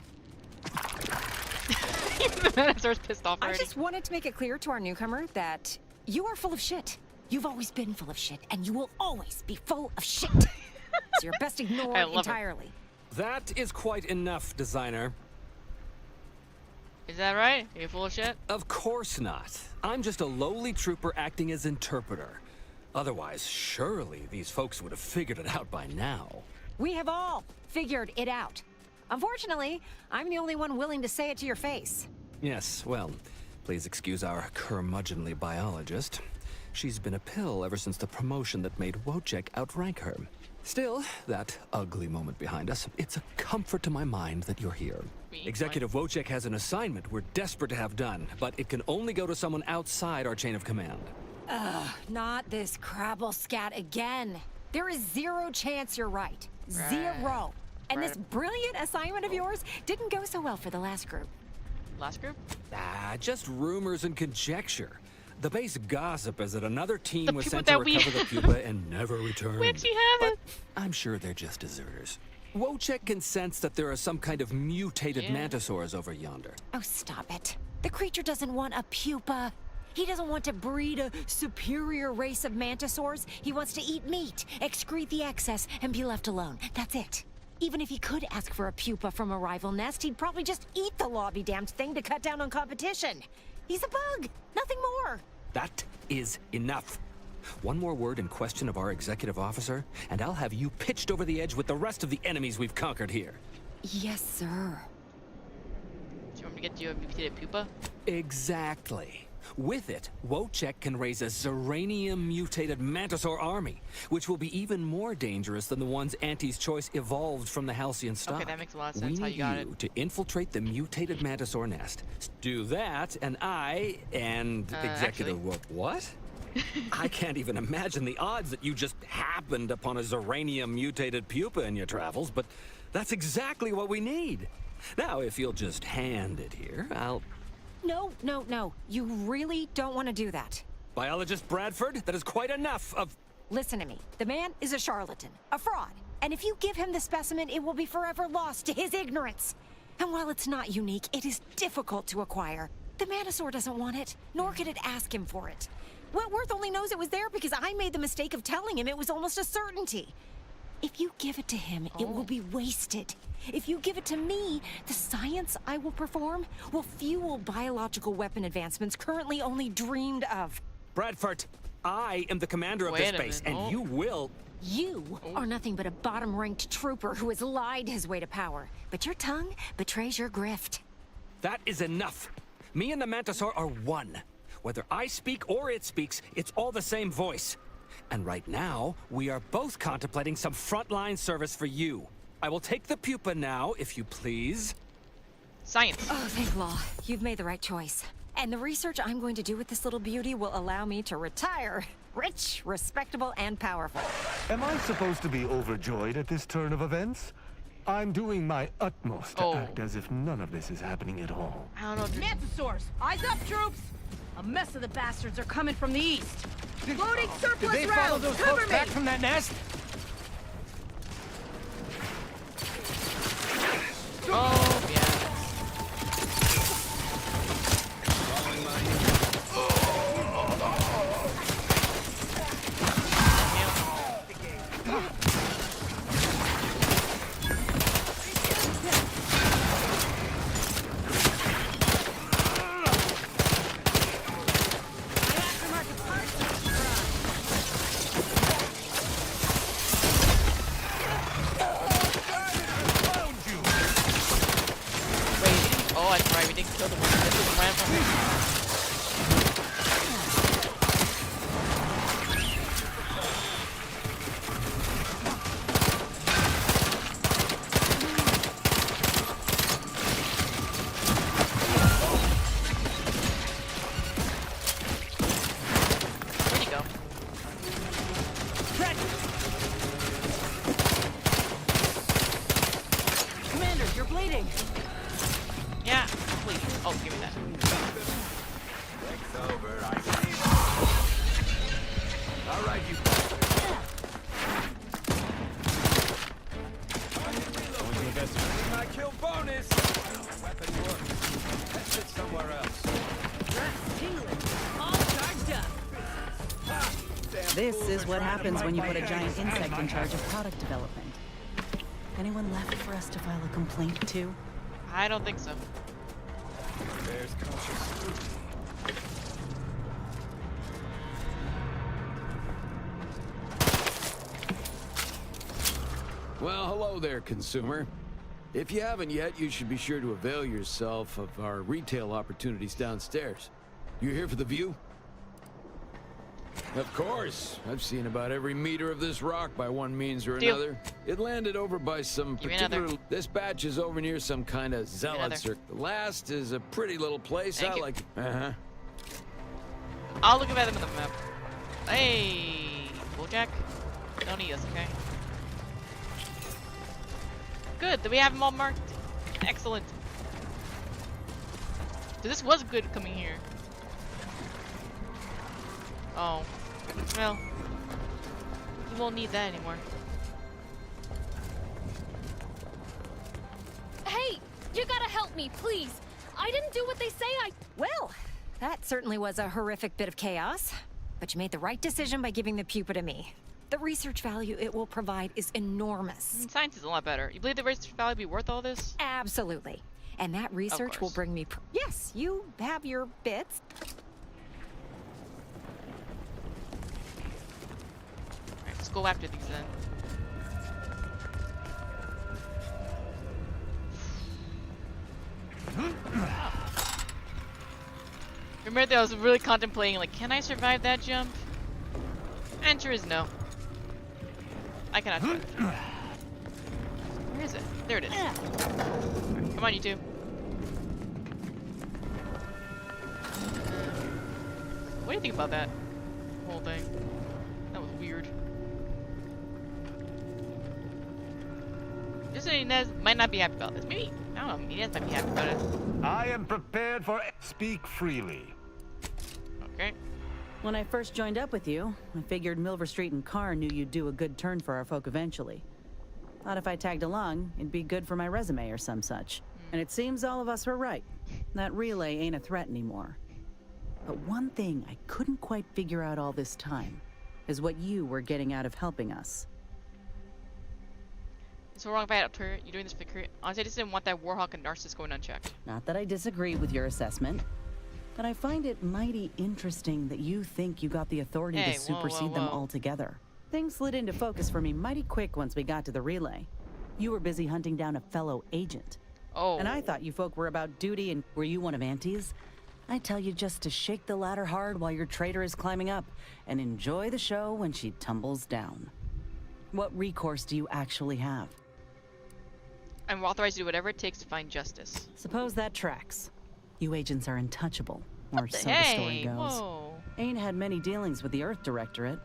The Mantisaur's pissed off already. I just wanted to make it clear to our newcomer that you are full of shit. You've always been full of shit, and you will always be full of shit. So you're best ignored entirely. That is quite enough, designer. Is that right? Are you full of shit? Of course not. I'm just a lowly trooper acting as interpreter. Otherwise, surely these folks would have figured it out by now. We have all figured it out. Unfortunately, I'm the only one willing to say it to your face. Yes, well, please excuse our curmudgeonly biologist. She's been a pill ever since the promotion that made Wojciech outrank her. Still, that ugly moment behind us, it's a comfort to my mind that you're here. Executive Wojciech has an assignment we're desperate to have done, but it can only go to someone outside our chain of command. Ugh, not this crabble scat again. There is zero chance you're right. Zero. And this brilliant assignment of yours didn't go so well for the last group. Last group? Ah, just rumors and conjecture. The base gossip is that another team The was pupa sent to that we recover the pupa and never returned. We actually have it. I'm sure they're just deserters. Wojciech can sense that there are some kind of mutated mantisaurs over yonder. Oh, stop it. The creature doesn't want a pupa. He doesn't want to breed a superior race of mantisaurs. He wants to eat meat, excrete the excess, and be left alone. That's it. Even if he could ask for a pupa from a rival nest, he'd probably just eat the lobby-damned thing to cut down on competition. He's a bug, nothing more. That is enough. One more word in question of our executive officer, and I'll have you pitched over the edge with the rest of the enemies we've conquered here. Yes, sir. Do you want me to get you a mutated pupa? Exactly. With it, Wojciech can raise a Zeranium-mutated Mantisaur army, which will be even more dangerous than the ones Auntie's Choice evolved from the Halcyon stock. Okay, that makes a lot of sense how We you got need it. to infiltrate the mutated Mantisaur nest. Do that, and I and Executive what? I can't even imagine the odds that you just happened upon a Zeranium-mutated pupa in your travels, but that's exactly what we need. Now, if you'll just hand it here, I'll... No. You really don't want to do that. Biologist Bradford, that is quite enough of... Listen to me. The man is a charlatan, a fraud. And if you give him the specimen, it will be forever lost to his ignorance. And while it's not unique, it is difficult to acquire. The Mantisaur doesn't want it, nor could it ask him for it. Wentworth only knows it was there because I made the mistake of telling him it was almost a certainty. If you give it to him, it will be wasted. If you give it to me, the science I will perform will fuel biological weapon advancements currently only dreamed of. Bradford, I am the commander of this base, and you will... You are nothing but a bottom-ranked trooper who has lied his way to power. But your tongue betrays your grift. That is enough. Me and the Mantisaur are one. Whether I speak or it speaks, it's all the same voice. And right now, we are both contemplating some frontline service for you. I will take the pupa now, if you please. Science. Oh, thank law. You've made the right choice. And the research I'm going to do with this little beauty will allow me to retire. Rich, respectable, and powerful. Am I supposed to be overjoyed at this turn of events? I'm doing my utmost to act as if none of this is happening at all. I don't know. Mantisaurs! Eyes up, troops! A mess of the bastards are coming from the east. Loading surplus Did they rounds! follow those Cover folks me! back from that nest? Oh, yeah. Oh, that's right. We didn't kill the one. This is ran from Where'd he go? Commander, you're bleeding! Yeah, please. Oh, give me that. It's over, I see. All right, you. My kill bonus! Weapon work. Test it somewhere else. All charged up! This is what happens when you put a giant insect in charge of product development. Anyone left for us to file a complaint to? I don't think so. There's conscious. Well, hello there, consumer. If you haven't yet, you should be sure to avail yourself of our retail opportunities downstairs. You here for the view? Of course. I've seen about every meter of this rock by one means or Deal. another. It landed over by some Give me particular... another. This batch is over near some kind of zealot another. circle. The last is a pretty little place. Thank I you. like it. Uh-huh. I'll look at them on the map. Hey, Bojack. Don't eat us, okay? Good. Do we have them all marked? Excellent. So this was good coming here. Oh. Well. We won't need that anymore. Hey! You gotta help me, please! I didn't do what they say I... Well, That certainly was a horrific bit of chaos. But you made the right decision by giving the pupa to me. The research value it will provide is enormous. Science is a lot better. You believe the research value be worth all this? Absolutely. And that research will bring me... Yes, you have your bits. Alright, let's go after these then. Remember that I was really contemplating, like, can I survive that jump? Answer is no. I cannot do it. Where is it? There it is. Right, come on, you two. What do you think about that whole thing? That was weird. Just saying, Inez might not be happy about this. Maybe, I don't know, Inez might be happy about it. I am prepared for... Speak freely. Okay. When I first joined up with you, I figured Milver Street and Carr knew you'd do a good turn for our folk eventually. Thought if I tagged along, it'd be good for my resume or some such. And it seems all of us were right. That relay ain't a threat anymore. But one thing I couldn't quite figure out all this time is what you were getting out of helping us. So wrong if I had up to her. You're doing this for the career. Honestly, I just didn't want that Warhawk and Narcissus going unchecked. Not that I disagree with your assessment, but I find it mighty interesting that you think you got the authority to supersede them altogether. Things slid into focus for me mighty quick once we got to the relay. You were busy hunting down a fellow agent. Oh. And I thought you folk were about duty, and were you one of Auntie's? I tell you just to shake the ladder hard while your traitor is climbing up, and enjoy the show when she tumbles down. What recourse do you actually have? I'm authorized to do whatever it takes to find justice. Suppose that tracks. You agents are untouchable, or so the Hey, story goes. whoa. Ain't had many dealings with the Earth Directorate.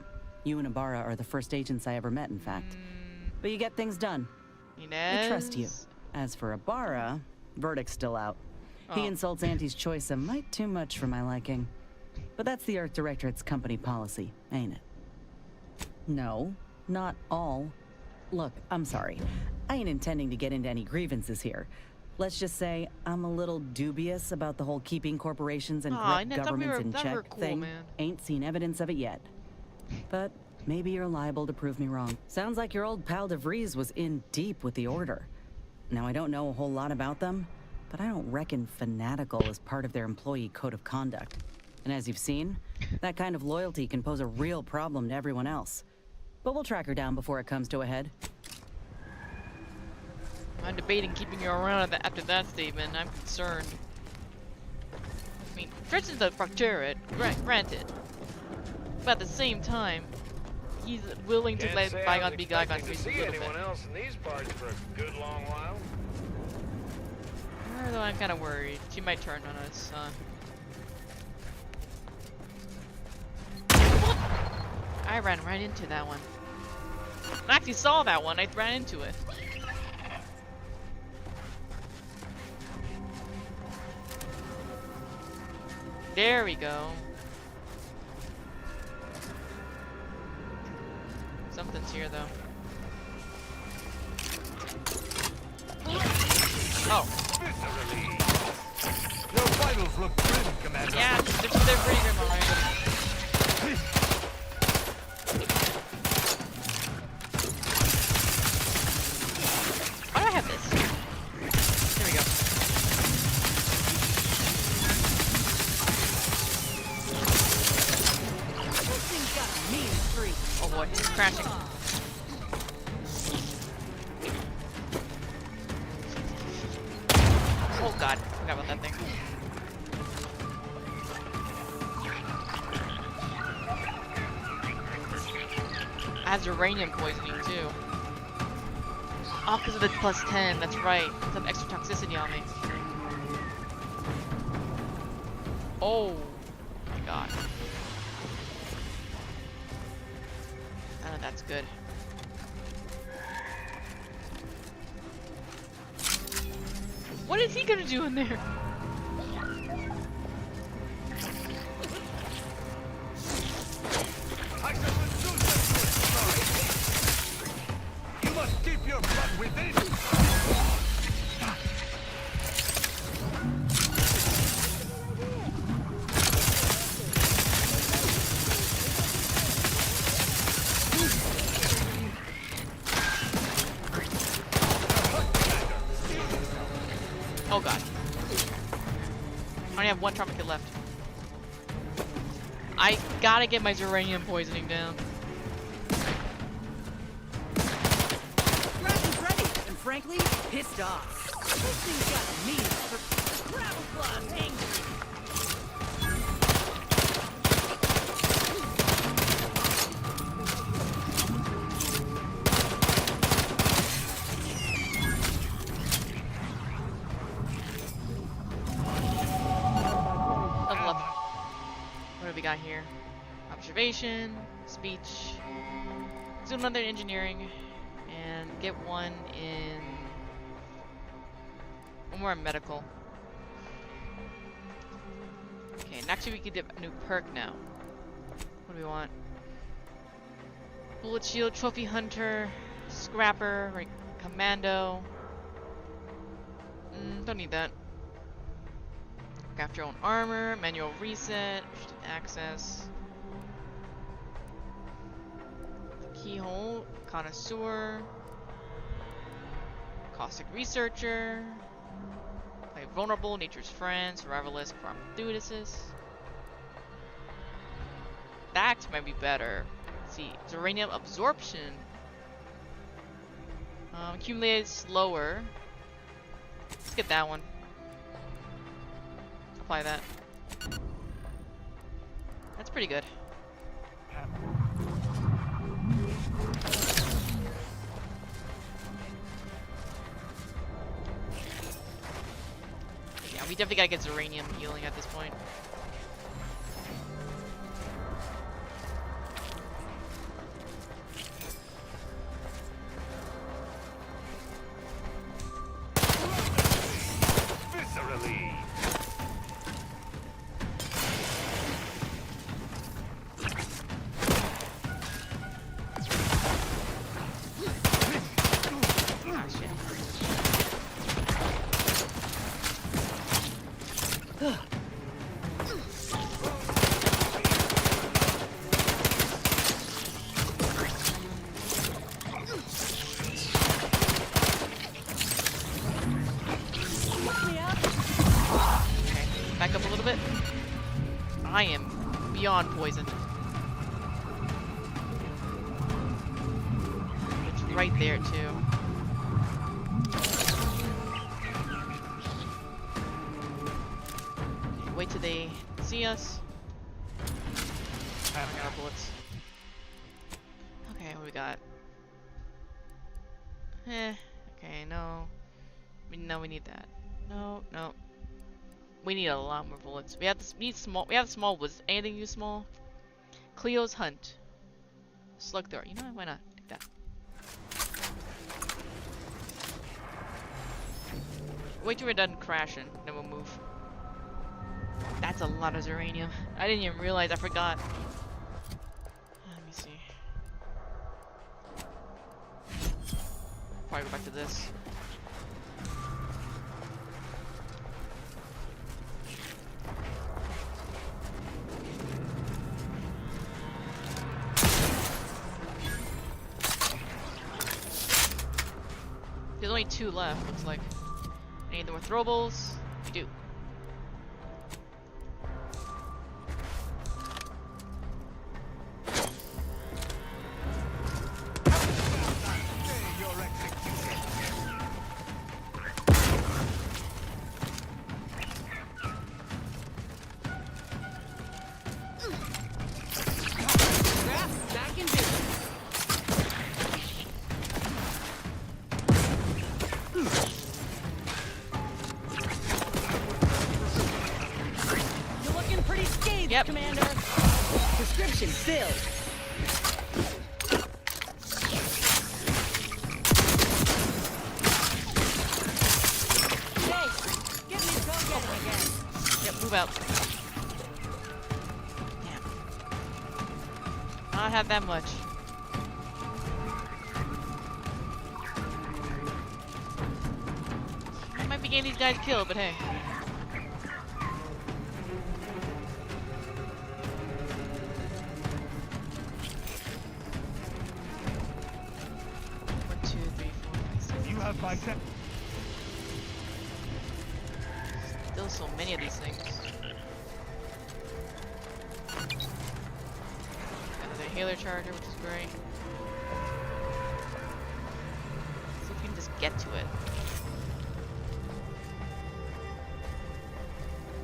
You and Ibarra are the first agents I ever met, in fact. But you get things done. Inez? I trust you. As for Ibarra, verdict's still out. He insults Auntie's choice a mite too much for my liking. But that's the Earth Directorate's company policy, ain't it? No, not all. Look, I'm sorry. I ain't intending to get into any grievances here. Let's just say I'm a little dubious about the whole keeping corporations and corrupt governments in check thing. Man. Ain't seen evidence of it yet. But maybe you're liable to prove me wrong. Sounds like your old pal DeVries was in deep with the Order. Now, I don't know a whole lot about them, but I don't reckon fanatical is part of their employee code of conduct. And as you've seen, that kind of loyalty can pose a real problem to everyone else. But we'll track her down before it comes to a head. I'm debating keeping you around after that statement. I'm concerned. I mean, Dresden's the Proctorate, granted. But at the same time, he's willing to let bygones be bygones for a see little anyone bit. else in these parts for a good long while. Although I'm kind of worried. She might turn on us. I ran right into that one. I actually saw that one. I ran into it. There we go. Something's here though. Oh. Your vitals look grim, Commander. Yeah, they're pretty grim, alright. Why do I have this? There we go. This thing's got a mean streak. Oh boy, it's crashing. Oh god, forgot about that thing. I have uranium poisoning too. Oh, because of the +10, that's right. Some extra toxicity on me. Oh my god. None of that's good. What is he gonna do in there? You must keep your blood within. only have one trauma kit left. I gotta get my uranium poisoning down. Ration's ready, and frankly, pissed off. This thing's got me for gravel claws angry. Level up. What do we got here? Observation, speech. Let's do another engineering, and get one in. One more in medical. Okay, and actually we could get a new perk now. What do we want? Bullet shield, trophy hunter, scrapper, right, commando. Don't need that. Craft your own armor, manual reset, access. Keyhole, connoisseur, caustic researcher. Play vulnerable, nature's friend, survivalist, pharmaceuticis. That might be better. Let's see, uranium absorption. Accumulated slower. Let's get that one. Apply that. That's pretty good. Yeah, we definitely gotta get uranium healing at this point. Viscerally. Back up a little bit. I am beyond poisoned. It's right there too. Okay, wait till they see us. I got our bullets. Okay, what we got? Okay, no. No, we need that. No. We need a lot more bullets. We have this. We need small. We have small bullets. Anything use small? Cleo's hunt. Slug thrower. You know what? Why not? Take that. Wait till we're done crashing, then we'll move. That's a lot of uranium. I didn't even realize. I forgot. Let me see. Probably go back to this. There's only 2 left, looks like. Any of them with throwables? We do. Back in business. You're looking pretty scathed, Commander. Prescription filled. Hey, give me a go-getter again. Yep, move out. Damn. Not have that much. I might be getting these guys killed, but hey. You have my There's so many of these things. Another healer charger, which is great. See if we can just get to it.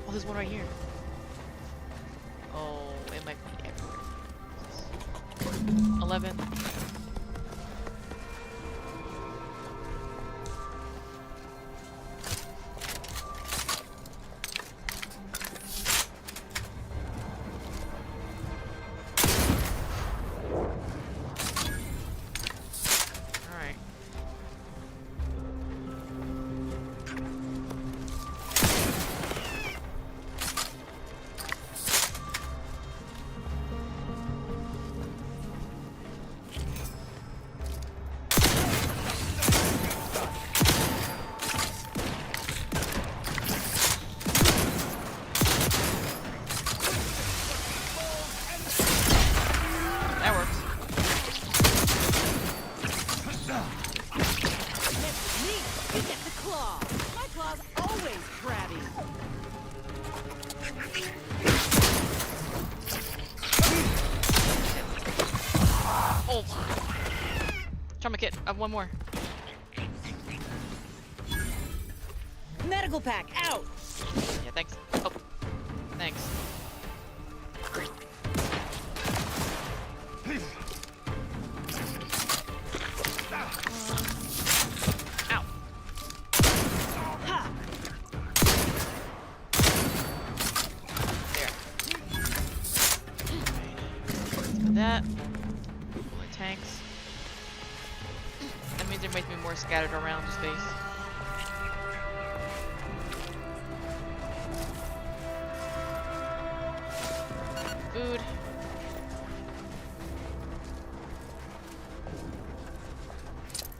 Oh, there's one right here. Oh, it might be everywhere. 11. Trauma kit. I have one more. Medical pack out. Yeah, thanks. Oh, thanks. Ow. Ha. There. Let's do that. Bullet tanks. That means there might be more scattered around space. Food.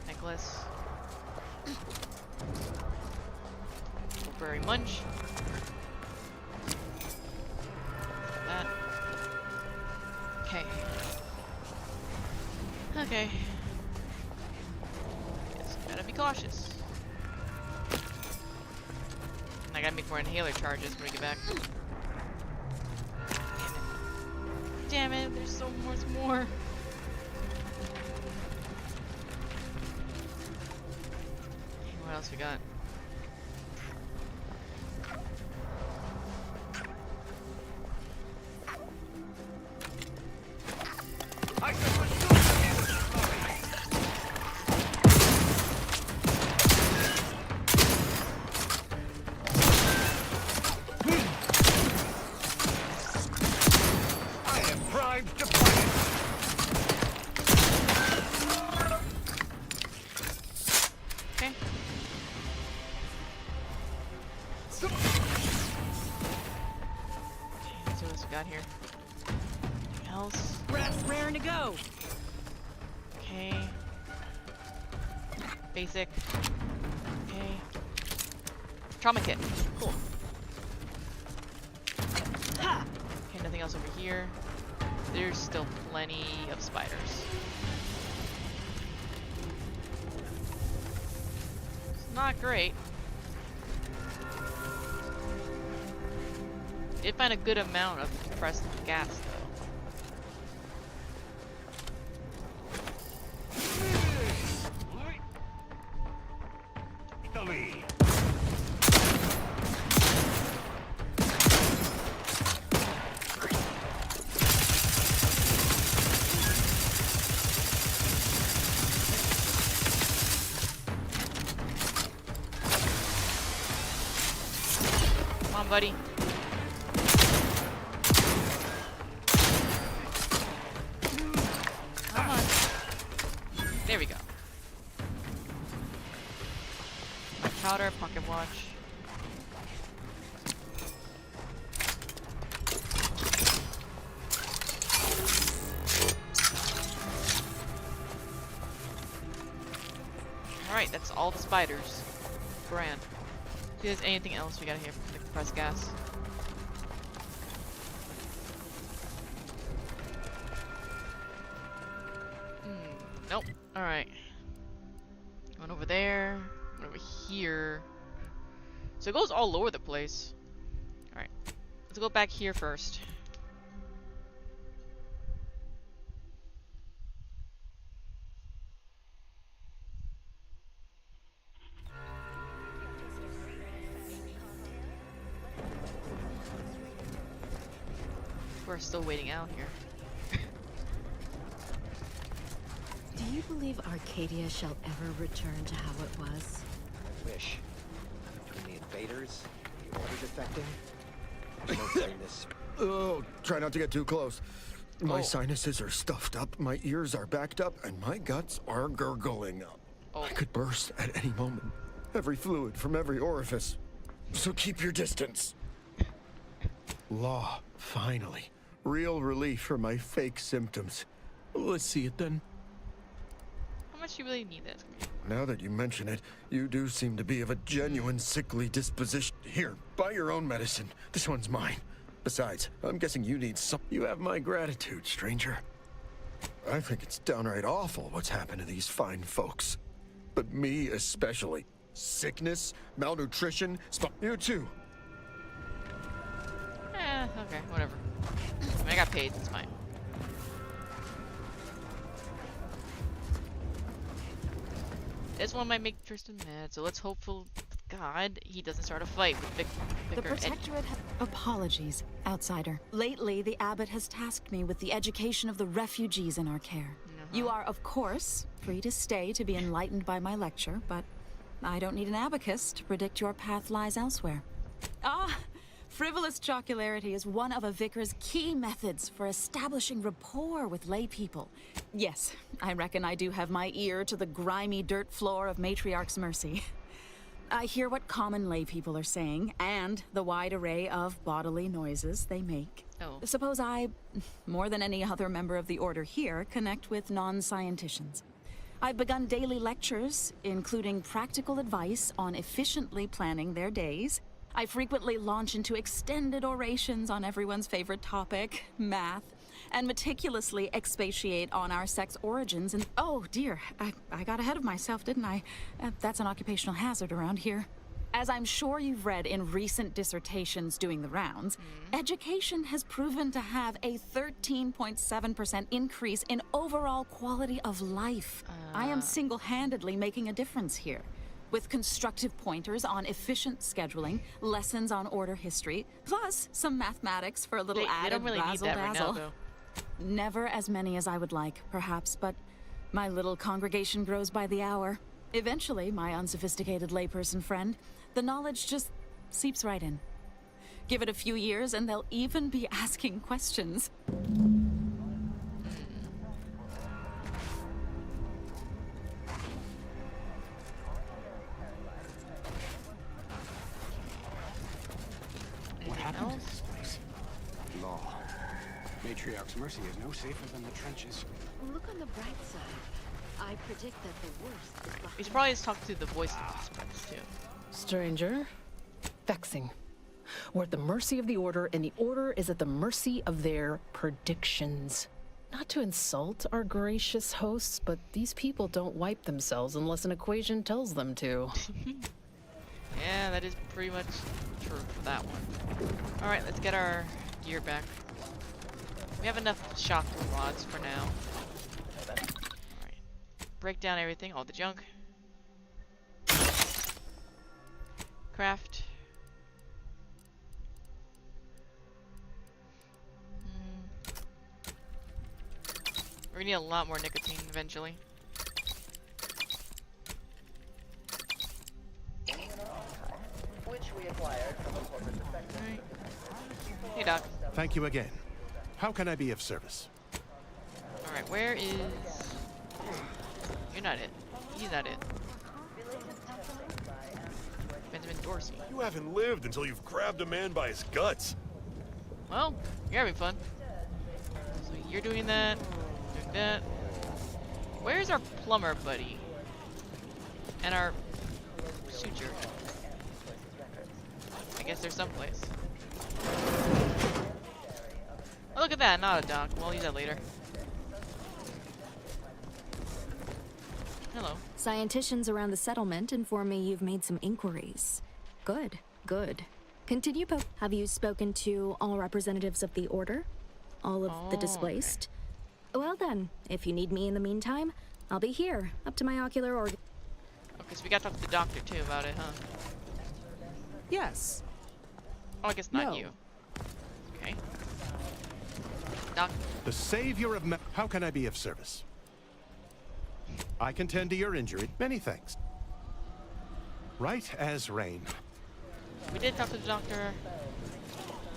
Necklace. Blueberry munch. That. Okay. Okay. Gotta be cautious. I gotta make more inhaler charges when we get back. Damn it, there's so much more. What else we got? Got here. Anything else? Raring to go. Okay. Basic. Okay. Trauma kit. Cool. Ha! Okay, nothing else over here. There's still plenty of spiders. It's not great. Did find a good amount of compressed gas, though. Italy. Come on, buddy. There we go. Powder, pocket watch. Alright, that's all the spiders. Grand. If there's anything else we got here from the compressed gas. Nope. Alright. One over there. One over here. So it goes all over the place. Alright. Let's go back here first. We're still waiting out here. Do you believe Arcadia shall ever return to how it was? Wish. Between the invaders, the order defecting, there's no saying this. Oh, try not to get too close. My Oh. sinuses are stuffed up, my ears are backed up, and my guts are gurgling. I could burst at any moment. Every fluid from every orifice. So keep your distance. Law, finally. Real relief for my fake symptoms. Let's see it then. How much you really need this? Now that you mention it, you do seem to be of a genuine sickly disposition. Here, buy your own medicine. This one's mine. Besides, I'm guessing you need some. You have my gratitude, stranger. I think it's downright awful what's happened to these fine folks. But me especially. Sickness, malnutrition, you too. Okay, whatever. I mean, I got paid, it's fine. This one might make Tristan mad, so let's hope for God he doesn't start a fight with The Vicar Eddie. Protectorate. Apologies, outsider. Lately, the abbot has tasked me with the education of the refugees in our care. You are, of course, free to stay to be enlightened by my lecture, but I don't need an abacus to predict your path lies elsewhere. Ah, frivolous jocularity is one of a vicar's key methods for establishing rapport with lay people. Yes, I reckon I do have my ear to the grimy dirt floor of Matriarch's Mercy. I hear what common lay people are saying, and the wide array of bodily noises they make. Oh. Suppose I, more than any other member of the Order here, connect with non-scienticians. I've begun daily lectures, including practical advice on efficiently planning their days. I frequently launch into extended orations on everyone's favorite topic, math, and meticulously expatiate on our sex origins and— oh dear, I got ahead of myself, didn't I? That's an occupational hazard around here. As I'm sure you've read in recent dissertations doing the rounds, education has proven to have a 13.7% increase in overall quality of life. I am single-handedly making a difference here. With constructive pointers on efficient scheduling, lessons on order history, plus some mathematics for a little They added don't really need that right now, razzle-dazzle. though. Never as many as I would like, perhaps, but my little congregation grows by the hour. Eventually, my unsophisticated layperson friend, the knowledge just seeps right in. Give it a few years and they'll even be asking questions. What happened to this place? Law. Matriarch's Mercy is no safer than the trenches. Look on the bright side. I predict that the worst is behind. We should probably just talk to the voice of the suspects too. Stranger. Vexing. We're at the mercy of the Order, and the Order is at the mercy of their predictions. Not to insult our gracious hosts, but these people don't wipe themselves unless an equation tells them to. Yeah, that is pretty much true for that one. Alright, let's get our gear back. We have enough shock rods for now. Alright. Break down everything, all the junk. Craft. We're gonna need a lot more nicotine eventually. Which we acquired from a corporate defector. Hey, Doc. Thank you again. How can I be of service? Alright, where is... You're not it. He's not it. Benjamin Dorsey. You haven't lived until you've grabbed a man by his guts. Well, you're having fun. So you're doing that, doing that. Where's our plumber buddy? And our suture? I guess there's someplace. Oh, look at that, not a doc. We'll use that later. Hello. Scienticians around the settlement inform me you've made some inquiries. Good, good. Continue Have you spoken to all representatives of the Order? All of the displaced? Well then, if you need me in the meantime, I'll be here, up to my ocular organ. Okay, so we gotta talk to the doctor too about it, huh? Yes. Oh, I guess not No. you. Okay. Doc. The savior of how can I be of service? I can tend to your injury. Many thanks. Right as rain. We did talk to the doctor.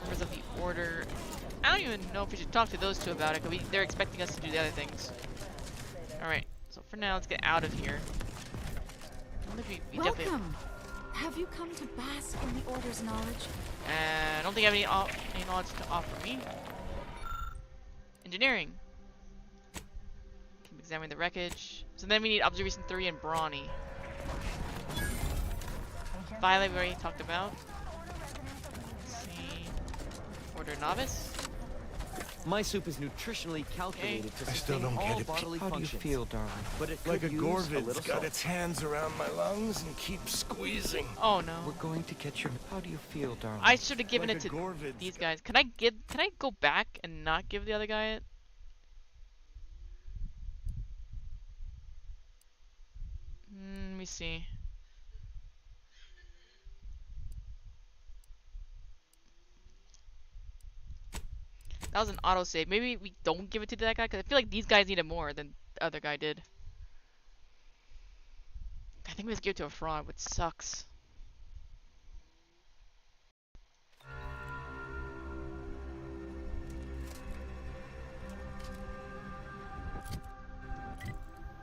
Members of the Order. I don't even know if we should talk to those two about it, because they're expecting us to do the other things. Alright, so for now, let's get out of here. I don't think we definitely... Welcome. Have you come to bask in the Order's knowledge? I don't think I have any knowledge to offer me. Engineering. Can examine the wreckage. So then we need Observation 3 and Brawny. Violet we already talked about. Let's see. Order Novice. My soup is nutritionally calculated to sustain all bodily How do you functions. feel, darling? But it Like could a use Gorvid's little got salt. its hands around my lungs and keeps squeezing. Oh no. We're going to get your... How do you feel, darling? I should have given Like it a to Gorvid's these guys. Can I go back and not give the other guy it? Let me see. That was an autosave. Maybe we don't give it to that guy, because I feel like these guys need it more than the other guy did. I think we just give it to a fraud, which sucks.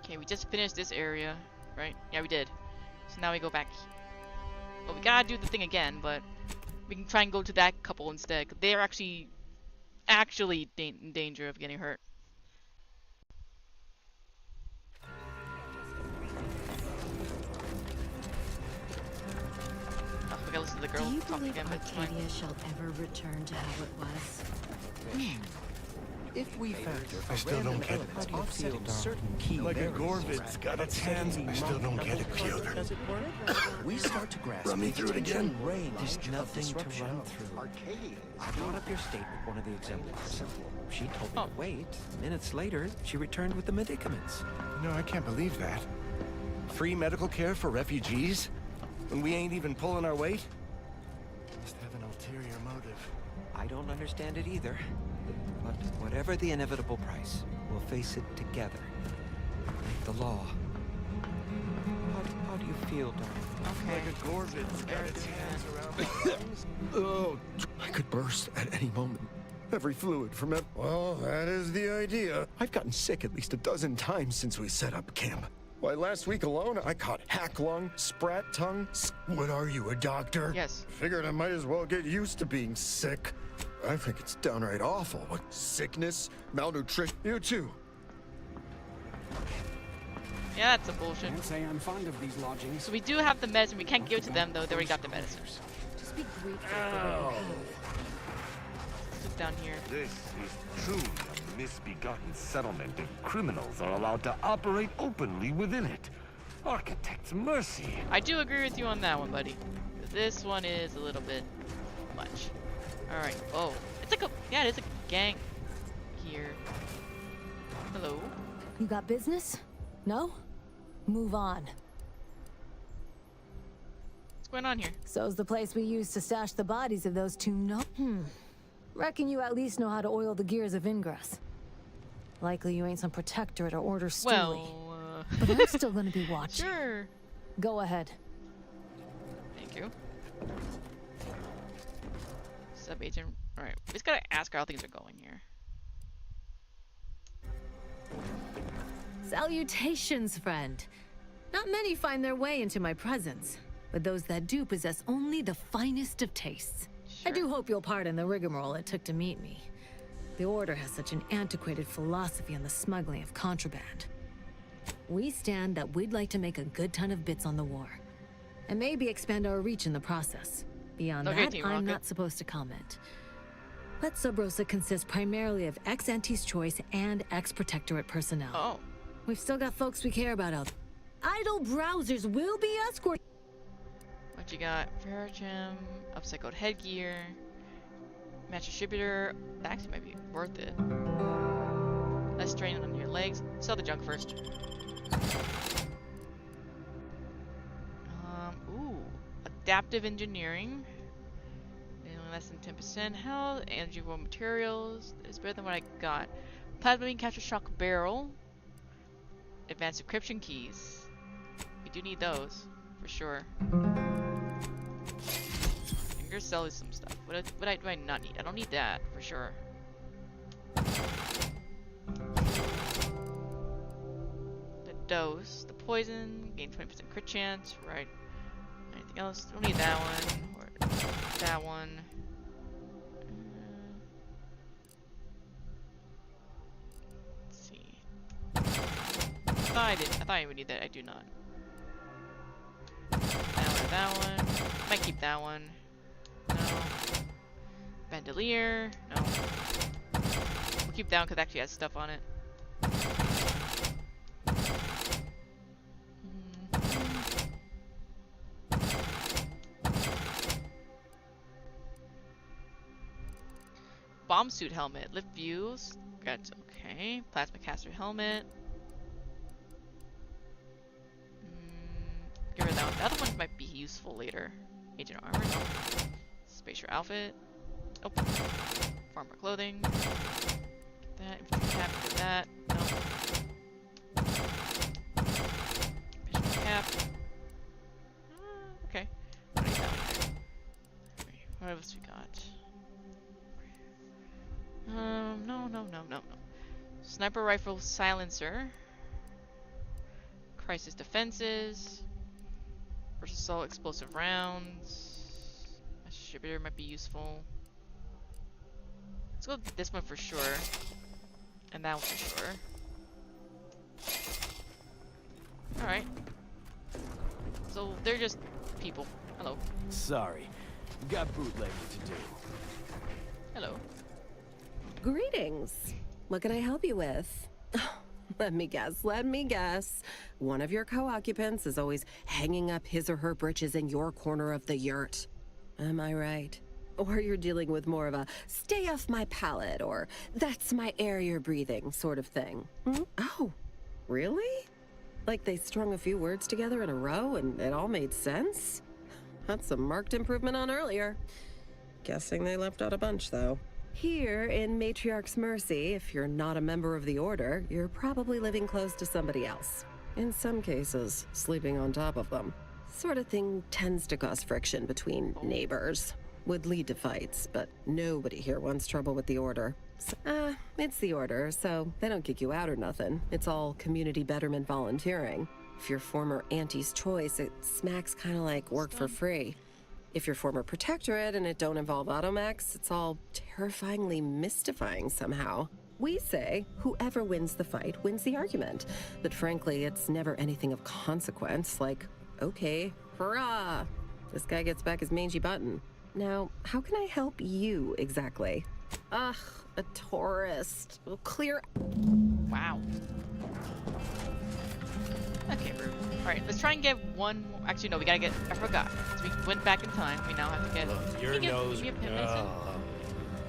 Okay, we just finished this area, right? Yeah, we did. So now we go back. Well, we gotta do the thing again, but we can try and go to that couple instead. 'Cause they're actually in danger of getting hurt. Oh, we gotta listen to the girl Do you talk believe again, but it's fine. Arcadia shall ever return to how it was? If we factor I still don't get it. how do you feel, certain key Like a variables, Gorvid's got its hands. I still don't get it, Piotr. we start to grasp Run me the through it extent again. and range There's nothing to run through. I brought up your state with one of the exemplars. She told me to wait. Minutes later, she returned with the medicaments. No, I can't believe that. Free medical care for refugees? When we ain't even pulling our weight? Must have an ulterior motive. I don't understand it either. But whatever the inevitable price, we'll face it together. The law. How do you feel, darling? Like a Gorvid's got its hands around my lungs. Oh, I could burst at any moment. Every fluid from it. Well, that is the idea. I've gotten sick at least a dozen times since we set up camp. Why, last week alone, I caught hack lung, sprat tongue. What are you, a doctor? Yes. Figured I might as well get used to being sick. I think it's downright awful. What sickness, malnutrition, you too. Yeah, that's a bullshit. Can't say I'm fond of these lodgings. So we do have the medicine. We can't give it to them though. They already got the medicine. Just be grateful for what you have. Just down here. This is truly a misbegotten settlement if criminals are allowed to operate openly within it. Architect's mercy. I do agree with you on that one, buddy. This one is a little bit much. Alright. Oh. It's like a... Yeah, it is a gang here. Hello? You got business? No? Move on. What's going on here? So's the place we used to stash the bodies of those two Reckon you at least know how to oil the gears of Ingress. Likely you ain't some protectorate or order stoolie. Well, But I'm still gonna be watching. Sure. Go ahead. Thank you. Sub-agent. Alright, we just gotta ask her how things are going here. Salutations, friend. Not many find their way into my presence, but those that do possess only the finest of tastes. I do hope you'll pardon the rigmarole it took to meet me. The Order has such an antiquated philosophy on the smuggling of contraband. We stand that we'd like to make a good ton of bits on the war, and maybe expand our reach in the process. Beyond Okay, that, Team I'm Rocket. not supposed to comment. But Sub Rosa consists primarily of ex-Anti's Choice and ex-Protectorate personnel. Oh. We've still got folks we care about out there. Idle browsers will be escorted. What you got? Ferrogem, upcycled headgear, match distributor. That actually might be worth it. Less strain on your legs. Sell the junk first. Ooh, adaptive engineering. Less than 10% health. Energy raw materials. It's better than what I got. Plasma beam capture shock barrel. Advanced encryption keys. We do need those for sure. Finger sell is some stuff. What do I not need? I don't need that for sure. The dose, the poison, gain 20% crit chance. Right. Anything else? Don't need that one or that one. I thought I would need that. I do not. That one. Might keep that one. No. Bandolier. No. We'll keep that one because it actually has stuff on it. Bomb suit helmet. Lift views. That's okay. Plasma caster helmet. Get rid of that one. The other ones might be useful later. Agent armor. No. Spatial outfit. Oh. Farmer clothing. Get that. Infantry cap. Get that. No. Spatial cap. Okay. I don't need that one there. What else we got? No. Sniper rifle silencer. Crisis defenses. Versus assault explosive rounds. A distributor might be useful. Let's go with this one for sure. And that one for sure. Alright. So they're just people. Hello. Sorry. Got bootlegging to do. Hello. Greetings. What can I help you with? Let me guess. One of your co-occupants is always hanging up his or her britches in your corner of the yurt. Am I right? Or you're dealing with more of a stay off my palate or that's my air you're breathing sort of thing. Hmm? Oh, really? Like they strung a few words together in a row and it all made sense? That's a marked improvement on earlier. Guessing they left out a bunch, though. Here in Matriarch's Mercy, if you're not a member of the Order, you're probably living close to somebody else. In some cases, sleeping on top of them. Sort of thing tends to cause friction between neighbors. Would lead to fights, but nobody here wants trouble with the Order. It's the Order, so they don't kick you out or nothing. It's all community betterment volunteering. If you're former Auntie's Choice, it smacks kind of like work for free. If you're former Protectorate and it don't involve Automax, it's all terrifyingly mystifying somehow. We say whoever wins the fight wins the argument, but frankly, it's never anything of consequence, like, okay, hurrah, this guy gets back his mangy button. Now, how can I help you exactly? Ugh, a tourist. Well, clear. Wow. Okay, rude. Alright, let's try and get one more. Actually, no, we gotta get. I forgot. So we went back in time. We now have to get. Your nose.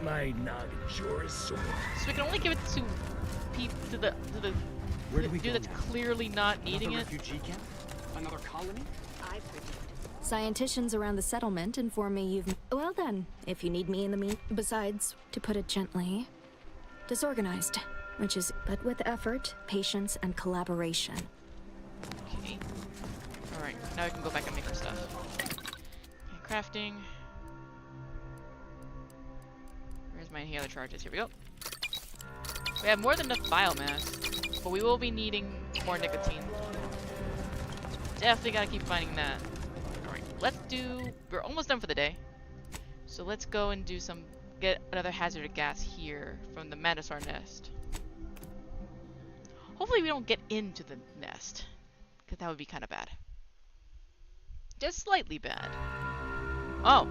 My noggin sure is sore. So we can only give it to the dude that's clearly not needing it. Refugee camp? Another colony? I predict. Scienticians around the settlement inform me you've. Well then, if you need me in the besides, to put it gently, disorganized, which is but with effort, patience, and collaboration. Okay. Alright, now we can go back and make our stuff. Okay, crafting. Where's my inhaler charges? Here we go. We have more than enough biomass, but we will be needing more nicotine. Definitely gotta keep finding that. Alright, let's do... We're almost done for the day. So let's go and do some... Get another hazardous gas here from the Madasaur nest. Hopefully we don't get into the nest. Because that would be kind of bad. Just slightly bad. Oh!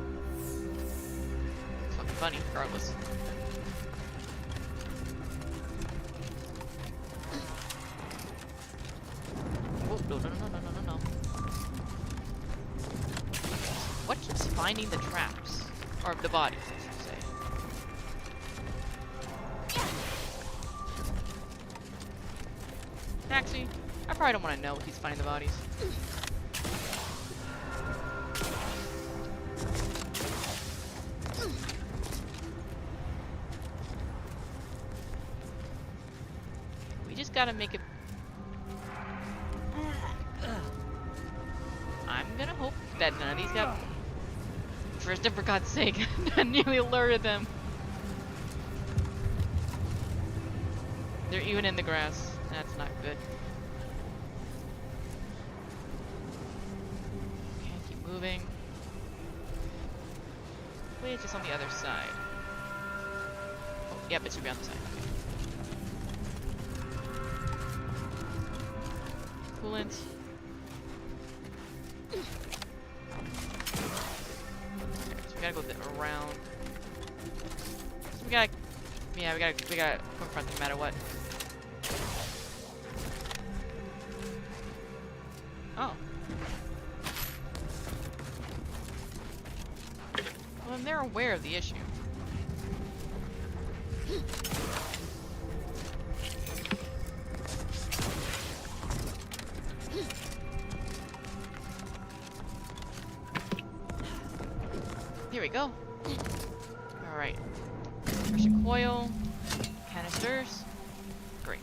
It's fucking funny, regardless. Oh, no. finding the traps. Or the bodies, I should say. Actually, I probably don't want to know if he's finding the bodies. We just gotta make it... I'm gonna hope that none of these got... Tristan, for God's sake, I nearly alerted them. They're even in the grass. That's not good. Okay, keep moving. Wait, it's just on the other side. Oh, yep, it should be on the side. Coolant. So we gotta go around. So we gotta, yeah, we gotta confront them no matter what. Oh. Well, they're aware of the issue. Here we go. Alright. Pressure coil. Canisters. Great.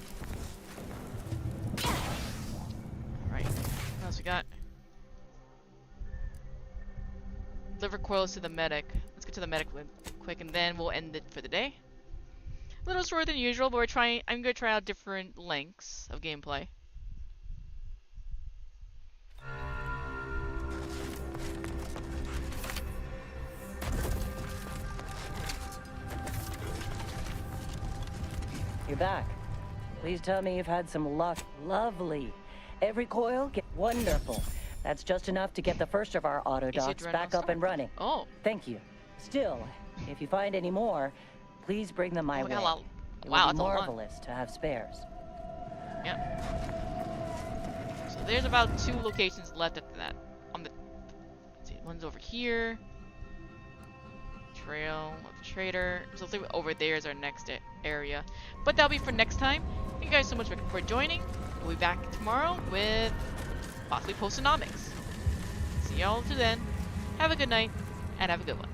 Alright. What else we got? Deliver coils to the medic. Let's get to the medic quick and then we'll end it for the day. A little shorter than usual, but I'm gonna try out different lengths of gameplay. You're back. Please tell me you've had some luck. Lovely. Every coil get wonderful. That's just enough to get the first of our auto docks back up and running. Oh. Thank you. Still, if you find any more, please bring them my way. Wow, It that's would be a lot. marvelous to have spares. Yep. So there's about 2 locations left after that. On the, let's see, one's over here. Trail of the trader. So I think over there is our next area. But that'll be for next time. Thank you guys so much for joining. We'll be back tomorrow with possibly Postonomics. See y'all till then. Have a good night and have a good one.